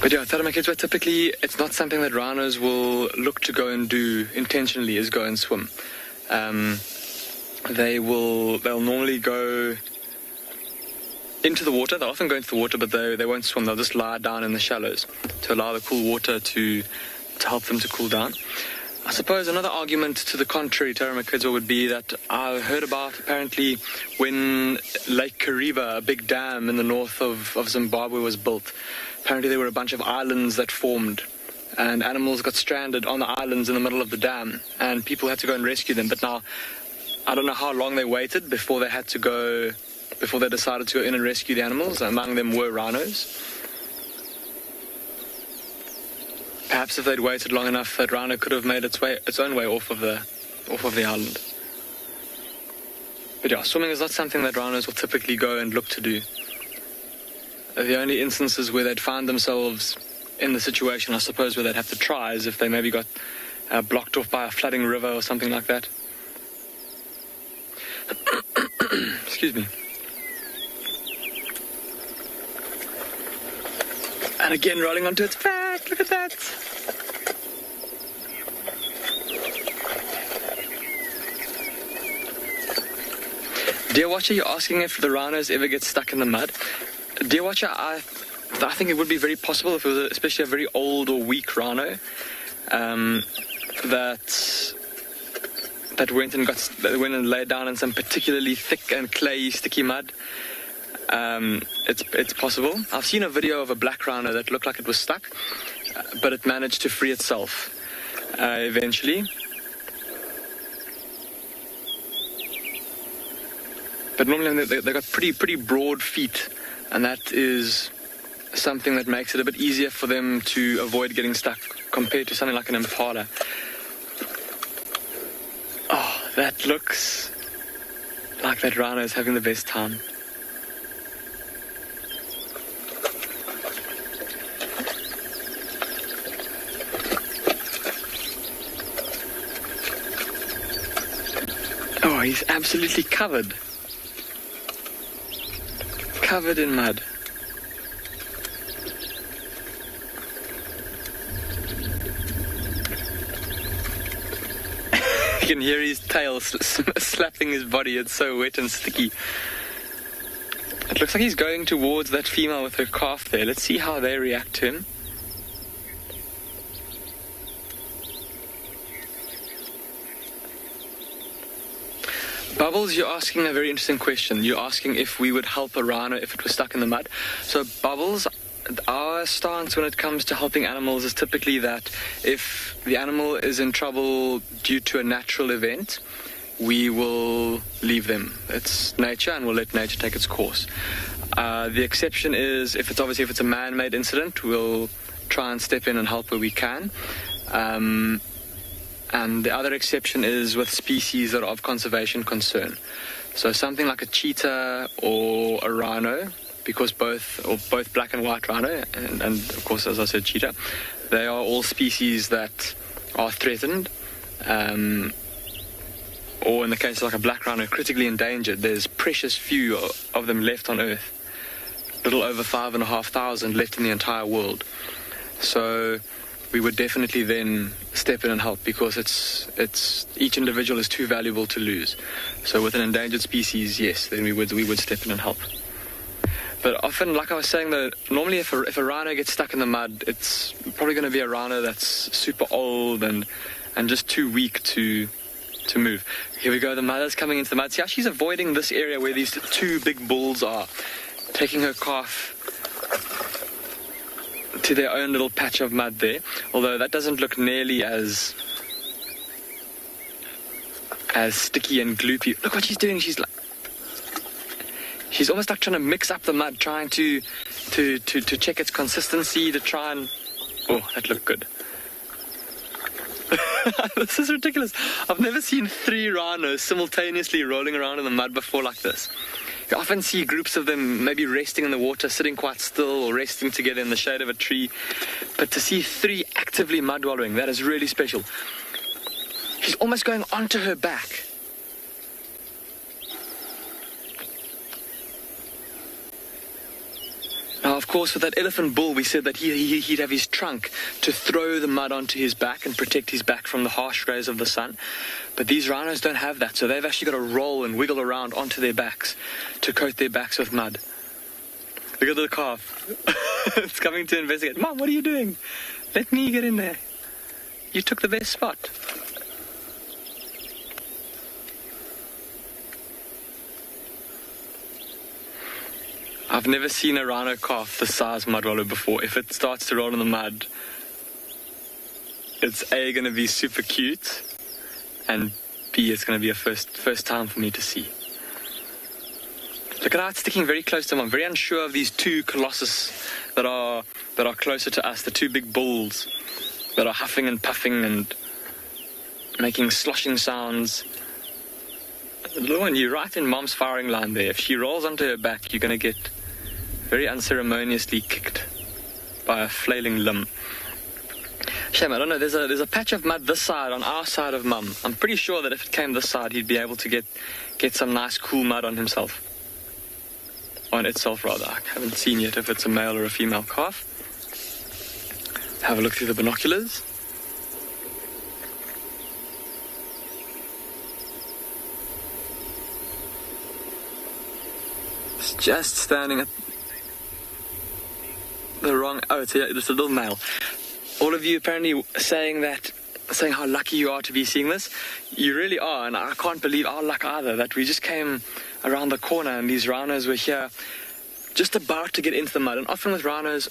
But yeah, Tadamakezwa, typically it's not something that rhinos will look to go and do intentionally, is go and swim. They'll normally go into the water. They'll often go into the water, but they won't swim. They'll just lie down in the shallows to allow the cool water to help them to cool down. I suppose another argument to the contrary, Tadamakezwa, would be that I heard about apparently when Lake Kariba, a big dam in the north of Zimbabwe, was built. Apparently there were a bunch of islands that formed, and animals got stranded on the islands in the middle of the dam, and people had to go and rescue them. But now, I don't know how long they waited before they decided to go in and rescue the animals. Among them were rhinos. Perhaps if they'd waited long enough, that rhino could have made its own way off of the island. But yeah, swimming is not something that rhinos will typically go and look to do. The only instances where they'd find themselves in the situation, I suppose, where they'd have to try is if they maybe got blocked off by a flooding river or something like that. Excuse me. And again, rolling onto its back. Look at that. Dear Watcher, you're asking if the rhinos ever get stuck in the mud. Dear Watcher, I think it would be very possible if it was especially a very old or weak rhino that went and laid down in some particularly thick and clayey, sticky mud. It's possible. I've seen a video of a black rhino that looked like it was stuck, but it managed to free itself eventually. But normally they've got pretty broad feet, and that is something that makes it a bit easier for them to avoid getting stuck compared to something like an impala. Oh, that looks like that rhino is having the best time. Oh, he's absolutely covered in mud. You can hear his tail slapping his body. It's so wet and sticky. It looks like he's going towards that female with her calf there. Let's see how they react to him. Bubbles, you're asking a very interesting question. You're asking if we would help a rhino if it was stuck in the mud. So, Bubbles, our stance when it comes to helping animals is typically that if the animal is in trouble due to a natural event, we will leave them. It's nature, and we'll let nature take its course. The exception is if it's a man-made incident, we'll try and step in and help where we can. And the other exception is with species that are of conservation concern. So something like a cheetah or a rhino, because both black and white rhino, and of course, as I said, cheetah, they are all species that are threatened, or in the case of like a black rhino, critically endangered. There's precious few of them left on Earth, little over 5,500 left in the entire world. So we would definitely then step in and help, because it's each individual is too valuable to lose. So with an endangered species, yes, then we would step in and help. But often, like I was saying, though, normally if a rhino gets stuck in the mud, it's probably going to be a rhino that's super old and just too weak to move. Here we go, the mother's coming into the mud. See how she's avoiding this area where these two big bulls are, taking her calf to their own little patch of mud there, although that doesn't look nearly as sticky and gloopy. Look what she's doing. She's almost like trying to mix up the mud, trying to check its consistency, to try and... Oh, that looked good. This is ridiculous. I've never seen 3 rhinos simultaneously rolling around in the mud before like this. You often see groups of them maybe resting in the water, sitting quite still, or resting together in the shade of a tree. But to see 3 actively mud wallowing, that is really special. She's almost going onto her back. Now, of course, with that elephant bull, we said that he'd have his trunk to throw the mud onto his back and protect his back from the harsh rays of the sun. But these rhinos don't have that, so they've actually got to roll and wiggle around onto their backs to coat their backs with mud. Look at the calf. It's coming to investigate. Mom, what are you doing? Let me get in there. You took the best spot. I've never seen a rhino calf this size mud wallow before. If it starts to roll in the mud, it's A, going to be super cute, and B, it's going to be a first time for me to see. Look at how it's sticking very close to him. I'm very unsure of these 2 colossus that are closer to us, the 2 big bulls that are huffing and puffing and making sloshing sounds. The little one, you're right in Mom's firing line there. If she rolls onto her back, you're going to get very unceremoniously kicked by a flailing limb. Shame, I don't know, there's a patch of mud this side, on our side of Mum. I'm pretty sure that if it came this side, he'd be able to get some nice cool mud on himself. On itself, rather. I haven't seen yet if it's a male or a female calf. Have a look through the binoculars. It's just standing at the wrong... Oh, it's a little male. All of you apparently saying how lucky you are to be seeing this. You really are, and I can't believe our luck either, that we just came around the corner and these rhinos were here just about to get into the mud. And often with rhinos,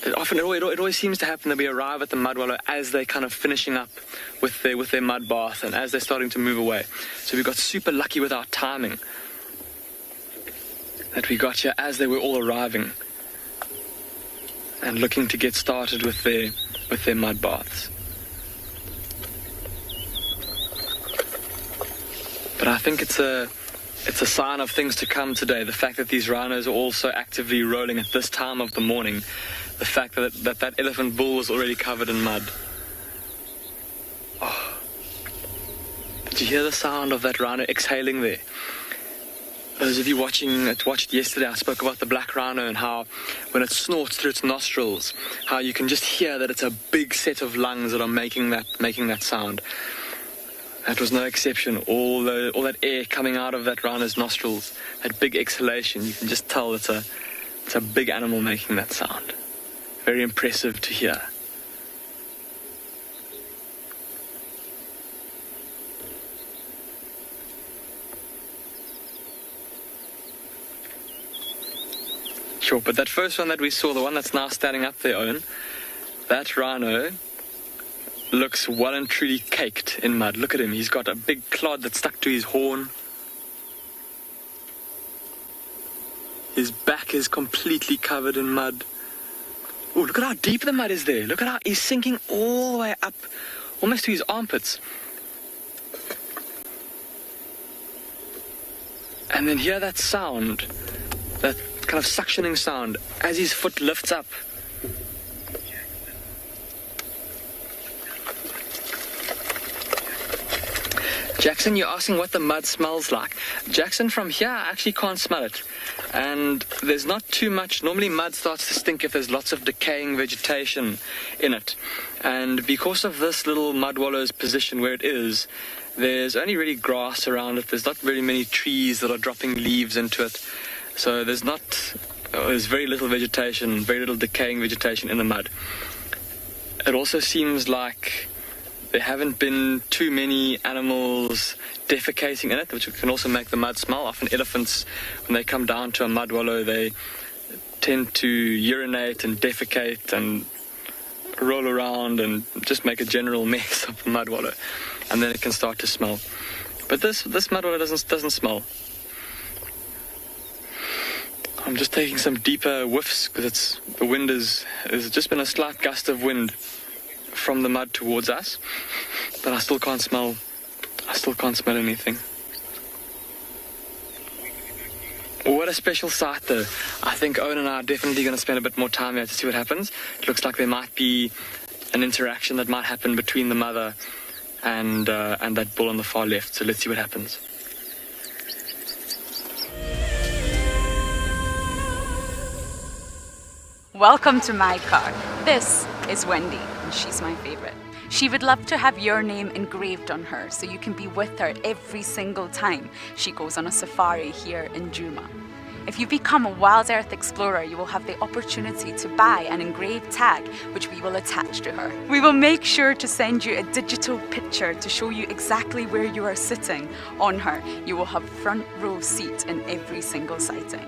it always seems to happen that we arrive at the mud wallow as they're kind of finishing up with their mud bath and as they're starting to move away. So we got super lucky with our timing. that we got here as they were all arriving and looking to get started with their mud baths. But I think it's a sign of things to come today. The fact that these rhinos are also actively rolling at this time of the morning. The fact that elephant bull was already covered in mud. Oh. Did you hear the sound of that rhino exhaling there? Those of you watched it yesterday, I spoke about the black rhino and how when it snorts through its nostrils, how you can just hear that it's a big set of lungs that are making that sound. That was no exception. All that air coming out of that rhino's nostrils, that big exhalation, you can just tell it's a big animal making that sound. Very impressive to hear. Sure, but that first one that we saw, the one that's now standing up their own, that rhino looks well and truly caked in mud. Look at him, he's got a big clod that's stuck to his horn. His back is completely covered in mud. Oh, look at how deep the mud is there. Look at how he's sinking all the way up, almost to his armpits. And then hear that sound, that kind of suctioning sound, as his foot lifts up. Jackson, you're asking what the mud smells like. Jackson, from here, I actually can't smell it. And there's not too much. Normally mud starts to stink if there's lots of decaying vegetation in it. And because of this little mud wallow's position where it is, there's only really grass around it. There's not very many trees that are dropping leaves into it. So there's very little vegetation, very little decaying vegetation in the mud. It also seems like there haven't been too many animals defecating in it, which can also make the mud smell. Often elephants, when they come down to a mud wallow, they tend to urinate and defecate and roll around and just make a general mess of the mud wallow, and then it can start to smell. But this mud wallow doesn't smell. I'm just taking some deeper whiffs because there's just been a slight gust of wind from the mud towards us, but I still can't smell anything. What a special sight though. I think Owen and I are definitely going to spend a bit more time here to see what happens. It looks like there might be an interaction that might happen between the mother and that bull on the far left, so let's see what happens. Welcome to my car. This is Wendy, and she's my favorite. She would love to have your name engraved on her so you can be with her every single time she goes on a safari here in Djuma. If you become a Wild Earth Explorer, you will have the opportunity to buy an engraved tag which we will attach to her. We will make sure to send you a digital picture to show you exactly where you are sitting on her. You will have front row seat in every single sighting.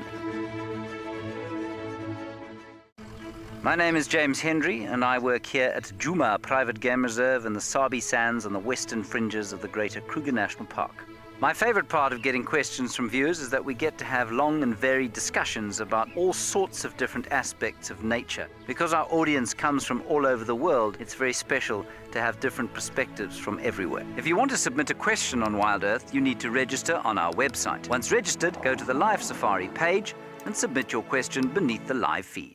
My name is James Hendry, and I work here at Djuma Private Game Reserve in the Sabi Sands on the western fringes of the Greater Kruger National Park. My favorite part of getting questions from viewers is that we get to have long and varied discussions about all sorts of different aspects of nature. Because our audience comes from all over the world, it's very special to have different perspectives from everywhere. If you want to submit a question on Wild Earth, you need to register on our website. Once registered, go to the Live Safari page and submit your question beneath the live feed.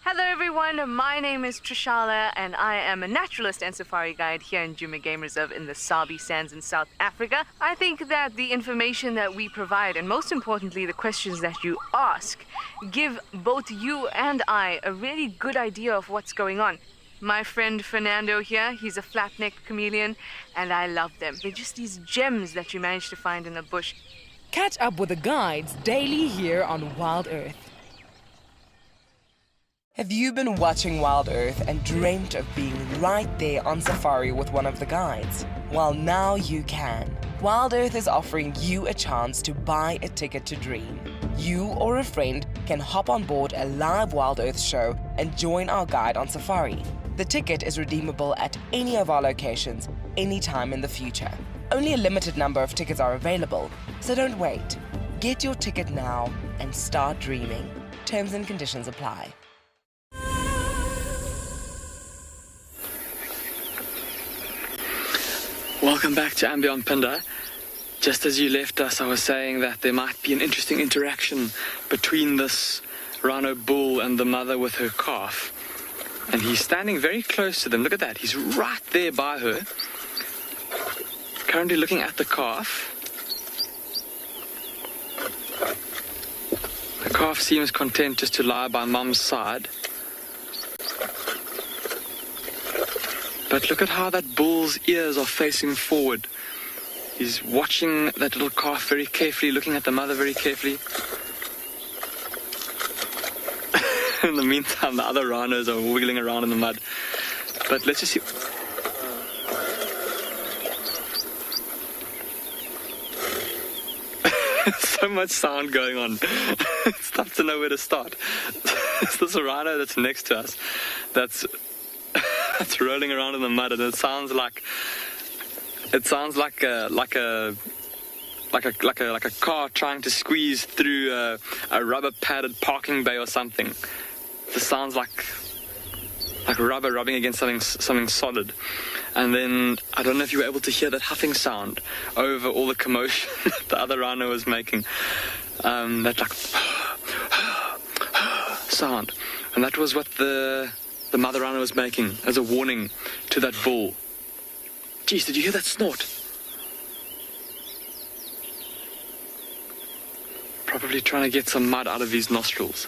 Hello everyone, my name is Trishala and I am a naturalist and safari guide here in Djuma Game Reserve in the Sabi Sands in South Africa. I think that the information that we provide, and most importantly the questions that you ask, give both you and I a really good idea of what's going on. My friend Fernando here, he's a flat-necked chameleon and I love them. They're just these gems that you manage to find in the bush. Catch up with the guides daily here on Wild Earth. Have you been watching Wild Earth and dreamt of being right there on safari with one of the guides? Well, now you can. Wild Earth is offering you a chance to buy a ticket to dream. You or a friend can hop on board a live Wild Earth show and join our guide on safari. The ticket is redeemable at any of our locations, anytime in the future. Only a limited number of tickets are available, so don't wait. Get your ticket now and start dreaming. Terms and conditions apply. Welcome back to Beyond Punda. Just as you left us, I was saying that there might be an interesting interaction between this rhino bull and the mother with her calf. And he's standing very close to them. Look at that. He's right there by her. Currently looking at the calf. The calf seems content just to lie by Mum's side. But look at how that bull's ears are facing forward. He's watching that little calf very carefully, looking at the mother very carefully. In the meantime, the other rhinos are wiggling around in the mud. But let's just see. So much sound going on. It's tough to know where to start. There's a rhino that's next to us that's rolling around in the mud, and it sounds like a car trying to squeeze through a rubber padded parking bay or something. This sounds like rubber rubbing against something solid. And then I don't know if you were able to hear that huffing sound over all the commotion that the other rhino was making. That like sound, and that was what the mother rhino was making as a warning to that bull. Jeez, did you hear that snort? Probably trying to get some mud out of his nostrils.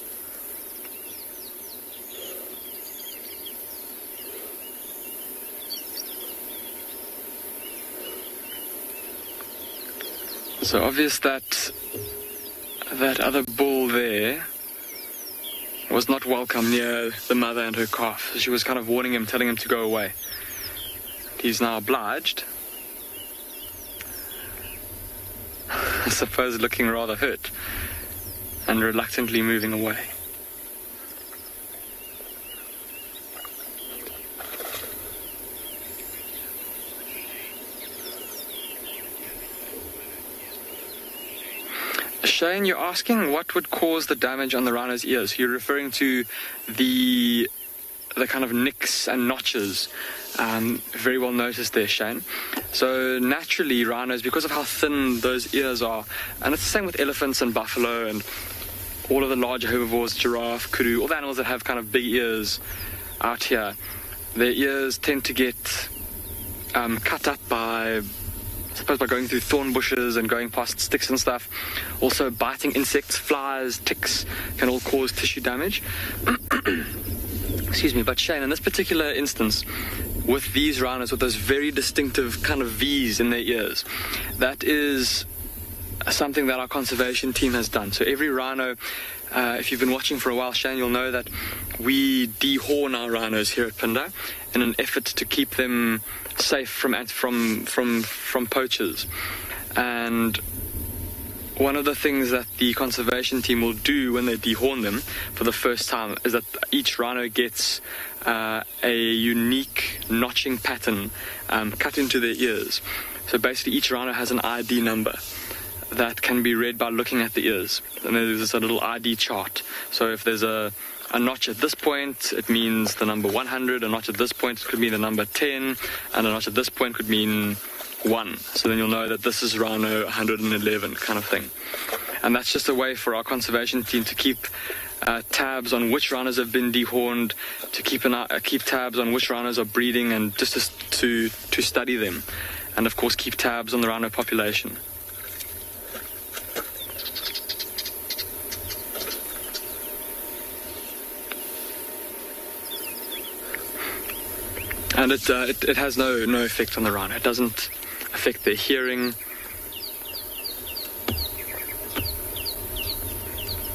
So obvious that other bull there was not welcome near the mother and her calf. So she was kind of warning him, telling him to go away. He's now obliged. I suppose looking rather hurt and reluctantly moving away. Shane, you're asking what would cause the damage on the rhino's ears. You're referring to the kind of nicks and notches. Very well noticed there, Shane. So naturally, rhinos, because of how thin those ears are, and it's the same with elephants and buffalo and all of the larger herbivores, giraffe, kudu, all the animals that have kind of big ears out here, their ears tend to get cut up by going through thorn bushes and going past sticks and stuff. Also biting insects, flies, ticks can all cause tissue damage. Excuse me, but Shane, in this particular instance, with these rhinos, with those very distinctive kind of V's in their ears, that is something that our conservation team has done. So every rhino, if you've been watching for a while, Shane, you'll know that we dehorn our rhinos here at Punda in an effort to keep them safe from poachers. And one of the things that the conservation team will do when they dehorn them for the first time is that each rhino gets a unique notching pattern cut into their ears. So basically each rhino has an ID number that can be read by looking at the ears. And there's a little ID chart. So if there's a notch at this point, it means the number 100. A notch at this point could mean the number 10. And a notch at this point could mean 1. So then you'll know that this is rhino 111 kind of thing. And that's just a way for our conservation team to keep tabs on which rhinos have been dehorned, to keep tabs on which rhinos are breeding, and just to study them. And of course keep tabs on the rhino population. And it has no effect on the rhino. It doesn't affect their hearing.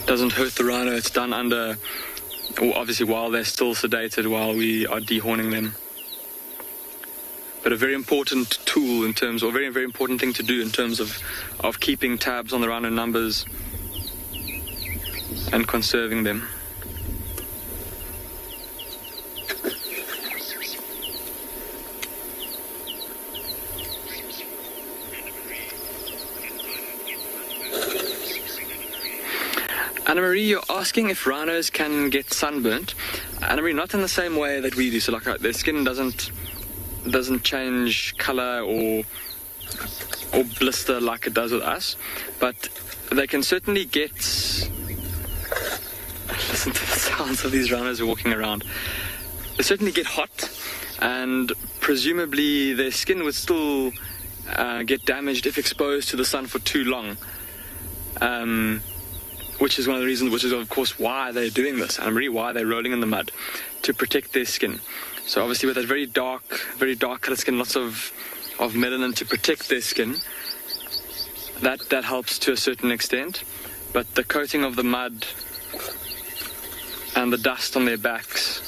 Doesn't hurt the rhino. It's done under, obviously while they're still sedated, while we are dehorning them. But a very important tool in terms, or very, very important thing to do in terms of keeping tabs on the rhino numbers and conserving them. Anna-Marie, you're asking if rhinos can get sunburnt. Anna-Marie, not in the same way that we do. So, like, their skin doesn't change color or blister like it does with us, but they can certainly get. Listen to the sounds of these rhinos walking around. They certainly get hot, and presumably their skin would still get damaged if exposed to the sun for too long. Which is one of the reasons, which is of course why they're doing this, and really why they're rolling in the mud, to protect their skin. So obviously with that very dark colored skin, lots of melanin to protect their skin, that helps to a certain extent. But the coating of the mud and the dust on their backs,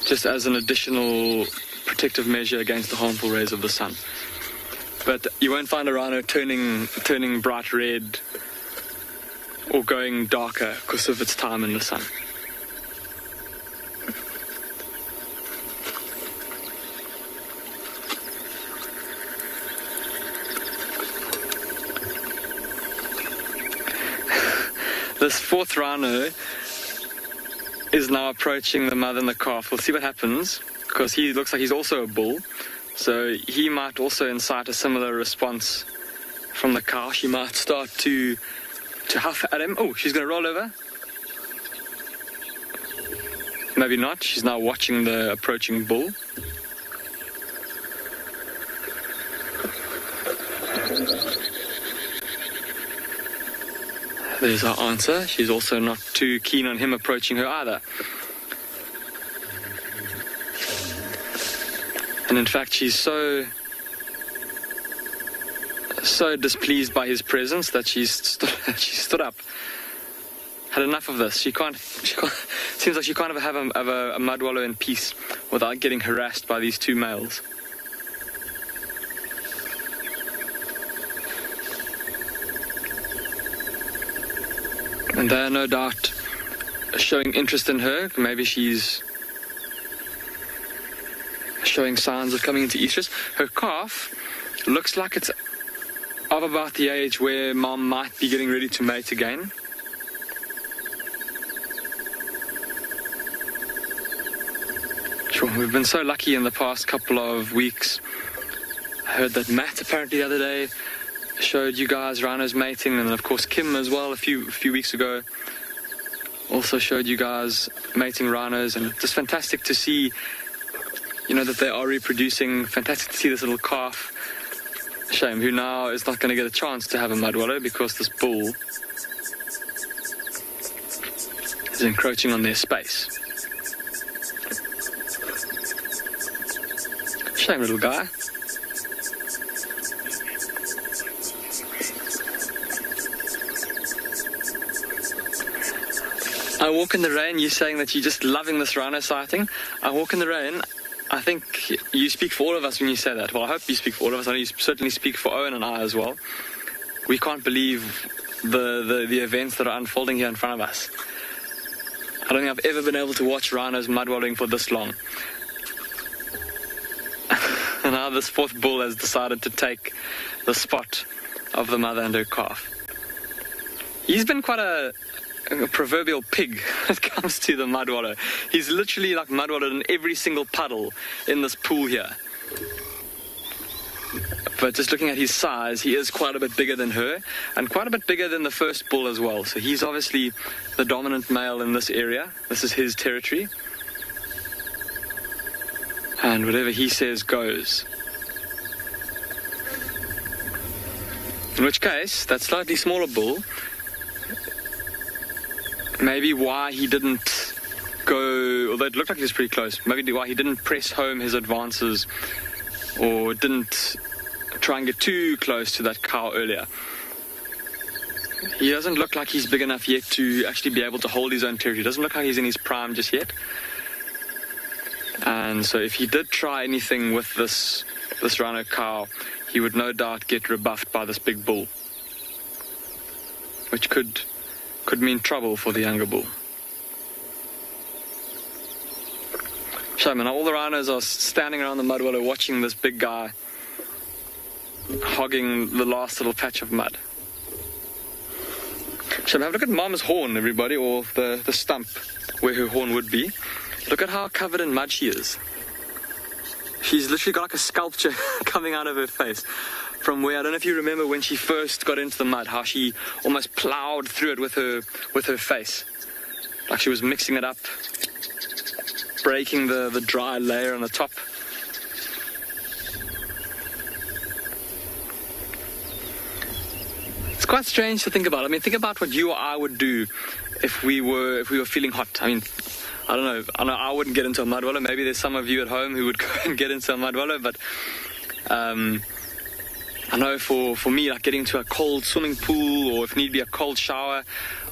just as an additional protective measure against the harmful rays of the sun. But you won't find a rhino turning bright red or going darker because of its time in the sun. This fourth rhino is now approaching the mother and the calf. We'll see what happens, because he looks like he's also a bull. So he might also incite a similar response from the cow. She might start to huff at him. Oh, she's going to roll over. Maybe not. She's now watching the approaching bull. There's our answer. She's also not too keen on him approaching her either. And in fact, she's so displeased by his presence that she stood up. Had enough of this. She can't. Seems like she can't have a mud wallow in peace without getting harassed by these two males. And they're no doubt showing interest in her. Maybe she's showing signs of coming into estrus. Her calf looks like it's of about the age where mom might be getting ready to mate again. Sure, we've been so lucky in the past couple of weeks. I heard that Matt apparently the other day showed you guys rhinos mating, and of course Kim as well a few weeks ago also showed you guys mating rhinos, and it's just fantastic to see, you know, that they are reproducing. Fantastic to see this little calf, Shame, who now is not going to get a chance to have a mud wallow because this bull is encroaching on their space. Shame, little guy. I walk in the rain. You're saying that you're just loving this rhino sighting. I walk in the rain. I think you speak for all of us when you say that. Well, I hope you speak for all of us. I know you certainly speak for Owen and I as well. We can't believe the events that are unfolding here in front of us. I don't think I've ever been able to watch rhinos mud wallowing for this long. And now this fourth bull has decided to take the spot of the mother and her calf. He's been quite a proverbial pig when it comes to the mud wallow. He's literally like mud wallowed in every single puddle in this pool here. But just looking at his size, he is quite a bit bigger than her, and quite a bit bigger than the first bull as well. So he's obviously the dominant male in this area. This is his territory. And whatever he says goes. In which case, that slightly smaller bull, maybe why he didn't go, although it looked like he was pretty close, maybe why he didn't press home his advances or didn't try and get too close to that cow earlier. He doesn't look like he's big enough yet to actually be able to hold his own territory. He doesn't look like he's in his prime just yet. And so if he did try anything with this rhino cow, he would no doubt get rebuffed by this big bull, which could mean trouble for the younger bull. Shame, all the rhinos are standing around the mud wallow watching this big guy hogging the last little patch of mud. Shall we have a look at Mama's horn, everybody, or the stump where her horn would be? Look at how covered in mud she is. She's literally got like a sculpture coming out of her face. From where, I don't know if you remember when she first got into the mud, how she almost plowed through it with her face. Like she was mixing it up, breaking the dry layer on the top. It's quite strange to think about. I mean, think about what you or I would do if we were feeling hot. I mean, I don't know, I wouldn't get into a mud wallow. Maybe there's some of you at home who would go and get into a mud wallow, but I know for me, like getting to a cold swimming pool, or if need be a cold shower,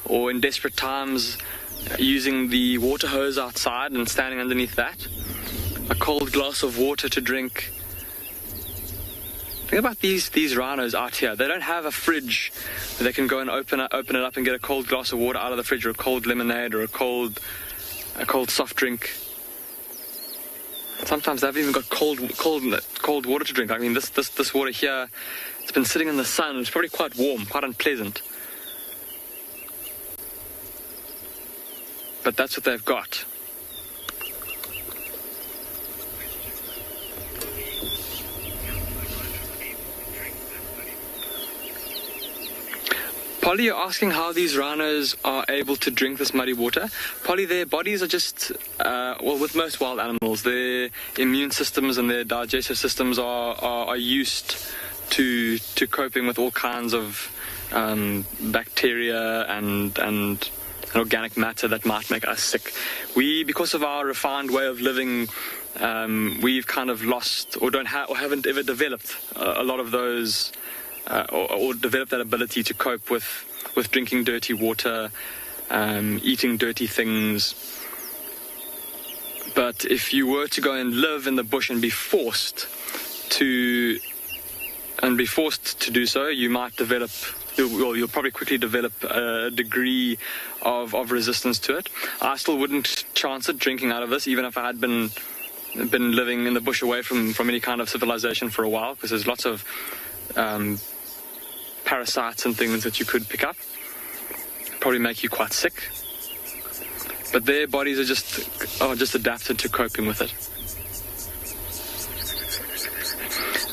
or in desperate times using the water hose outside and standing underneath that, a cold glass of water to drink. Think about these rhinos out here. They don't have a fridge where they can go and open it up and get a cold glass of water out of the fridge, or a cold lemonade, or a cold soft drink. Sometimes they've even got cold water to drink. I mean, this water here, it's been sitting in the sun. It's probably quite warm, quite unpleasant. But that's what they've got. Polly, you're asking how these rhinos are able to drink this muddy water. Polly, their bodies are just, with most wild animals, their immune systems and their digestive systems are used to coping with all kinds of bacteria and organic matter that might make us sick. We, because of our refined way of living, we've kind of lost or haven't ever developed a lot of those or developed that ability to cope with drinking dirty water, eating dirty things. But if you were to go and live in the bush and be forced to do so, you might develop, you'll probably quickly develop a degree of resistance to it. I still wouldn't chance it drinking out of this, even if I had been living in the bush away from any kind of civilization for a while, because there's lots of parasites and things that you could pick up. Probably make you quite sick. But their bodies are just adapted to coping with it.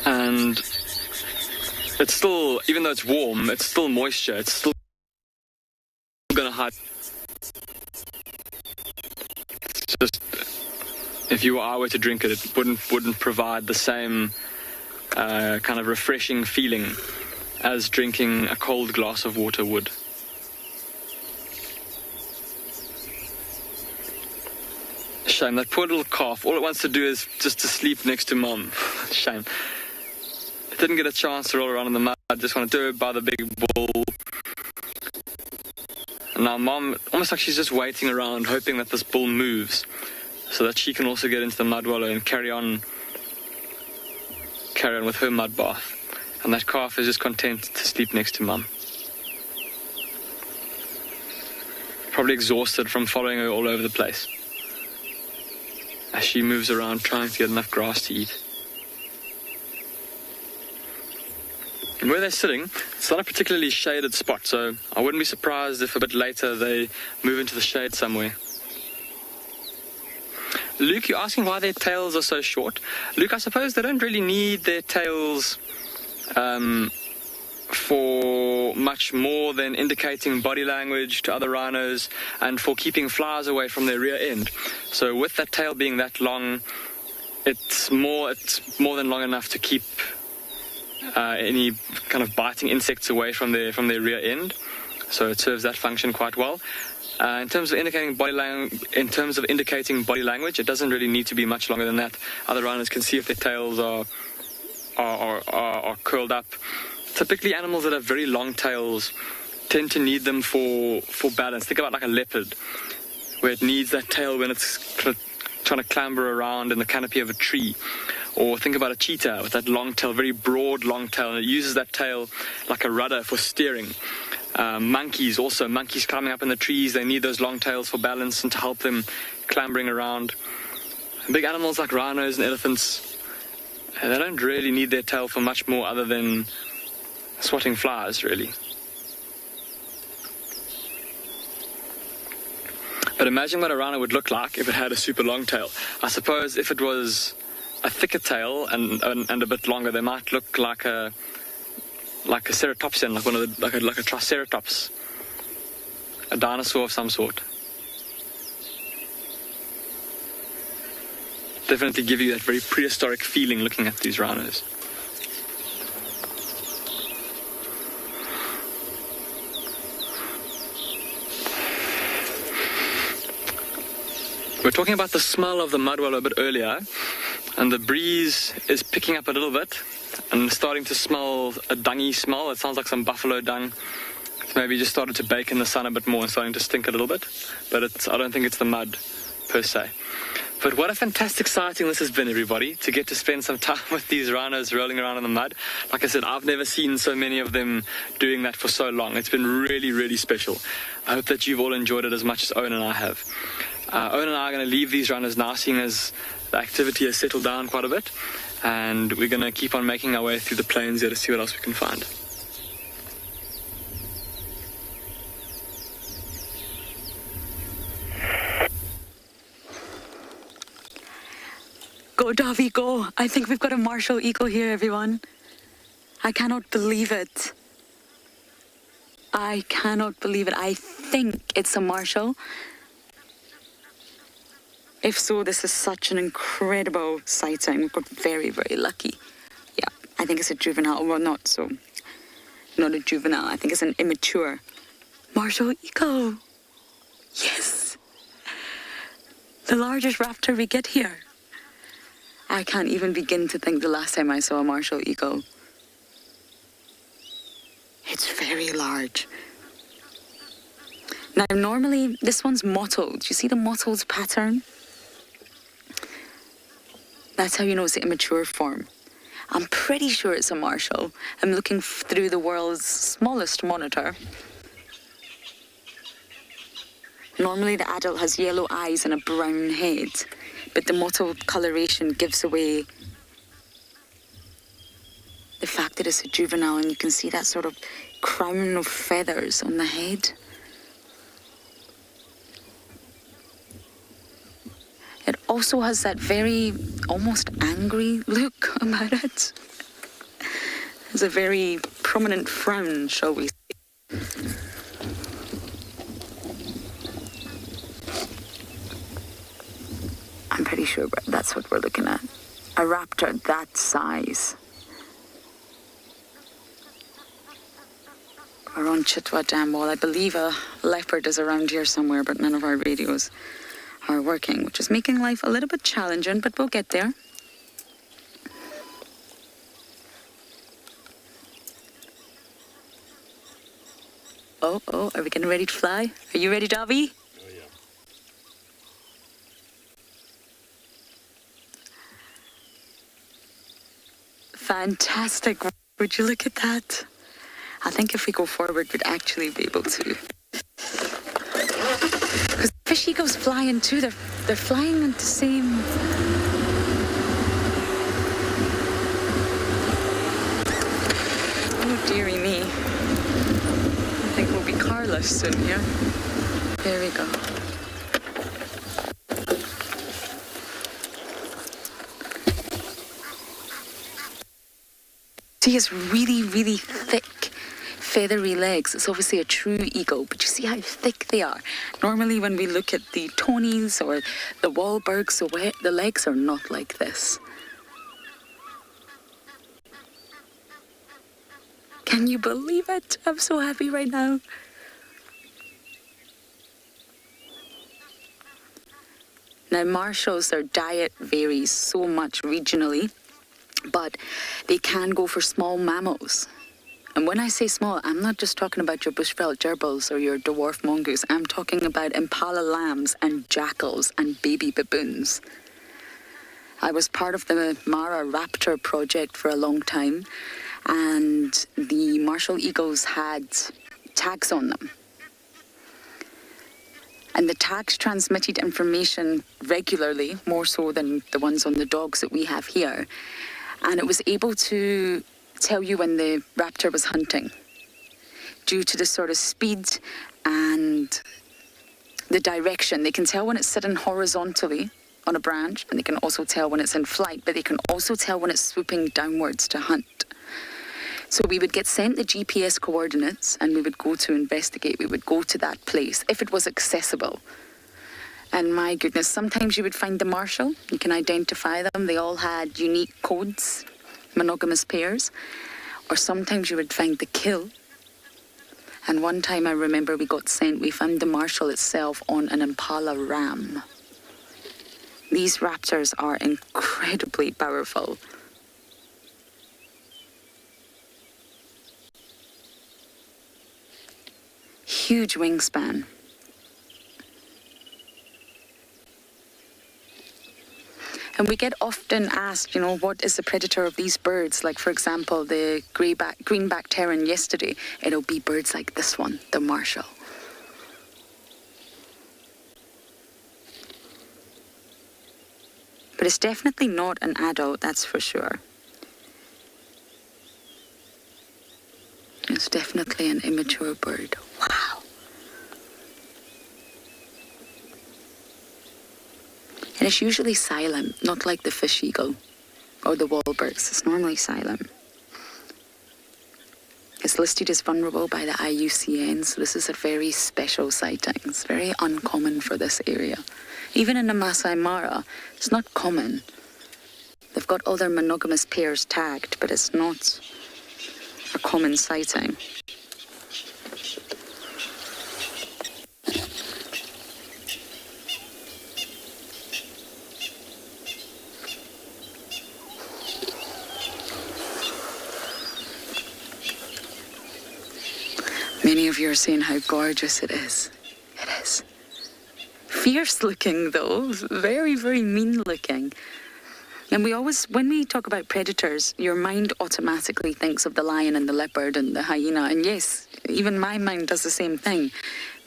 And it's still, even though it's warm, it's still moisture. It's still going to hide. It's just, if you or I were to drink it, it wouldn't provide the same kind of refreshing feeling as drinking a cold glass of water would. Shame, that poor little calf, all it wants to do is just to sleep next to Mom. Shame. It didn't get a chance to roll around in the mud. I just want to do it by the big bull. And now Mom, almost like she's just waiting around, hoping that this bull moves, so that she can also get into the mud wallow and carry on with her mud bath. And that calf is just content to sleep next to Mum. Probably exhausted from following her all over the place as she moves around trying to get enough grass to eat. And where they're sitting, it's not a particularly shaded spot, so I wouldn't be surprised if a bit later they move into the shade somewhere. Luke, you're asking why their tails are so short. Luke, I suppose they don't really need their tails for much more than indicating body language to other rhinos and for keeping flies away from their rear end. So with that tail being that long, it's more than long enough to keep any kind of biting insects away from their rear end. So it serves that function quite well. In terms of indicating body language, it doesn't really need to be much longer than that. Other rhinos can see if their tails are curled up. Typically, animals that have very long tails tend to need them for balance. Think about like a leopard, where it needs that tail when it's trying to clamber around in the canopy of a tree. Or think about a cheetah with that long tail, very broad long tail, and it uses that tail like a rudder for steering. Monkeys climbing up in the trees, they need those long tails for balance and to help them clambering around. Big animals like rhinos and elephants, they don't really need their tail for much more other than swatting flies, really. But imagine what a rhino would look like if it had a super long tail. I suppose if it was a thicker tail and a bit longer, they might look like a ceratopsian, like one of the, like a triceratops, a dinosaur of some sort. Definitely give you that very prehistoric feeling looking at these rhinos. We were talking about the smell of the mud well a bit earlier, and the breeze is picking up a little bit and starting to smell a dungy smell. It sounds like some buffalo dung. It's maybe just started to bake in the sun a bit more and starting to stink a little bit, but I don't think it's the mud per se. But what a fantastic sighting this has been, everybody, to get to spend some time with these rhinos rolling around in the mud. Like I said, I've never seen so many of them doing that for so long. It's been really, really special. I hope that you've all enjoyed it as much as Owen and I have. Owen and I are going to leave these rhinos now, seeing as the activity has settled down quite a bit, and we're going to keep on making our way through the plains here to see what else we can find. Go, Davy, go. I think we've got a martial eagle here, everyone. I cannot believe it. I cannot believe it. I think it's a martial. If so, this is such an incredible sighting. We've got very, very lucky. Yeah, I think it's a juvenile. Well, not a juvenile. I think it's an immature martial eagle. Yes. The largest raptor we get here. I can't even begin to think the last time I saw a martial eagle. It's very large. Now, normally, this one's mottled. You see the mottled pattern? That's how you know it's the immature form. I'm pretty sure it's a martial. I'm looking through the world's smallest monitor. Normally, the adult has yellow eyes and a brown head, but the mottled coloration gives away the fact that it's a juvenile, and you can see that sort of crown of feathers on the head. It also has that very almost angry look about it. There's a very prominent frown, shall we say. I'm pretty sure that's what we're looking at. A raptor that size. We're on Chitwa Dam Wall. I believe a leopard is around here somewhere, but none of our radios are working, which is making life a little bit challenging, but we'll get there. Oh, are we getting ready to fly? Are you ready, Davy? Oh, yeah. Fantastic. Would you look at that? I think if we go forward, we'd actually be able to. Because fish eagles flying too, they're flying at the same... Oh, dearie me. I think we'll be carless soon here. There we go. See, it's really, really thick, feathery legs. It's obviously a true eagle, but you see how thick they are. Normally when we look at the Tonys or the Wahlbergs, the legs are not like this. Can you believe it? I'm so happy right now. Now, marshals, their diet varies so much regionally, but they can go for small mammals. And when I say small, I'm not just talking about your bushveld gerbils or your dwarf mongoose. I'm talking about impala lambs and jackals and baby baboons. I was part of the Mara Raptor project for a long time, and the martial eagles had tags on them. And the tags transmitted information regularly, more so than the ones on the dogs that we have here. And it was able to tell you when the raptor was hunting, due to the sort of speed and the direction. They can tell when it's sitting horizontally on a branch, and they can also tell when it's in flight, but they can also tell when it's swooping downwards to hunt. So we would get sent the GPS coordinates and we would go to investigate. We would go to that place if it was accessible. And my goodness, sometimes you would find the marshal. You can identify them. They all had unique codes, monogamous pairs. Or sometimes you would find the kill. And one time I remember we found the marshal itself on an impala ram. These raptors are incredibly powerful. Huge wingspan. And we get often asked, what is the predator of these birds? Like, for example, the greenback heron yesterday. It'll be birds like this one, the marshal. But it's definitely not an adult, that's for sure. It's definitely an immature bird. Wow. And it's usually silent, not like the fish eagle or the warbirds. It's normally silent. It's listed as vulnerable by the IUCN, so this is a very special sighting. It's very uncommon for this area. Even in the Masai Mara, it's not common. They've got all their monogamous pairs tagged, but it's not a common sighting. Many of you are saying how gorgeous it is. It is. Fierce looking though, very, very mean looking. And when we talk about predators, your mind automatically thinks of the lion and the leopard and the hyena. And yes, even my mind does the same thing.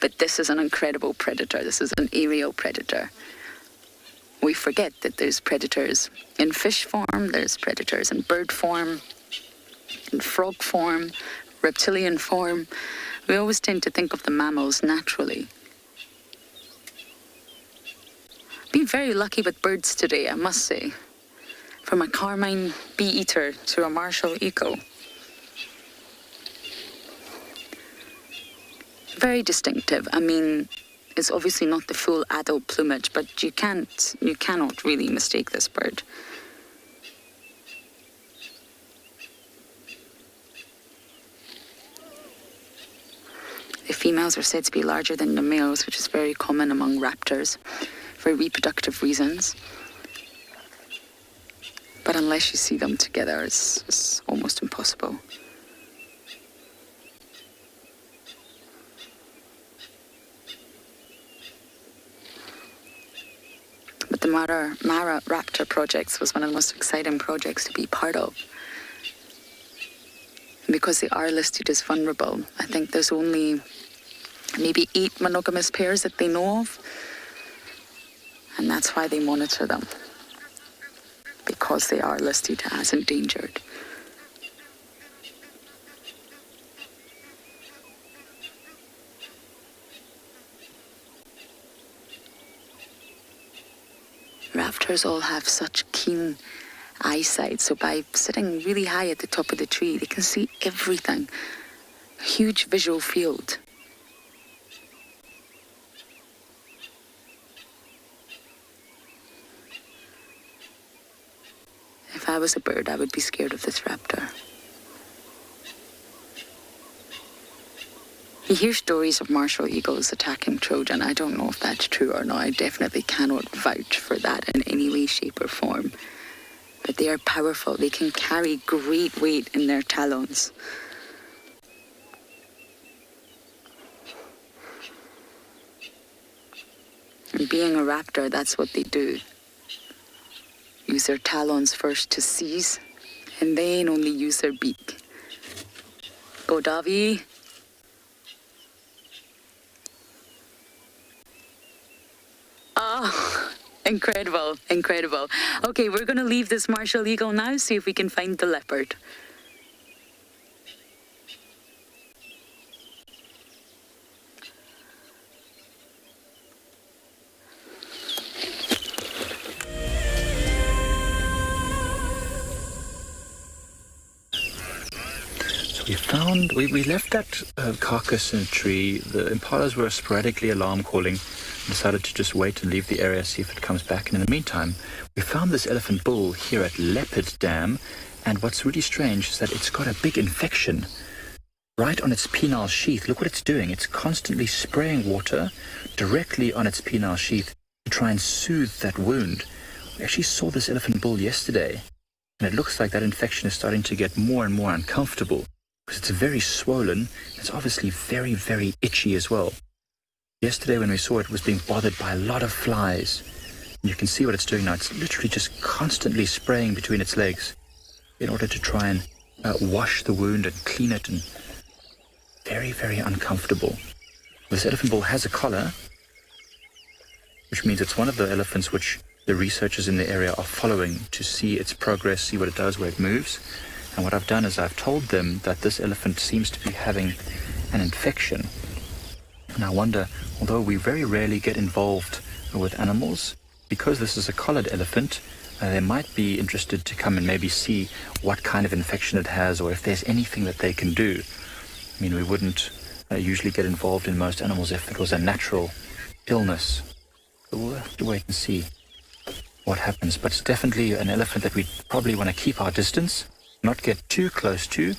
But this is an incredible predator. This is an aerial predator. We forget that there's predators in fish form, there's predators in bird form, in frog form, reptilian form. We always tend to think of the mammals naturally. Been very lucky with birds today, I must say. From a carmine bee-eater to a martial eagle. Very distinctive. I mean, it's obviously not the full adult plumage, but you cannot really mistake this bird. The females are said to be larger than the males, which is very common among raptors for reproductive reasons. But unless you see them together, it's almost impossible. But the Mara Raptor projects was one of the most exciting projects to be part of. And because they are listed as vulnerable, I think there's only maybe 8 monogamous pairs that they know of. And that's why they monitor them. Because they are listed as endangered. Raptors all have such keen eyesight, so by sitting really high at the top of the tree, they can see everything. A huge visual field. If I was a bird, I would be scared of this raptor. You hear stories of martial eagles attacking Trojan. I don't know if that's true or not. I definitely cannot vouch for that in any way, shape, or form. But they are powerful. They can carry great weight in their talons. And being a raptor, that's what they do. Use their talons first to seize, and then only use their beak. Go, Davy. Oh, incredible, incredible. Okay, we're going to leave this martial eagle now, see if we can find the leopard. We left that carcass in a tree. The impalas were sporadically alarm calling. Decided to just wait and leave the area, see if it comes back. And in the meantime, we found this elephant bull here at Leopard Dam. And what's really strange is that it's got a big infection right on its penile sheath. Look what it's doing. It's constantly spraying water directly on its penile sheath to try and soothe that wound. We actually saw this elephant bull yesterday, and it looks like that infection is starting to get more and more uncomfortable because it's very swollen. It's obviously very, very itchy as well. Yesterday when we saw it, it was being bothered by a lot of flies. And you can see what it's doing now. It's literally just constantly spraying between its legs in order to try and wash the wound and clean it, and very, very uncomfortable. This elephant bull has a collar, which means it's one of the elephants which the researchers in the area are following to see its progress, see what it does, where it moves. And what I've done is I've told them that this elephant seems to be having an infection. And I wonder, although we very rarely get involved with animals, because this is a collared elephant, they might be interested to come and maybe see what kind of infection it has, or if there's anything that they can do. I mean, we wouldn't usually get involved in most animals if it was a natural illness. So we'll have to wait and see what happens. But it's definitely an elephant that we probably want to keep our distance, not get too close to,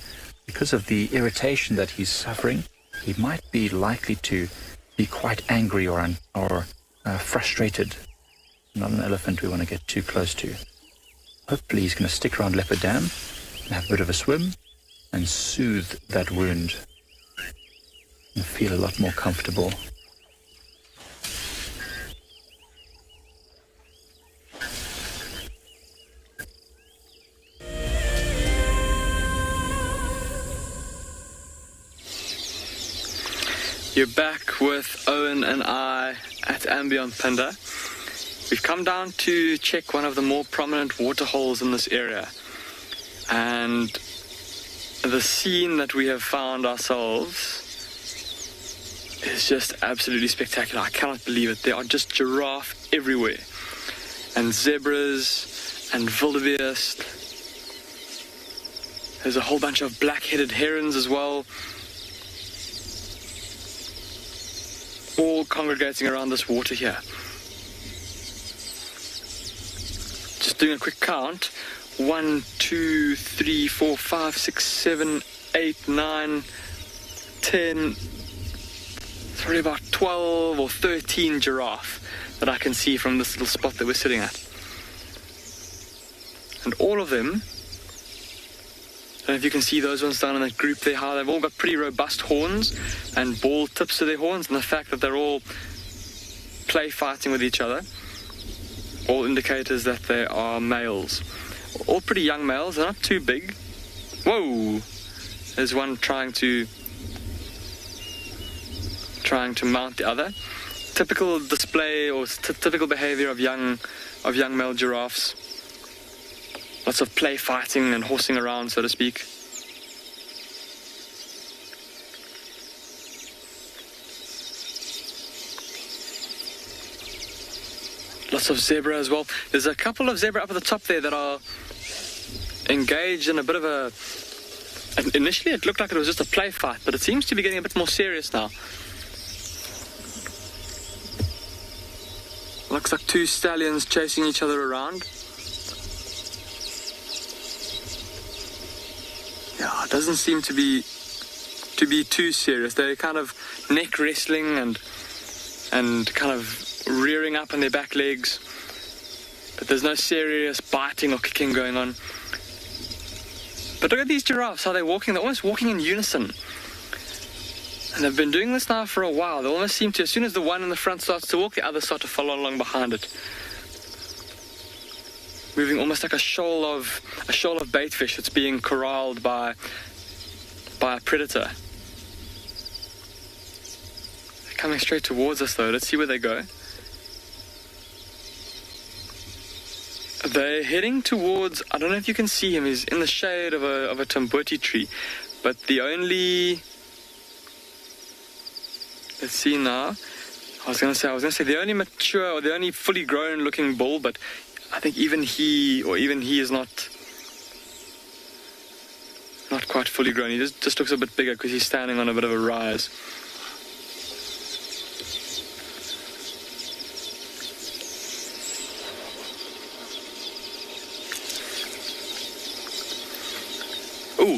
because of the irritation that he's suffering. He might be likely to be quite angry or frustrated. Not an elephant we want to get too close to. Hopefully he's going to stick around Leopard Dam and have a bit of a swim and soothe that wound and feel a lot more comfortable. You're back with Owen and I at Untitled. We've come down to check one of the more prominent water holes in this area. And the scene that we have found ourselves is just absolutely spectacular. I cannot believe it. There are just giraffe everywhere. And zebras and wildebeest. There's a whole bunch of black-headed herons as well. All congregating around this water here. Just doing a quick count. 1, 2, 3, 4, 5, 6, 7, 8, 9, 10. It's probably about 12 or 13 giraffe that I can see from this little spot that we're sitting at. And all of them, I don't know if you can see those ones down in that group there, how they've all got pretty robust horns and ball tips to their horns, and the fact that they're all play fighting with each other, all indicators that they are males. All pretty young males, they're not too big. Whoa! There's one trying to mount the other. Typical display or typical behavior of young male giraffes. Lots of play fighting and horsing around, so to speak. Lots of zebra as well. There's a couple of zebra up at the top there that are engaged in a bit of a... Initially it looked like it was just a play fight, but it seems to be getting a bit more serious now. Looks like two stallions chasing each other around. Yeah, it doesn't seem to be too serious. They're kind of neck wrestling and kind of rearing up on their back legs, but there's no serious biting or kicking going on. But look at these giraffes, how they're walking. They're almost walking in unison, and they've been doing this now for a while. They almost seem to, as soon as the one in the front starts to walk, the others start to follow along behind it, moving almost like a shoal of bait fish that's being corralled by a predator. They're coming straight towards us though. Let's see where they go. They're heading towards, I don't know if you can see him, he's in the shade of a tamboti tree, but the only, let's see now, I was going to say the only mature or the only fully grown looking bull, but I think even he is not quite fully grown. He just looks a bit bigger because he's standing on a bit of a rise. Oh,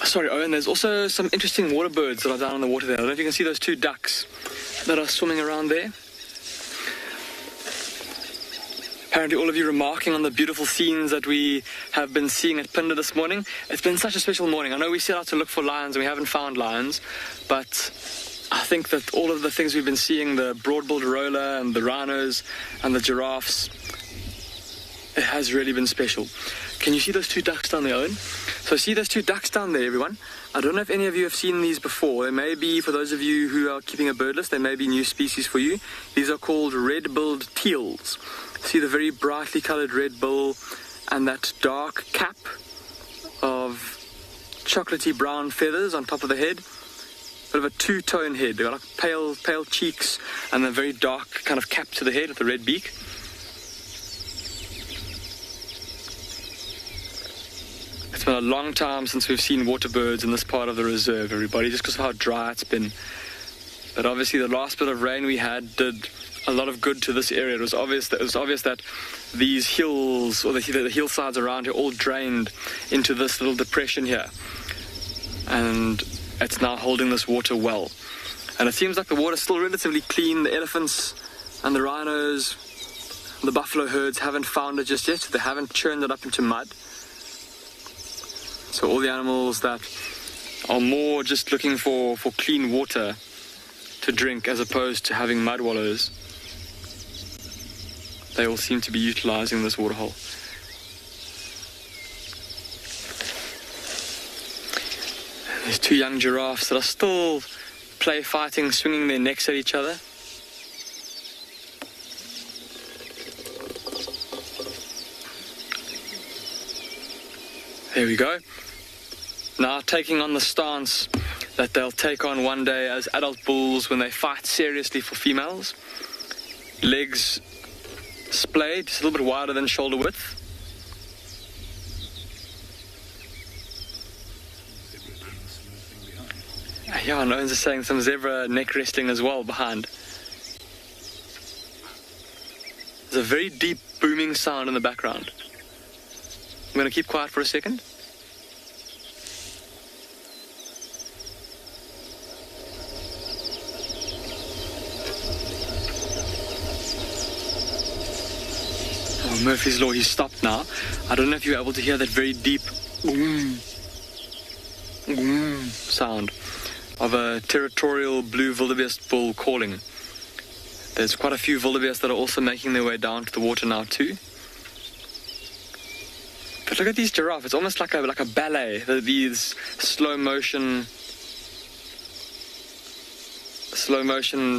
sorry, Owen, there's also some interesting water birds that are down in the water there. I don't know if you can see those 2 ducks that are swimming around there. Apparently all of you remarking on the beautiful scenes that we have been seeing at Phinda this morning. It's been such a special morning. I know we set out to look for lions and we haven't found lions, but I think that all of the things we've been seeing, the broad-billed roller and the rhinos and the giraffes, it has really been special. Can you see those 2 ducks down there, Owen? So see those 2 ducks down there, everyone? I don't know if any of you have seen these before. They may be, for those of you who are keeping a bird list, they may be new species for you. These are called red-billed teals. See the very brightly coloured red bill and that dark cap of chocolatey brown feathers on top of the head. Bit of a 2-tone head. They've got like pale cheeks and a very dark kind of cap to the head with the red beak. It's been a long time since we've seen water birds in this part of the reserve, everybody, just because of how dry it's been. But obviously the last bit of rain we had did a lot of good to this area. It was obvious that these hills, or the hillsides around here, all drained into this little depression here. And it's now holding this water well. And it seems like the water's still relatively clean. The elephants and the rhinos, the buffalo herds haven't found it just yet. They haven't churned it up into mud. So all the animals that are more just looking for clean water to drink as opposed to having mud wallows, they all seem to be utilizing this waterhole. There's 2 young giraffes that are still play fighting, swinging their necks at each other. There we go. Now taking on the stance that they'll take on one day as adult bulls when they fight seriously for females. Legs splayed, just a little bit wider than shoulder width. Yeah, and Owens is saying some zebra neck wrestling as well behind. There's a very deep booming sound in the background. I'm going to keep quiet for a second. Murphy's Law, he's stopped now. I don't know if you're able to hear that very deep sound of a territorial blue wildebeest bull calling. There's quite a few wildebeest that are also making their way down to the water now too. But look at these giraffes. It's almost like a ballet. These slow motion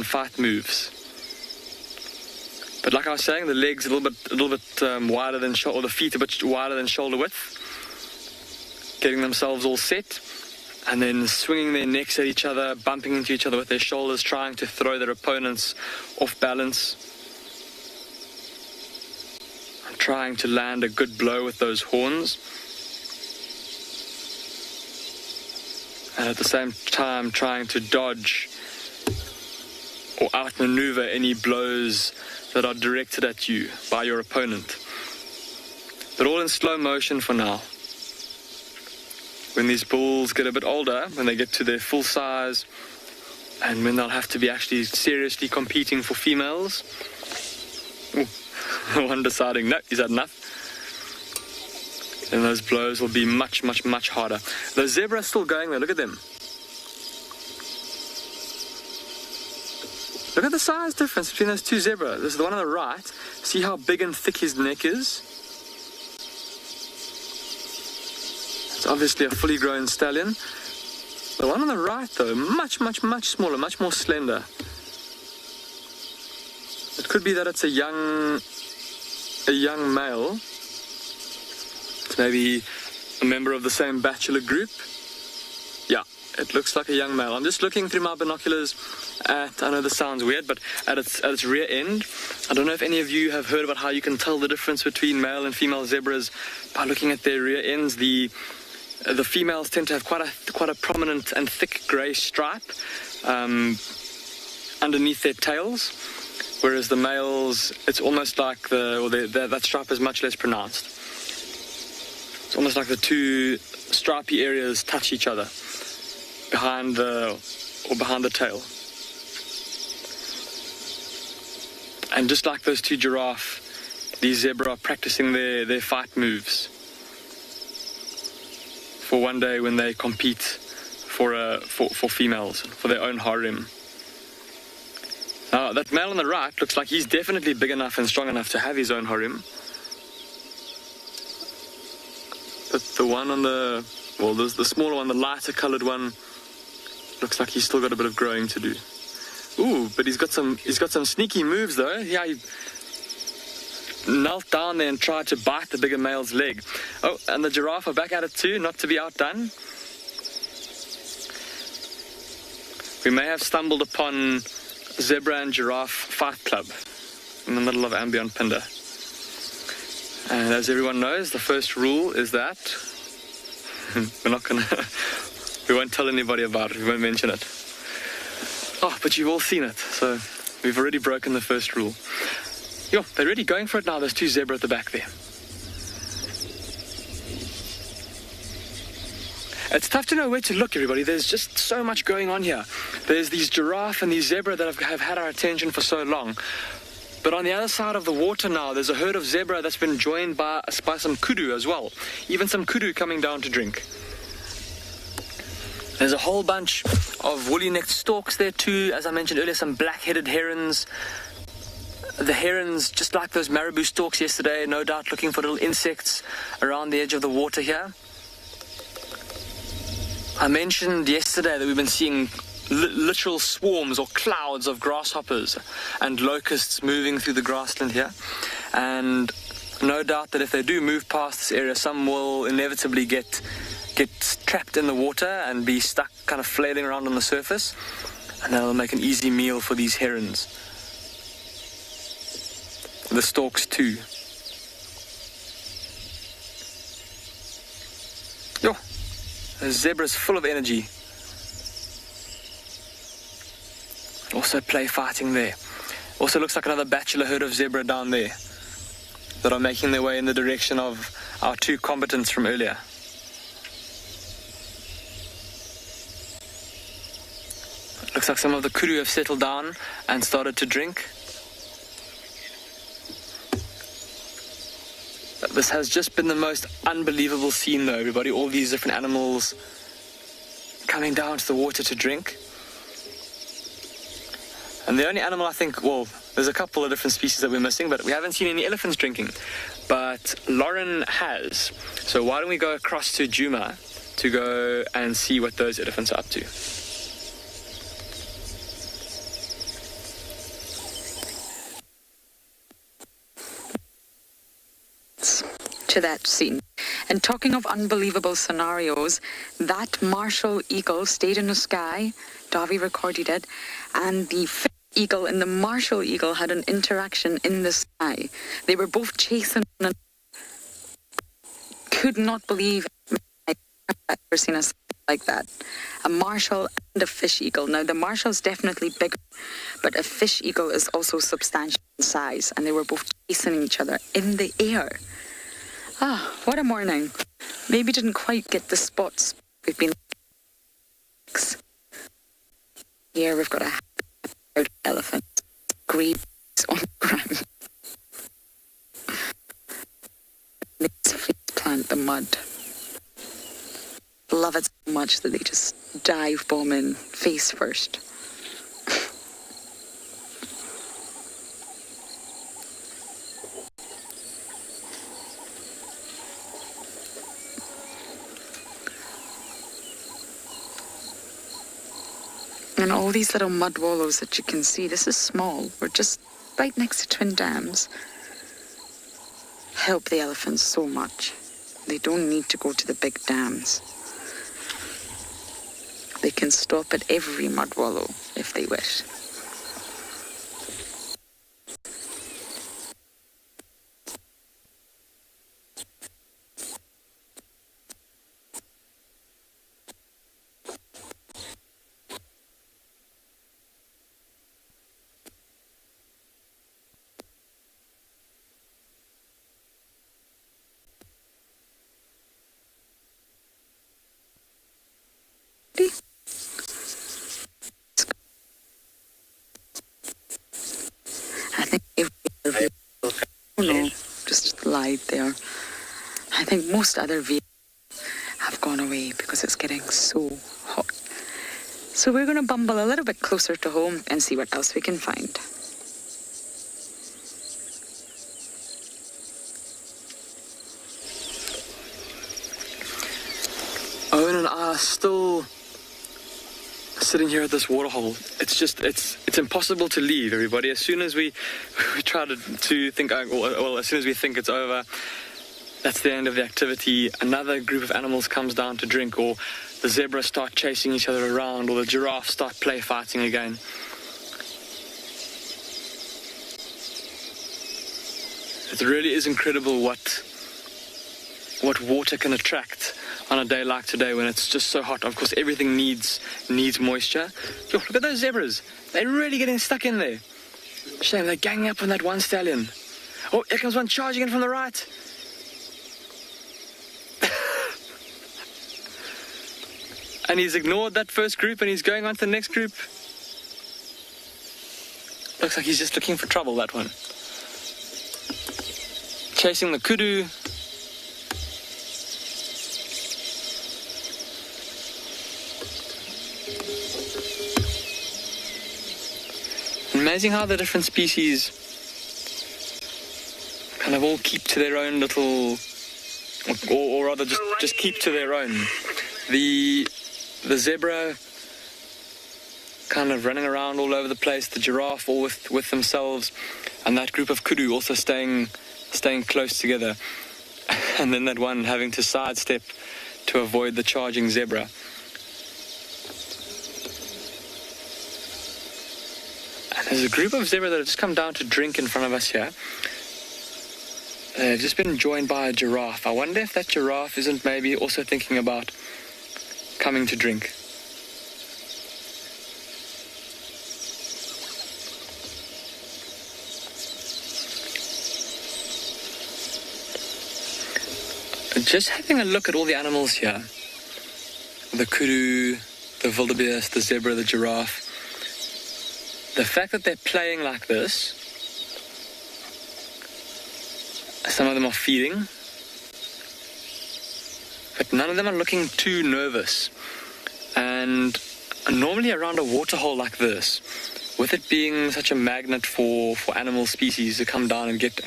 fight moves. But like I was saying, the legs a little bit wider than shoulder, or the feet a bit wider than shoulder width, getting themselves all set, and then swinging their necks at each other, bumping into each other with their shoulders, trying to throw their opponents off balance, and trying to land a good blow with those horns, and at the same time trying to dodge or outmaneuver any blows that are directed at you by your opponent. But all in slow motion for now. When these bulls get a bit older, when they get to their full size, and when they'll have to be actually seriously competing for females, one deciding, no, is that enough? Then those blows will be much, much, much harder. The zebra's still going there, look at them. Look at the size difference between those 2 zebras. This is the one on the right. See how big and thick his neck is? It's obviously a fully grown stallion. The one on the right, though, much, much, much smaller, much more slender. It could be that it's a young male. It's maybe a member of the same bachelor group. Yeah, it looks like a young male. I'm just looking through my binoculars at, I know this sounds weird, but at its rear end. I don't know if any of you have heard about how you can tell the difference between male and female zebras by looking at their rear ends. The the females tend to have quite a prominent and thick grey stripe underneath their tails, whereas the males, it's almost like that stripe is much less pronounced. It's almost like the two stripy areas touch each other behind the tail. And just like those two giraffe, these zebra are practicing their fight moves for one day when they compete for females, for their own harem. Now, that male on the right looks like he's definitely big enough and strong enough to have his own harem. But the one on the smaller one, the lighter colored one, looks like he's still got a bit of growing to do. Ooh, but he's got some sneaky moves though. Yeah, he knelt down there and tried to bite the bigger male's leg. Oh, and the giraffe are back at it too, not to be outdone. We may have stumbled upon Zebra and Giraffe Fight Club in the middle of Ambient Pinder. And as everyone knows, the first rule is that we won't tell anybody about it, we won't mention it. Oh, but you've all seen it, so we've already broken the first rule. Yo, they're really going for it now, those two zebra at the back there. It's tough to know where to look, everybody. There's just so much going on here. There's these giraffe and these zebra that have had our attention for so long. But on the other side of the water now, there's a herd of zebra that's been joined by some kudu as well. Even some kudu coming down to drink. There's a whole bunch of woolly-necked storks there too. As I mentioned earlier, some black-headed herons. The herons, just like those marabou storks yesterday, no doubt looking for little insects around the edge of the water here. I mentioned yesterday that we've been seeing literal swarms or clouds of grasshoppers and locusts moving through the grassland here. And no doubt that if they do move past this area, some will inevitably get trapped in the water and be stuck kind of flailing around on the surface, and that'll make an easy meal for these herons. The storks too. Yo, the zebra's full of energy. Also play fighting there. Also looks like another bachelor herd of zebra down there that are making their way in the direction of our two combatants from earlier. Looks like some of the kudu have settled down and started to drink. This has just been the most unbelievable scene though, everybody. All these different animals coming down to the water to drink. And the only animal I think, well, there's a couple of different species that we're missing, but we haven't seen any elephants drinking. But Lauren has. So why don't we go across to Djuma to go and see what those elephants are up to. To that scene. And talking of unbelievable scenarios, that Marshall eagle stayed in the sky, Davi recorded it, and the fish eagle and the Marshall eagle had an interaction in the sky. They were both chasing and could not believe I've ever seen a like that. A Marshall and a fish eagle. Now the Marshall's definitely bigger, but a fish eagle is also substantial in size, and they were both chasing each other in the air. Ah, what a morning. Maybe didn't quite get the spots we've been. Here we've got a herd of elephants. Graves on the ground. They plant the mud. Love it so much that they just dive bomb in face first. And all these little mud wallows that you can see, this is small. We're just right next to twin dams. Help the elephants so much. They don't need to go to the big dams. They can stop at every mud wallow if they wish. I think just lied there. I think most other vehicles have gone away because it's getting so hot. So we're going to bumble a little bit closer to home and see what else we can find. Owen and I are still sitting here at this waterhole. It's impossible to leave, everybody. As soon as we try to think, well, as soon as we think it's over, that's the end of the activity. Another group of animals comes down to drink, or the zebras start chasing each other around, or the giraffes start play fighting again. It really is incredible what water can attract on a day like today when it's just so hot. Of course, everything needs moisture. Yo, look at those zebras. They're really getting stuck in there. Shame, they're ganging up on that one stallion. Oh, here comes one charging in from the right. And he's ignored that first group and he's going on to the next group. Looks like he's just looking for trouble, that one. Chasing the kudu. Amazing how the different species kind of all keep to their own little, or rather just keep to their own. The zebra kind of running around all over the place, the giraffe all with themselves, and that group of kudu also staying close together. And then that one having to sidestep to avoid the charging zebra. And there's a group of zebra that have just come down to drink in front of us here. They've just been joined by a giraffe. I wonder if that giraffe isn't maybe also thinking about coming to drink. Just having a look at all the animals here. The kudu, the wildebeest, the zebra, the giraffe. The fact that they're playing like this, some of them are feeding, but none of them are looking too nervous. And normally around a waterhole like this, with it being such a magnet for animal species to come down and get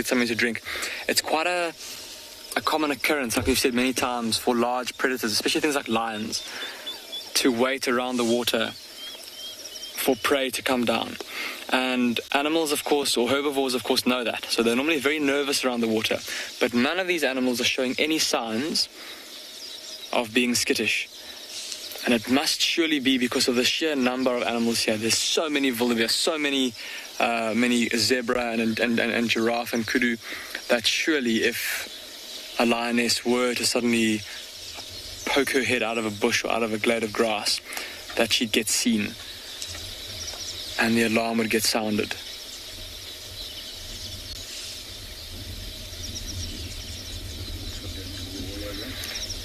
something to drink, it's quite a common occurrence, like we've said many times, for large predators, especially things like lions, to wait around the water for prey to come down. And animals, of course, or herbivores, of course, know that. So they're normally very nervous around the water. But none of these animals are showing any signs of being skittish. And it must surely be because of the sheer number of animals here. There's so many wildebeest, so many zebra and giraffe and kudu, that surely if a lioness were to suddenly poke her head out of a bush or out of a glade of grass, that she'd get seen and the alarm would get sounded.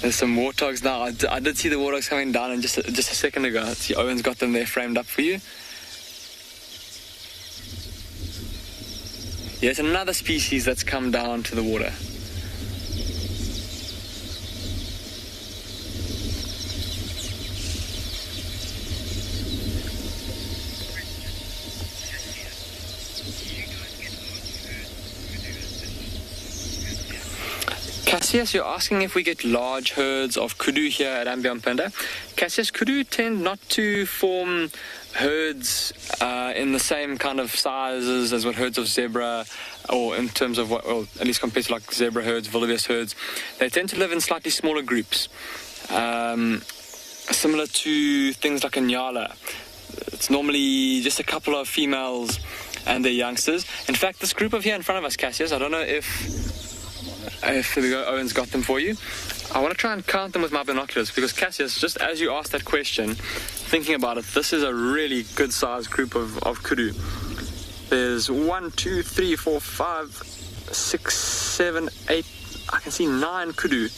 There's some warthogs now. I did see the warthogs coming down in just a second ago. See, Owen's got them there framed up for you. Yes, another species that's come down to the water. Cassius, you're asking if we get large herds of kudu here at Ambionpenda. Cassius, kudu tend not to form herds in the same kind of sizes as what herds of zebra, or in terms of what, well, at least compared to like zebra herds, wildebeest herds. They tend to live in slightly smaller groups, similar to things like a nyala. It's normally just a couple of females and their youngsters. In fact, this group of here in front of us, Cassius, I don't know if there we go, Owen's got them for you. I want to try and count them with my binoculars, because Cassius, just as you asked that question, thinking about it, this is a really good sized group of kudu. There's 1, 2, 3, 4, 5, 6, 7, 8, I can see 9 kudu.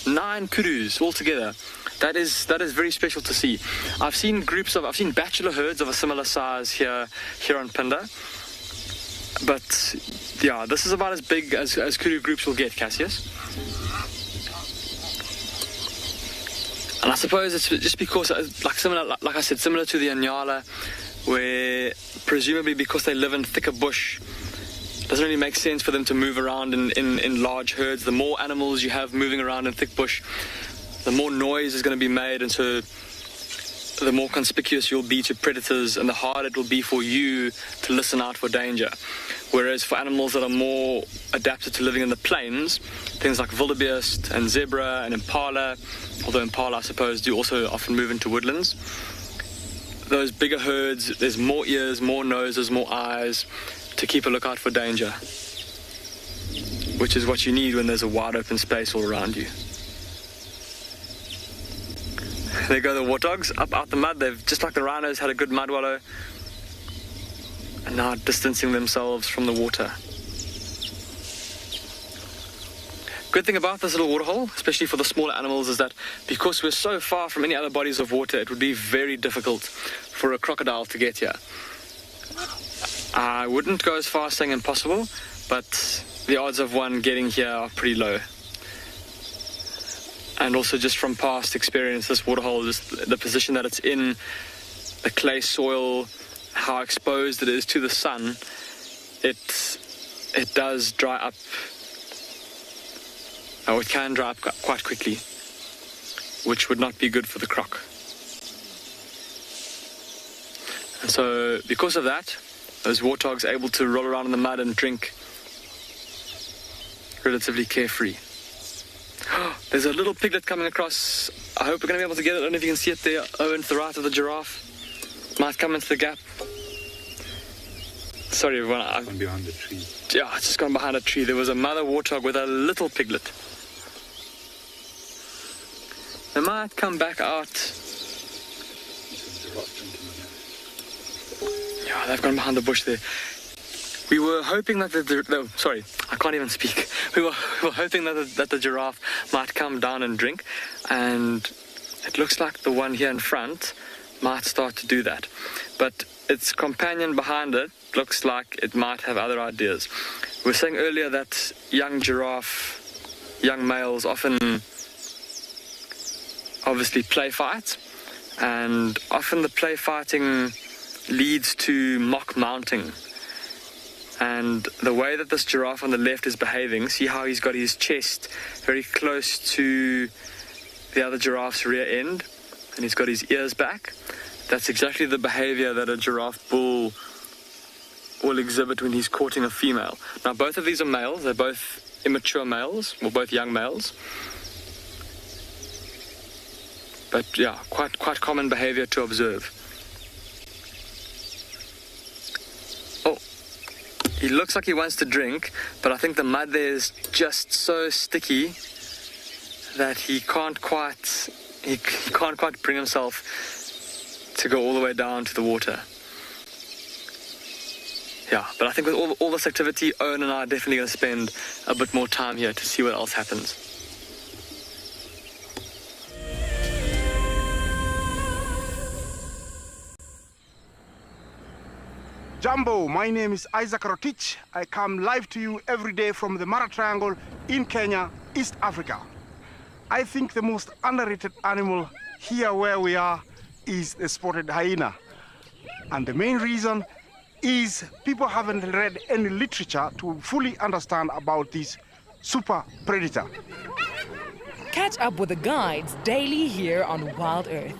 9 kudus all together. that is very special to see. I've seen bachelor herds of a similar size here on Phinda, but yeah, this is about as big as kudu groups will get, Cassius. And I suppose it's just because, like I said, similar to the Anyala, where presumably because they live in thicker bush, it doesn't really make sense for them to move around in large herds. The more animals you have moving around in thick bush, the more noise is going to be made, and so the more conspicuous you'll be to predators, and the harder it will be for you to listen out for danger. Whereas for animals that are more adapted to living in the plains, things like wildebeest and zebra and impala, although impala I suppose do also often move into woodlands, those bigger herds, there's more ears, more noses, more eyes to keep a lookout for danger, which is what you need when there's a wide open space all around you. There go the warthogs up out the mud. They've, just like the rhinos, had a good mud wallow and now distancing themselves from the water. Good thing about this little waterhole, especially for the smaller animals, is that because we're so far from any other bodies of water, it would be very difficult for a crocodile to get here. I wouldn't go as far as saying impossible, but the odds of one getting here are pretty low. And also just from past experience, this waterhole, just the position that it's in, the clay soil, how exposed it is to the sun, it does dry up. Oh, it can dry up quite quickly, which would not be good for the croc. And so because of that, those warthogs are able to roll around in the mud and drink relatively carefree. There's a little piglet coming across. I hope we're going to be able to get it. I don't know if you can see it there, over to the right of the giraffe. Might come into the gap. Sorry everyone. I've gone behind the tree. Yeah, it's just gone behind a tree. There was a mother warthog with a little piglet. They might come back out. Yeah, they've gone behind the bush there. We were hoping that sorry, I can't even speak. We were hoping that the giraffe might come down and drink, and it looks like the one here in front might start to do that. But its companion behind it looks like it might have other ideas. We were saying earlier that young males often obviously play fight, and often the play fighting leads to mock mounting. And the way that this giraffe on the left is behaving, see how he's got his chest very close to the other giraffe's rear end, and he's got his ears back. That's exactly the behavior that a giraffe bull will exhibit when he's courting a female. Now, both of these are males. They're both immature males, or both young males. But yeah, quite common behavior to observe. He looks like he wants to drink, but I think the mud there is just so sticky that he can't quite bring himself to go all the way down to the water. Yeah, but I think with all this activity, Owen and I are definitely going to spend a bit more time here to see what else happens. Jumbo, my name is Isaac Rotich. I come live to you every day from the Mara Triangle in Kenya, East Africa. I think the most underrated animal here where we are is the spotted hyena. And the main reason is people haven't read any literature to fully understand about this super predator. Catch up with the guides daily here on Wild Earth.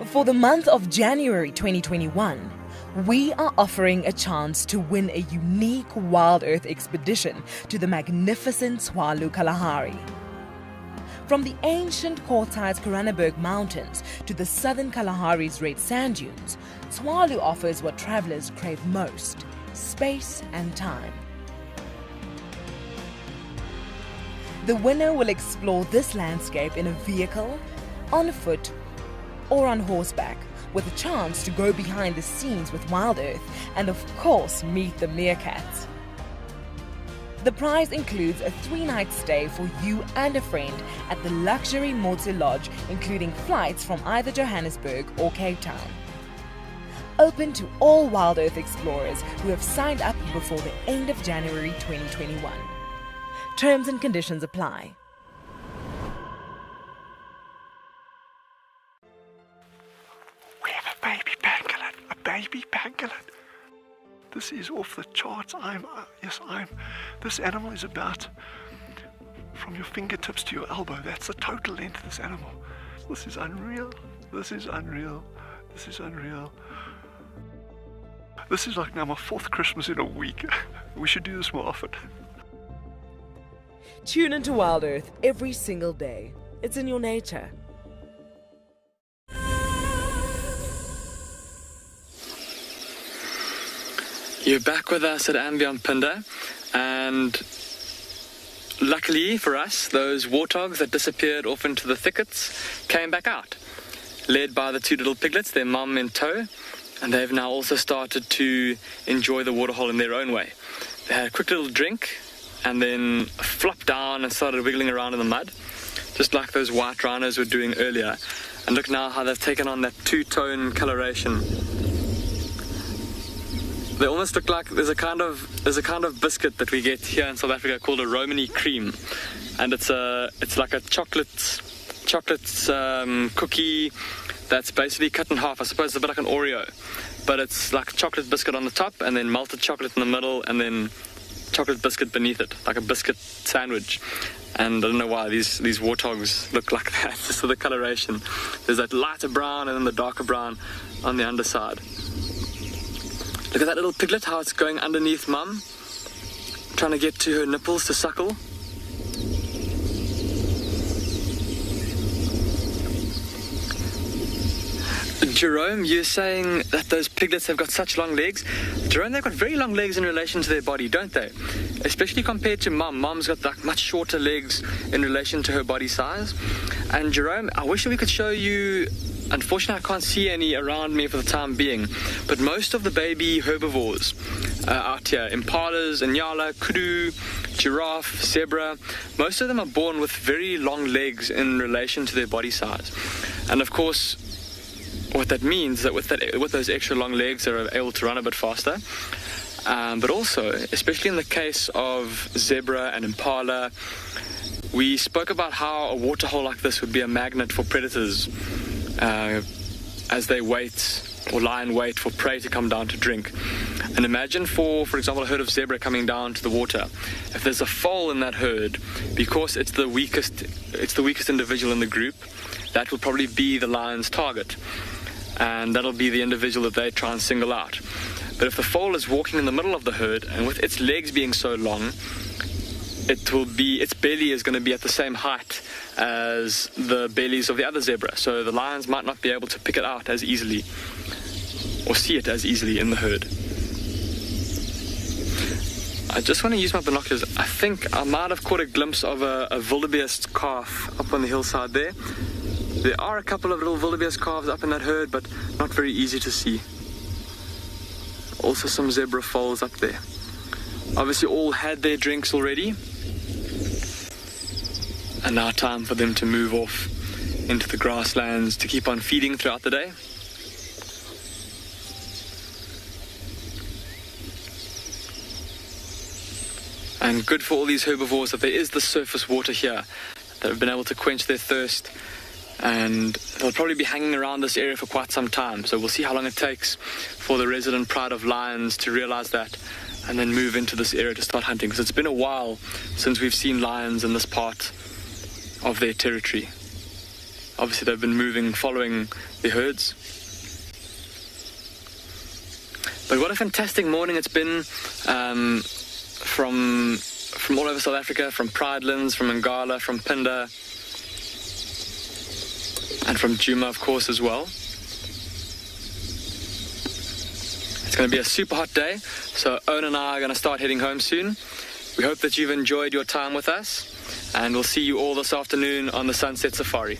For the month of January 2021, we are offering a chance to win a unique Wild Earth expedition to the magnificent Tswalu Kalahari. From the ancient Kortai's Koranenberg Mountains to the southern Kalahari's red sand dunes, Tswalu offers what travelers crave most: space and time. The winner will explore this landscape in a vehicle, on foot, or on horseback, with a chance to go behind the scenes with Wild Earth and of course meet the meerkats. The prize includes a 3-night stay for you and a friend at the luxury Morte Lodge, including flights from either Johannesburg or Cape Town. Open to all Wild Earth explorers who have signed up before the end of January 2021. Terms and conditions apply. We have a baby pangolin. A baby pangolin. This is off the charts. This animal is about from your fingertips to your elbow. That's the total length of this animal. This is unreal. This is unreal. This is unreal. This is like now my 4th Christmas in a week. We should do this more often. Tune into Wild Earth every single day. It's in your nature. You're back with us at Untitled, and luckily for us, those warthogs that disappeared off into the thickets came back out, led by the 2 little piglets, their mum in tow, and they've now also started to enjoy the waterhole in their own way. They had a quick little drink and then flopped down and started wiggling around in the mud, just like those white rhinos were doing earlier. And look now how they've taken on that 2-tone coloration. They almost look like there's a kind of biscuit that we get here in South Africa called a Romany cream, and it's like a chocolate cookie that's basically cut in half. I suppose it's a bit like an Oreo, but it's like a chocolate biscuit on the top and then melted chocolate in the middle and then chocolate biscuit beneath it, like a biscuit sandwich. And I don't know why these warthogs look like that, just for the coloration. There's that lighter brown and then the darker brown on the underside. Look at that little piglet, how it's going underneath mum, trying to get to her nipples to suckle. Jerome, you're saying that those piglets have got such long legs. Jerome, they've got very long legs in relation to their body, don't they? Especially compared to mum. Mum's got like much shorter legs in relation to her body size. And Jerome, I wish we could show you. Unfortunately, I can't see any around me for the time being, but most of the baby herbivores out here, impalas, inyala, kudu, giraffe, zebra, most of them are born with very long legs in relation to their body size. And of course, what that means is that with those extra long legs, they're able to run a bit faster. But also, especially in the case of zebra and impala, we spoke about how a waterhole like this would be a magnet for predators as they wait or lie in wait for prey to come down to drink. And imagine for example, a herd of zebra coming down to the water. If there's a foal in that herd, because it's the weakest individual in the group, that will probably be the lion's target. And that'll be the individual that they try and single out. But if the foal is walking in the middle of the herd, and with its legs being so long, its belly is going to be at the same height as the bellies of the other zebra. So the lions might not be able to pick it out as easily or see it as easily in the herd. I just want to use my binoculars. I think I might have caught a glimpse of a wildebeest calf up on the hillside there. There are a couple of little wildebeest calves up in that herd, but not very easy to see. Also some zebra foals up there. Obviously all had their drinks already. And now time for them to move off into the grasslands to keep on feeding throughout the day. And good for all these herbivores that there is the surface water here that have been able to quench their thirst. And they'll probably be hanging around this area for quite some time. So we'll see how long it takes for the resident pride of lions to realize that and then move into this area to start hunting. Because it's been a while since we've seen lions in this part of their territory. Obviously they've been moving following the herds. But what a fantastic morning it's been from all over South Africa, from Pridelands, from Ngala, from Pinda, and from Djuma, of course, as well. It's going to be a super hot day, so Owen and I are going to start heading home soon. We hope that you've enjoyed your time with us, and we'll see you all this afternoon on the Sunset Safari.